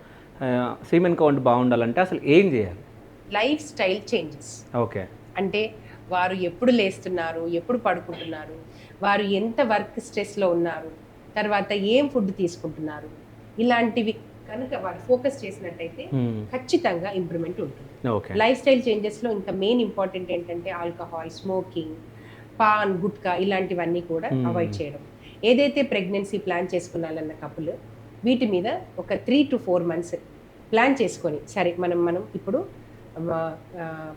Speaker 2: సీమెన్ కౌంట్ బాగుండాలంటే అసలు ఏం చేయాలి?
Speaker 1: Life style changes.
Speaker 2: ఓకే.
Speaker 1: అంటే వారు ఎప్పుడు లేస్తున్నారు, ఎప్పుడు పడుకుంటున్నారు, వారు ఎంత వర్క్ స్ట్రెస్లో ఉన్నారు, తర్వాత ఏం ఫుడ్ తీసుకుంటున్నారు, ఇలాంటివి కనుక వారు ఫోకస్ చేసినట్టయితే ఖచ్చితంగా ఇంప్రూవ్మెంట్ ఉంటుంది. లైఫ్ స్టైల్ చేంజెస్లో ఇంకా మెయిన్ ఇంపార్టెంట్ ఏంటంటే ఆల్కహాల్, స్మోకింగ్, పాన్, గుట్కా ఇలాంటివన్నీ కూడా అవాయిడ్ చేయడం. ఏదైతే ప్రెగ్నెన్సీ ప్లాన్ చేసుకున్నాలన్న కపుల్ వీటి మీద ఒక 3 to 4 months ప్లాన్ చేసుకొని, సరే మనం ఇప్పుడు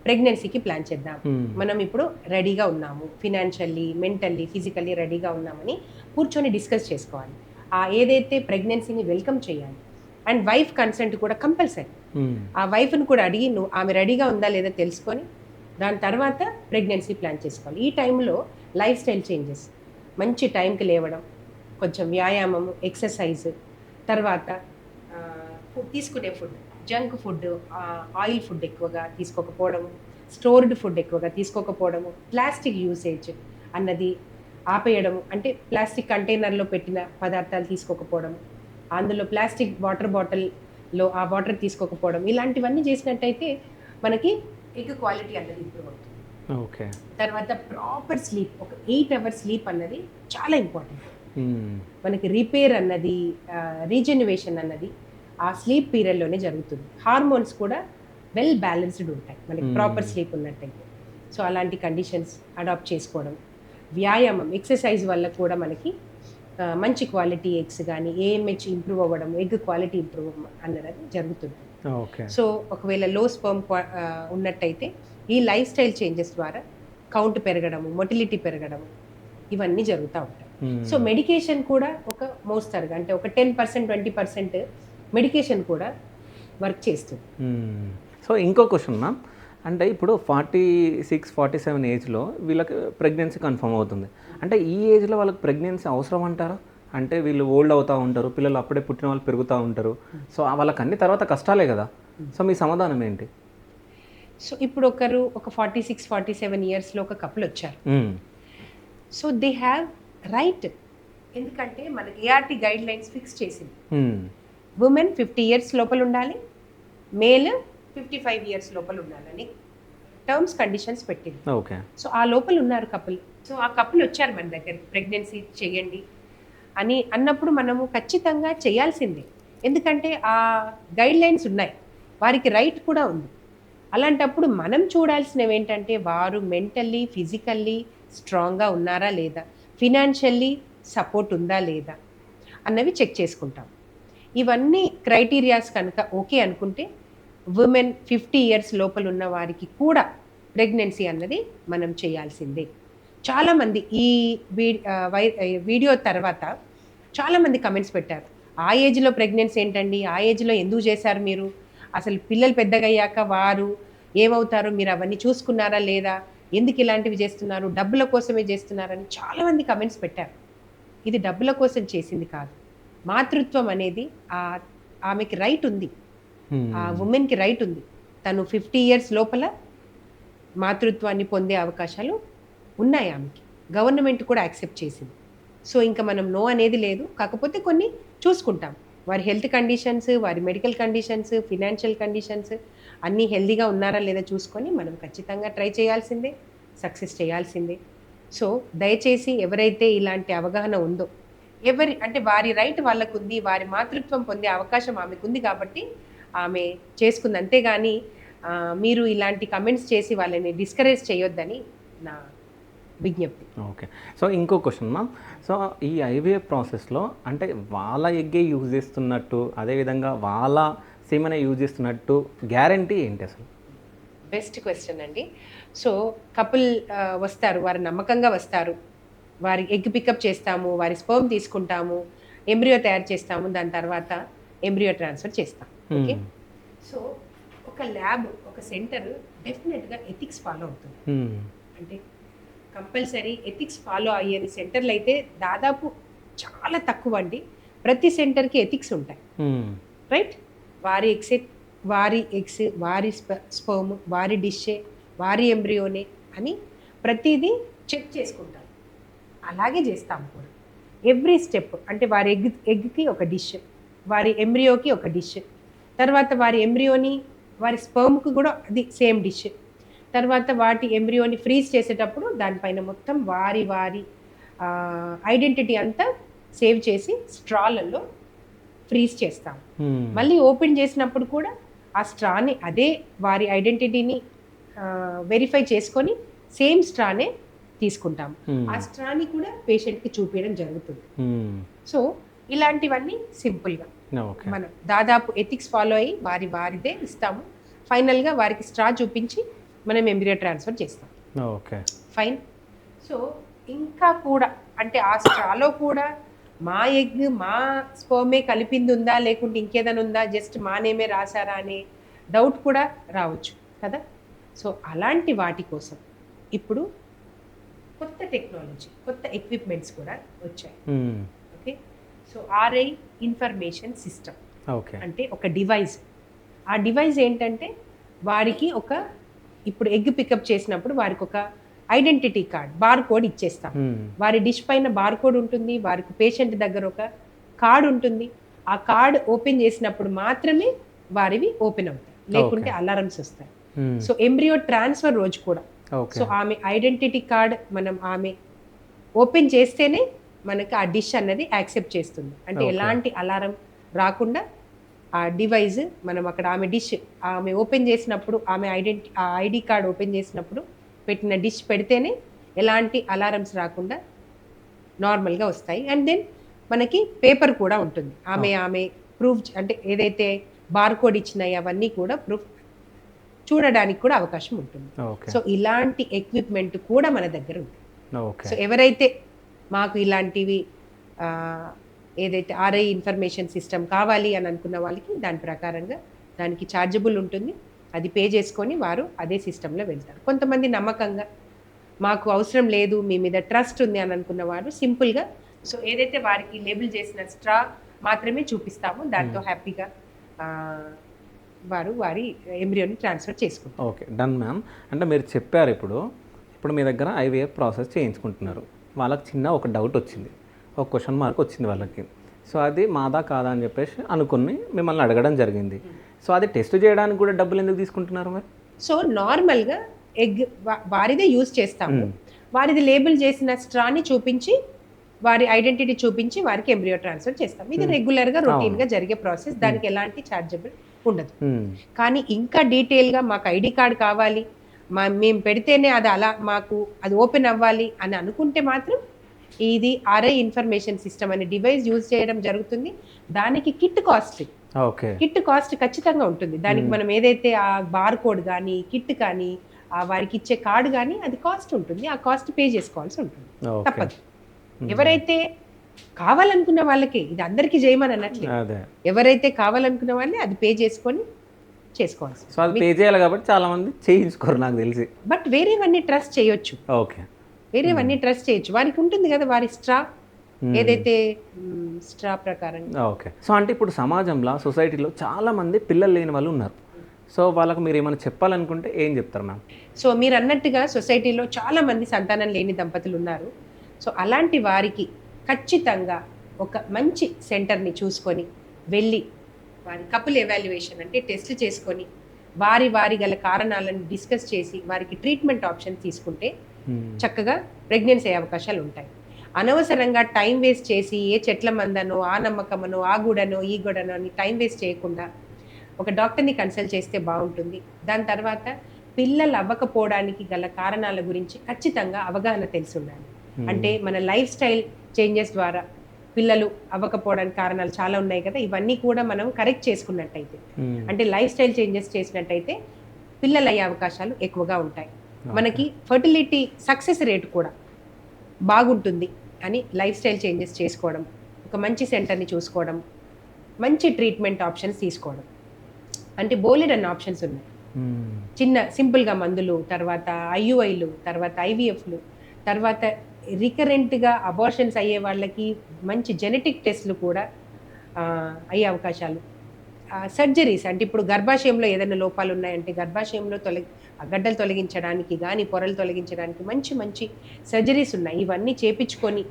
Speaker 1: ప్రెగ్నెన్సీకి ప్లాన్ చేద్దాం, మనం ఇప్పుడు రెడీగా ఉన్నాము, ఫినాన్షియల్లీ, మెంటల్లీ, ఫిజికల్లీ రెడీగా ఉన్నామని కూర్చొని డిస్కస్ చేసుకోవాలి. ఏదైతే ప్రెగ్నెన్సీని వెల్కమ్ చేయాలి. అండ్ వైఫ్ కన్సెంట్ కూడా కంపల్సరీ. ఆ వైఫ్ని కూడా అడిగి ఆమె రెడీగా ఉందా లేదా తెలుసుకొని దాని తర్వాత ప్రెగ్నెన్సీ ప్లాన్ చేసుకోవాలి. ఈ టైంలో లైఫ్ స్టైల్ చేంజెస్, మంచి టైంకి లేవడం, కొంచెం వ్యాయామము, ఎక్సర్సైజ్, తర్వాత తీసుకునే food, junk food, oil food ఎక్కువగా తీసుకోకపోవడము, స్టోర్డ్ ఫుడ్ ఎక్కువగా తీసుకోకపోవడము, ప్లాస్టిక్ యూసేజ్ అన్నది ఆపేయడము. అంటే ప్లాస్టిక్ కంటైనర్లో పెట్టిన పదార్థాలు తీసుకోకపోవడము, అందులో ప్లాస్టిక్ వాటర్ బాటిల్లో ఆ వాటర్ తీసుకోకపోవడం, ఇలాంటివన్నీ చేసినట్టయితే మనకి ఎగ్ క్వాలిటీ అన్నది ఇంప్రూవ్ అవుతుంది.
Speaker 2: ఓకే.
Speaker 1: తర్వాత ప్రాపర్ స్లీప్, ఒక 8 hours స్లీప్ అన్నది చాలా ఇంపార్టెంట్. మనకి రిపేర్ అన్నది, రీజెన్యువేషన్ అన్నది ఆ స్లీప్ పీరియడ్లోనే జరుగుతుంది. హార్మోన్స్ కూడా వెల్ బ్యాలెన్స్డ్ ఉంటాయి మనకి ప్రాపర్ స్లీప్ ఉన్నట్టయితే. సో అలాంటి కండిషన్స్ అడాప్ట్ చేసుకోవడం, వ్యాయామం, ఎక్సర్సైజ్ వల్ల కూడా మనకి మంచి క్వాలిటీ ఎగ్స్ కానీ ఏఎంహెచ్ ఇంప్రూవ్ అవ్వడం, ఎగ్ క్వాలిటీ ఇంప్రూవ్ అన్నది జరుగుతుంది. సో ఒకవేళ లో స్పర్మ్ ఉన్నట్టయితే ఈ లైఫ్ స్టైల్ చేంజెస్ ద్వారా కౌంట్ పెరగడము, మొటిలిటీ పెరగడము, ఇవన్నీ జరుగుతూ ఉంటాయి. సో మెడికేషన్ కూడా ఒక మోస్తరుగా, అంటే ఒక 10%, 20% మెడికేషన్ కూడా వర్క్ చేస్తుంది.
Speaker 2: సో ఇంకో క్వశ్చన్ మ్యామ్, అంటే ఇప్పుడు 46-47 ఏజ్లో వీళ్ళకి ప్రెగ్నెన్సీ కన్ఫర్మ్ అవుతుంది. అంటే ఈ ఏజ్లో వాళ్ళకి ప్రెగ్నెన్సీ అవసరం అంటారా? అంటే వీళ్ళు ఓల్డ్ అవుతూ ఉంటారు, పిల్లలు అప్పుడే పుట్టిన వాళ్ళు పెరుగుతూ ఉంటారు, సో వాళ్ళకి అన్ని తర్వాత కష్టాలే కదా. సో మీ సమాధానం ఏంటి?
Speaker 1: సో ఇప్పుడు ఒక 46-47 ఇయర్స్లో ఒక కపుల్ వచ్చారు. సో దే హ్యావ్ రైట్, ఎందుకంటే మనకి ఏఆర్టీ గైడ్ లైన్స్ ఫిక్స్ చేసింది. ఉమెన్ 50 years లోపల ఉండాలి, మేల్ 55 years లోపల ఉండాలని టర్మ్స్ కండిషన్స్ పెట్టింది.
Speaker 2: ఓకే. సో
Speaker 1: ఆ లోపల ఉన్నారు కపుల్. సో ఆ కపుల్ వచ్చారు మన దగ్గర, ప్రెగ్నెన్సీ చేయండి అని అన్నప్పుడు మనము ఖచ్చితంగా చేయాల్సిందే. ఎందుకంటే ఆ గైడ్ లైన్స్ ఉన్నాయి, వారికి రైట్ కూడా ఉంది. అలాంటప్పుడు మనం చూడాల్సినవి ఏంటంటే వారు మెంటల్లీ ఫిజికల్లీ స్ట్రాంగ్గా ఉన్నారా లేదా, ఫినాన్షియల్లీ సపోర్ట్ ఉందా లేదా అన్నవి చెక్ చేసుకుంటాం. ఇవన్నీ క్రైటీరియాస్ కనుక ఓకే అనుకుంటే ఉమెన్ 50 ఇయర్స్ లోపల ఉన్న వారికి కూడా ప్రెగ్నెన్సీ అన్నది మనం చేయాల్సిందే. చాలామంది ఈ వీడియో తర్వాత చాలామంది కమెంట్స్ పెట్టారు, ఆ ఏజ్లో ప్రెగ్నెన్సీ ఏంటండి, ఆ ఏజ్లో ఎందుకు చేశారు మీరు, అసలు పిల్లలు పెద్దగయ్యాక వారు ఏమవుతారో మీరు అవన్నీ చూసుకున్నారా లేదా, ఎందుకు ఇలాంటివి చేస్తున్నారు, డబ్బుల కోసమే చేస్తున్నారని చాలామంది కమెంట్స్ పెట్టారు. ఇది డబ్బుల కోసం చేసింది కాదు. మాతృత్వం అనేది ఆమెకి రైట్ ఉంది, ఆ ఉమెన్కి రైట్ ఉంది. తను 50 ఇయర్స్ లోపల మాతృత్వాన్ని పొందే అవకాశాలు ఉన్నాయి ఆమెకి. గవర్నమెంట్ కూడా యాక్సెప్ట్ చేసింది. సో ఇంకా మనం నో అనేది లేదు. కాకపోతే కొన్ని చూసుకుంటాం, వారి హెల్త్ కండిషన్స్, వారి మెడికల్ కండిషన్స్, ఫినాన్షియల్ కండిషన్స్ అన్నీ హెల్తీగా ఉన్నారా లేదా చూసుకొని మనం ఖచ్చితంగా ట్రై చేయాల్సిందే, సక్సెస్ చేయాల్సిందే. సో దయచేసి ఎవరైతే ఇలాంటి అవగాహన ఉందో, అంటే వారి రైట్ వాళ్ళకు ఉంది, వారి మాతృత్వం పొందే అవకాశం ఆమెకు ఉంది కాబట్టి ఆమె చేసుకుంది. అంతేగాని మీరు ఇలాంటి కమెంట్స్ చేసి వాళ్ళని డిస్కరేజ్ చేయొద్దని నా విజ్ఞప్తి.
Speaker 2: ఓకే. సో ఇంకో క్వశ్చన్ మ్యామ్, సో ఈ ఐవీఎఫ్ ప్రాసెస్లో అంటే వాళ్ళ ఎగ్గే యూజ్ చేస్తున్నట్టు, అదేవిధంగా వాళ్ళ సీమనే యూజ్ చేస్తున్నట్టు గ్యారంటీ ఏంటి అసలు?
Speaker 1: బెస్ట్ క్వశ్చన్ అండి. సో కపుల్ వస్తారు, వారు నమ్మకంగా వస్తారు, వారి ఎగ్ పికప్ చేస్తాము, వారి స్పర్మ్ తీసుకుంటాము, ఎంబ్రియో తయారు చేస్తాము, దాని తర్వాత ఎంబ్రియో ట్రాన్స్ఫర్ చేస్తాం. ఓకే. సో ఒక ల్యాబ్, ఒక సెంటర్ డెఫినెట్గా ఎథిక్స్ ఫాలో అవుతుంది. అంటే కంపల్సరీ ఎథిక్స్ ఫాలో అయ్యేది సెంటర్లు అయితే దాదాపు చాలా తక్కువ అండి. ప్రతి సెంటర్కి ఎథిక్స్ ఉంటాయి, రైట్. వారి ఎగ్స్, వారి స్పర్మ్, వారి డిషే, వారి ఎంబ్రియోనే అని ప్రతిదీ చెక్ చేసుకుంటారు. అలాగే చేస్తాం కూడా ఎవ్రీ స్టెప్. అంటే వారి ఎగ్కి ఒక డిష్, వారి ఎంబ్రియోకి ఒక డిష్, తర్వాత వారి ఎంబ్రియోని వారి స్పర్మ్కి కూడా అది సేమ్ డిష్, తర్వాత వాటి ఎంబ్రియోని ఫ్రీజ్ చేసేటప్పుడు దానిపైన మొత్తం వారి ఐడెంటిటీ అంతా సేవ్ చేసి స్ట్రాలలో ఫ్రీజ్ చేస్తాం. మళ్ళీ ఓపెన్ చేసినప్పుడు కూడా ఆ స్ట్రాని, అదే వారి ఐడెంటిటీని వెరిఫై చేసుకొని సేమ్ స్ట్రానే తీసుకుంటాం. ఆ స్ట్రాని కూడా పేషెంట్కి చూపించడం జరుగుతుంది. సో ఇలాంటివన్నీ సింపుల్గా మనం దాదాపు ఎథిక్స్ ఫాలో అయ్యి వారిదే ఇస్తాము. ఫైనల్గా వారికి స్ట్రా చూపించి మనం ఎంబ్రియో ట్రాన్స్ఫర్ చేస్తాం.
Speaker 2: Okay,
Speaker 1: fine. సో ఇంకా కూడా అంటే ఆ స్ట్రాలో కూడా మా ఎగ్, మా స్పర్మే కలిపింది ఉందా, లేకుంటే ఇంకేదైనా ఉందా, జస్ట్ మా నేమే రాశారా అనే డౌట్ కూడా రావచ్చు కదా. సో అలాంటి వాటి కోసం ఇప్పుడు కొత్త టెక్నాలజీ, కొత్త ఎక్విప్మెంట్స్ కూడా వచ్చాయి. Okay. So RI information system అంటే ఒక డివైస్. ఆ డివైస్ ఏంటంటే వారికి ఇప్పుడు ఎగ్ పికప్ చేసినప్పుడు వారికి ఒక ఐడెంటిటీ కార్డ్, బార్ కోడ్ ఇచ్చేస్తాం. వారి డిష్ పైన బార్ కోడ్ ఉంటుంది, వారికి పేషెంట్ దగ్గర ఒక కార్డ్ ఉంటుంది. ఆ కార్డ్ ఓపెన్ చేసినప్పుడు మాత్రమే వారివి ఓపెన్ అవుతాయి, లేకుంటే అలారమ్స్ వస్తాయి. సో ఎంబ్రియో ట్రాన్స్ఫర్ రోజు కూడా సో ఆమె ఐడెంటిటీ కార్డ్ మనం ఆమె ఓపెన్ చేస్తేనే మనకి ఆ డిష్ అన్నది యాక్సెప్ట్ చేస్తుంది. అంటే ఎలాంటి అలారం రాకుండా ఆ డివైజ్ మనం అక్కడ ఆమె డిష్ ఆమె ఓపెన్ చేసినప్పుడు, ఆమె ఐడి కార్డ్ ఓపెన్ చేసినప్పుడు పెట్టిన డిష్ పెడితేనే ఎలాంటి అలారమ్స్ రాకుండా నార్మల్గా వస్తాయి. అండ్ దెన్ మనకి పేపర్ కూడా ఉంటుంది, ఆమె ప్రూఫ్ అంటే ఏదైతే బార్ కోడ్ ఇచ్చినాయి అవన్నీ కూడా ప్రూఫ్ చూడడానికి కూడా అవకాశం ఉంటుంది. సో ఇలాంటి ఎక్విప్మెంట్ కూడా మన దగ్గర ఉంది. సో ఎవరైతే మాకు ఇలాంటివి ఏదైతే ఆర్ఐ ఇన్ఫర్మేషన్ సిస్టమ్ కావాలి అని అనుకున్న వాళ్ళకి దాని ప్రకారంగా దానికి ఛార్జబుల్ ఉంటుంది, అది పే చేసుకొని వారు అదే సిస్టంలో వెళ్తారు. కొంతమంది నమ్మకంగా మాకు అవసరం లేదు, మీ మీద ట్రస్ట్ ఉంది అని అనుకున్న వారు సింపుల్గా సో ఏదైతే వారికి లేబుల్ చేసిన స్ట్రా మాత్రమే చూపిస్తామో దాంతో హ్యాపీగా వారి ఎంబ్రియోని ట్రాన్స్ఫర్ చేసుకుంటారు.
Speaker 2: Okay, done ma'am. అంటే మీరు చెప్పారు ఇప్పుడు మీ దగ్గర ఐవీఎఫ్ ప్రాసెస్ చేయించుకుంటున్నారు, వాళ్ళకి చిన్న ఒక డౌట్ వచ్చింది, ఒక క్వశ్చన్ మార్క్ వచ్చింది వాళ్ళకి. సో అది మాదా కాదా అని చెప్పేసి అనుకుని మిమ్మల్ని అడగడం జరిగింది. సో అది టెస్ట్ చేయడానికి కూడా డబ్బులు ఎందుకు తీసుకుంటున్నారు మరి?
Speaker 1: సో నార్మల్గా ఎగ్ వారిదే యూజ్ చేస్తాము, వారిది లేబుల్ చేసిన స్ట్రాని చూపించి వారి ఐడెంటిటీ చూపించి వారికి ఎంబ్రియో ట్రాన్స్ఫర్ చేస్తాం. ఇది రెగ్యులర్గా రొటీన్గా జరిగే ప్రాసెస్, దానికి ఎలాంటి ఛార్జబుల్ ఉండదు. కానీ ఇంకా డీటెయిల్గా మాకు ఐడి కార్డ్ కావాలి, మేము పెడితేనే అది అలా మాకు అది ఓపెన్ అవ్వాలి అని అనుకుంటే మాత్రం ఇది ఆర్ఐ ఇన్ఫర్మేషన్ సిస్టమ్ అనే డివైస్ యూజ్ చేయడం జరుగుతుంది. దానికి కిట్ కాస్ట్ ఖచ్చితంగా ఉంటుంది. దానికి మనం ఏదైతే ఆ బార్ కోడ్ కానీ కిట్ కానీ వారికి ఇచ్చే కార్డు కానీ అది కాస్ట్ ఉంటుంది. ఆ కాస్ట్ పే చేసుకోవాల్సి ఉంటుంది, తప్పదు. ఎవరైతే కావాలనుకున్న వాళ్ళకి, ఇది అందరికీ చేయమని అన్నట్లేదు, ఎవరైతే కావాలనుకున్న వాళ్ళే అది పే చేసుకొని చేసుకోవాల్సి.
Speaker 2: సో అది పే చేయాలి కాబట్టి చాలా మంది చేయించుకోరు నాకు తెలిసి.
Speaker 1: బట్ వేరేవన్నీ ట్రస్ట్ చేయొచ్చు. వేరేవన్నీ ట్రస్ట్ చేయొచ్చు. వారికి ఉంటుంది కదా వారి స్ట్రా, ఏదైతే స్ట్రా ప్రకారం.
Speaker 2: ఓకే. సో అంటే ఇప్పుడు సమాజంలో, సొసైటీలో చాలా మంది పిల్లలు లేని వాళ్ళు ఉన్నారు. సో వాళ్ళకు మీరు ఏమైనా చెప్పాలనుకుంటే ఏం చెప్తారు మ్యామ్?
Speaker 1: సో మీరు అన్నట్టుగా సొసైటీలో చాలా మంది సంతానం లేని దంపతులు ఉన్నారు. సో అలాంటి వారికి ఖచ్చితంగా ఒక మంచి సెంటర్ని చూసుకొని వెళ్ళి వారి కపుల్ ఎవాల్యుయేషన్ అంటే టెస్ట్లు చేసుకొని వారి గల కారణాలను డిస్కస్ చేసి వారికి ట్రీట్మెంట్ ఆప్షన్ తీసుకుంటే చక్కగా ప్రెగ్నెన్సీ అయ్యే అవకాశాలు ఉంటాయి. అనవసరంగా టైం వేస్ట్ చేసి ఏ చెట్ల మందనో, ఆ నమ్మకమనో, ఆ గుడనో, ఈ గుడనో అని టైం వేస్ట్ చేయకుండా ఒక డాక్టర్ని కన్సల్ట్ చేస్తే బాగుంటుంది. దాని తర్వాత పిల్లలు అవ్వకపోవడానికి గల కారణాల గురించి ఖచ్చితంగా అవగాహన తెలిసి ఉండాలి. అంటే మన లైఫ్ స్టైల్ చేంజెస్ ద్వారా పిల్లలు అవ్వకపోవడానికి కారణాలు చాలా ఉన్నాయి కదా, ఇవన్నీ కూడా మనం కరెక్ట్ చేసుకున్నట్టయితే, అంటే లైఫ్ స్టైల్ చేంజెస్ చేసినట్టయితే పిల్లలు అయ్యే అవకాశాలు ఎక్కువగా ఉంటాయి. మనకి ఫర్టిలిటీ సక్సెస్ రేట్ కూడా బాగుంటుంది అని లైఫ్ స్టైల్ చేంజెస్ చేసుకోవడం, ఒక మంచి సెంటర్ని చూసుకోవడం, మంచి ట్రీట్మెంట్ ఆప్షన్స్ తీసుకోవడం. అంటే బోలెడన్ని ఆప్షన్స్ ఉన్నాయి. చిన్న సింపుల్గా మందులు, తర్వాత ఐయుఐలు, తర్వాత ఐవీఎఫ్లు, తర్వాత రికరెంట్గా అబార్షన్స్ అయ్యే వాళ్ళకి మంచి జెనెటిక్ టెస్ట్లు కూడా అయ్యే అవకాశాలు. సర్జరీస్ అంటే ఇప్పుడు గర్భాశయంలో ఏదైనా లోపాలు ఉన్నాయంటే గర్భాశయంలో గడ్డలు తొలగించడానికి కానీ, పొరలు తొలగించడానికి మంచి మంచి సర్జరీస్ ఉన్నాయి. ఇవన్నీ చేపించుకొని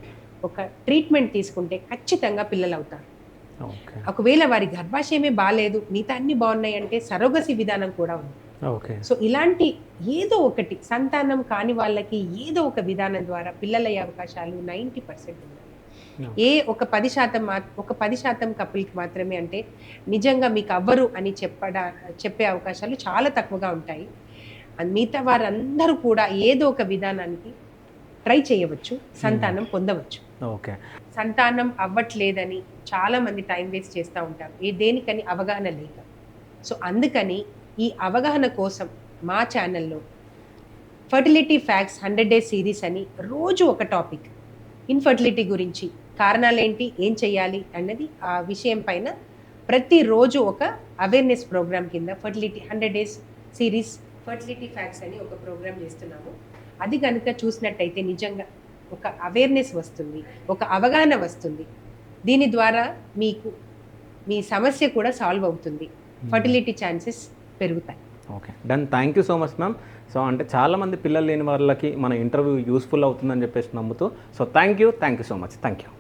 Speaker 1: ఒక ట్రీట్మెంట్ తీసుకుంటే ఖచ్చితంగా పిల్లలు అవుతారు. ఒకవేళ వారి గర్భాశయమే బాగాలేదు, మిగతా అన్ని బాగున్నాయి అంటే సరోగసి విధానం కూడా ఉంది. సో ఇలాంటి ఏదో ఒకటి సంతానం కాని వాళ్ళకి ఏదో ఒక విధానం ద్వారా పిల్లలయ్యే అవకాశాలు 90% ఉన్నాయి. ఒక 10% కపుల్కి మాత్రమే, అంటే నిజంగా మీకు అవ్వరు అని చెప్పే అవకాశాలు చాలా తక్కువగా ఉంటాయి. మిగతా వారందరూ కూడా ఏదో ఒక విధానానికి ట్రై చేయవచ్చు, సంతానం పొందవచ్చు. సంతానం అవ్వట్లేదని చాలా మంది టైం వేస్ట్ చేస్తూ ఉంటారు, దేనికని అవగాహన లేక. సో అందుకని ఈ అవగాహన కోసం మా ఛానల్లో ఫర్టిలిటీ ఫ్యాక్ట్స్ 100 Days సిరీస్ అని రోజు ఒక టాపిక్, ఇన్ఫర్టిలిటీ గురించి, కారణాలేంటి, ఏం చెయ్యాలి అన్నది ఆ విషయం పైన ప్రతిరోజు ఒక అవేర్నెస్ ప్రోగ్రామ్ కింద fertility 100 Days series fertility facts అని ఒక ప్రోగ్రామ్ చేస్తున్నాము. అది కనుక చూసినట్టయితే నిజంగా ఒక అవేర్నెస్ వస్తుంది, ఒక అవగాహన వస్తుంది. దీని ద్వారా మీకు మీ సమస్య కూడా సాల్వ్ అవుతుంది, ఫర్టిలిటీ ఛాన్సెస్ పెరుగుతాయి.
Speaker 2: Okay, done. Thank you so much ma'am. So అంటే చాలామంది పిల్లలు లేని వాళ్ళకి మన ఇంటర్వ్యూ యూస్ఫుల్ అవుతుందని చెప్పేసి నమ్ముతూ, so thank you so much. Thank you.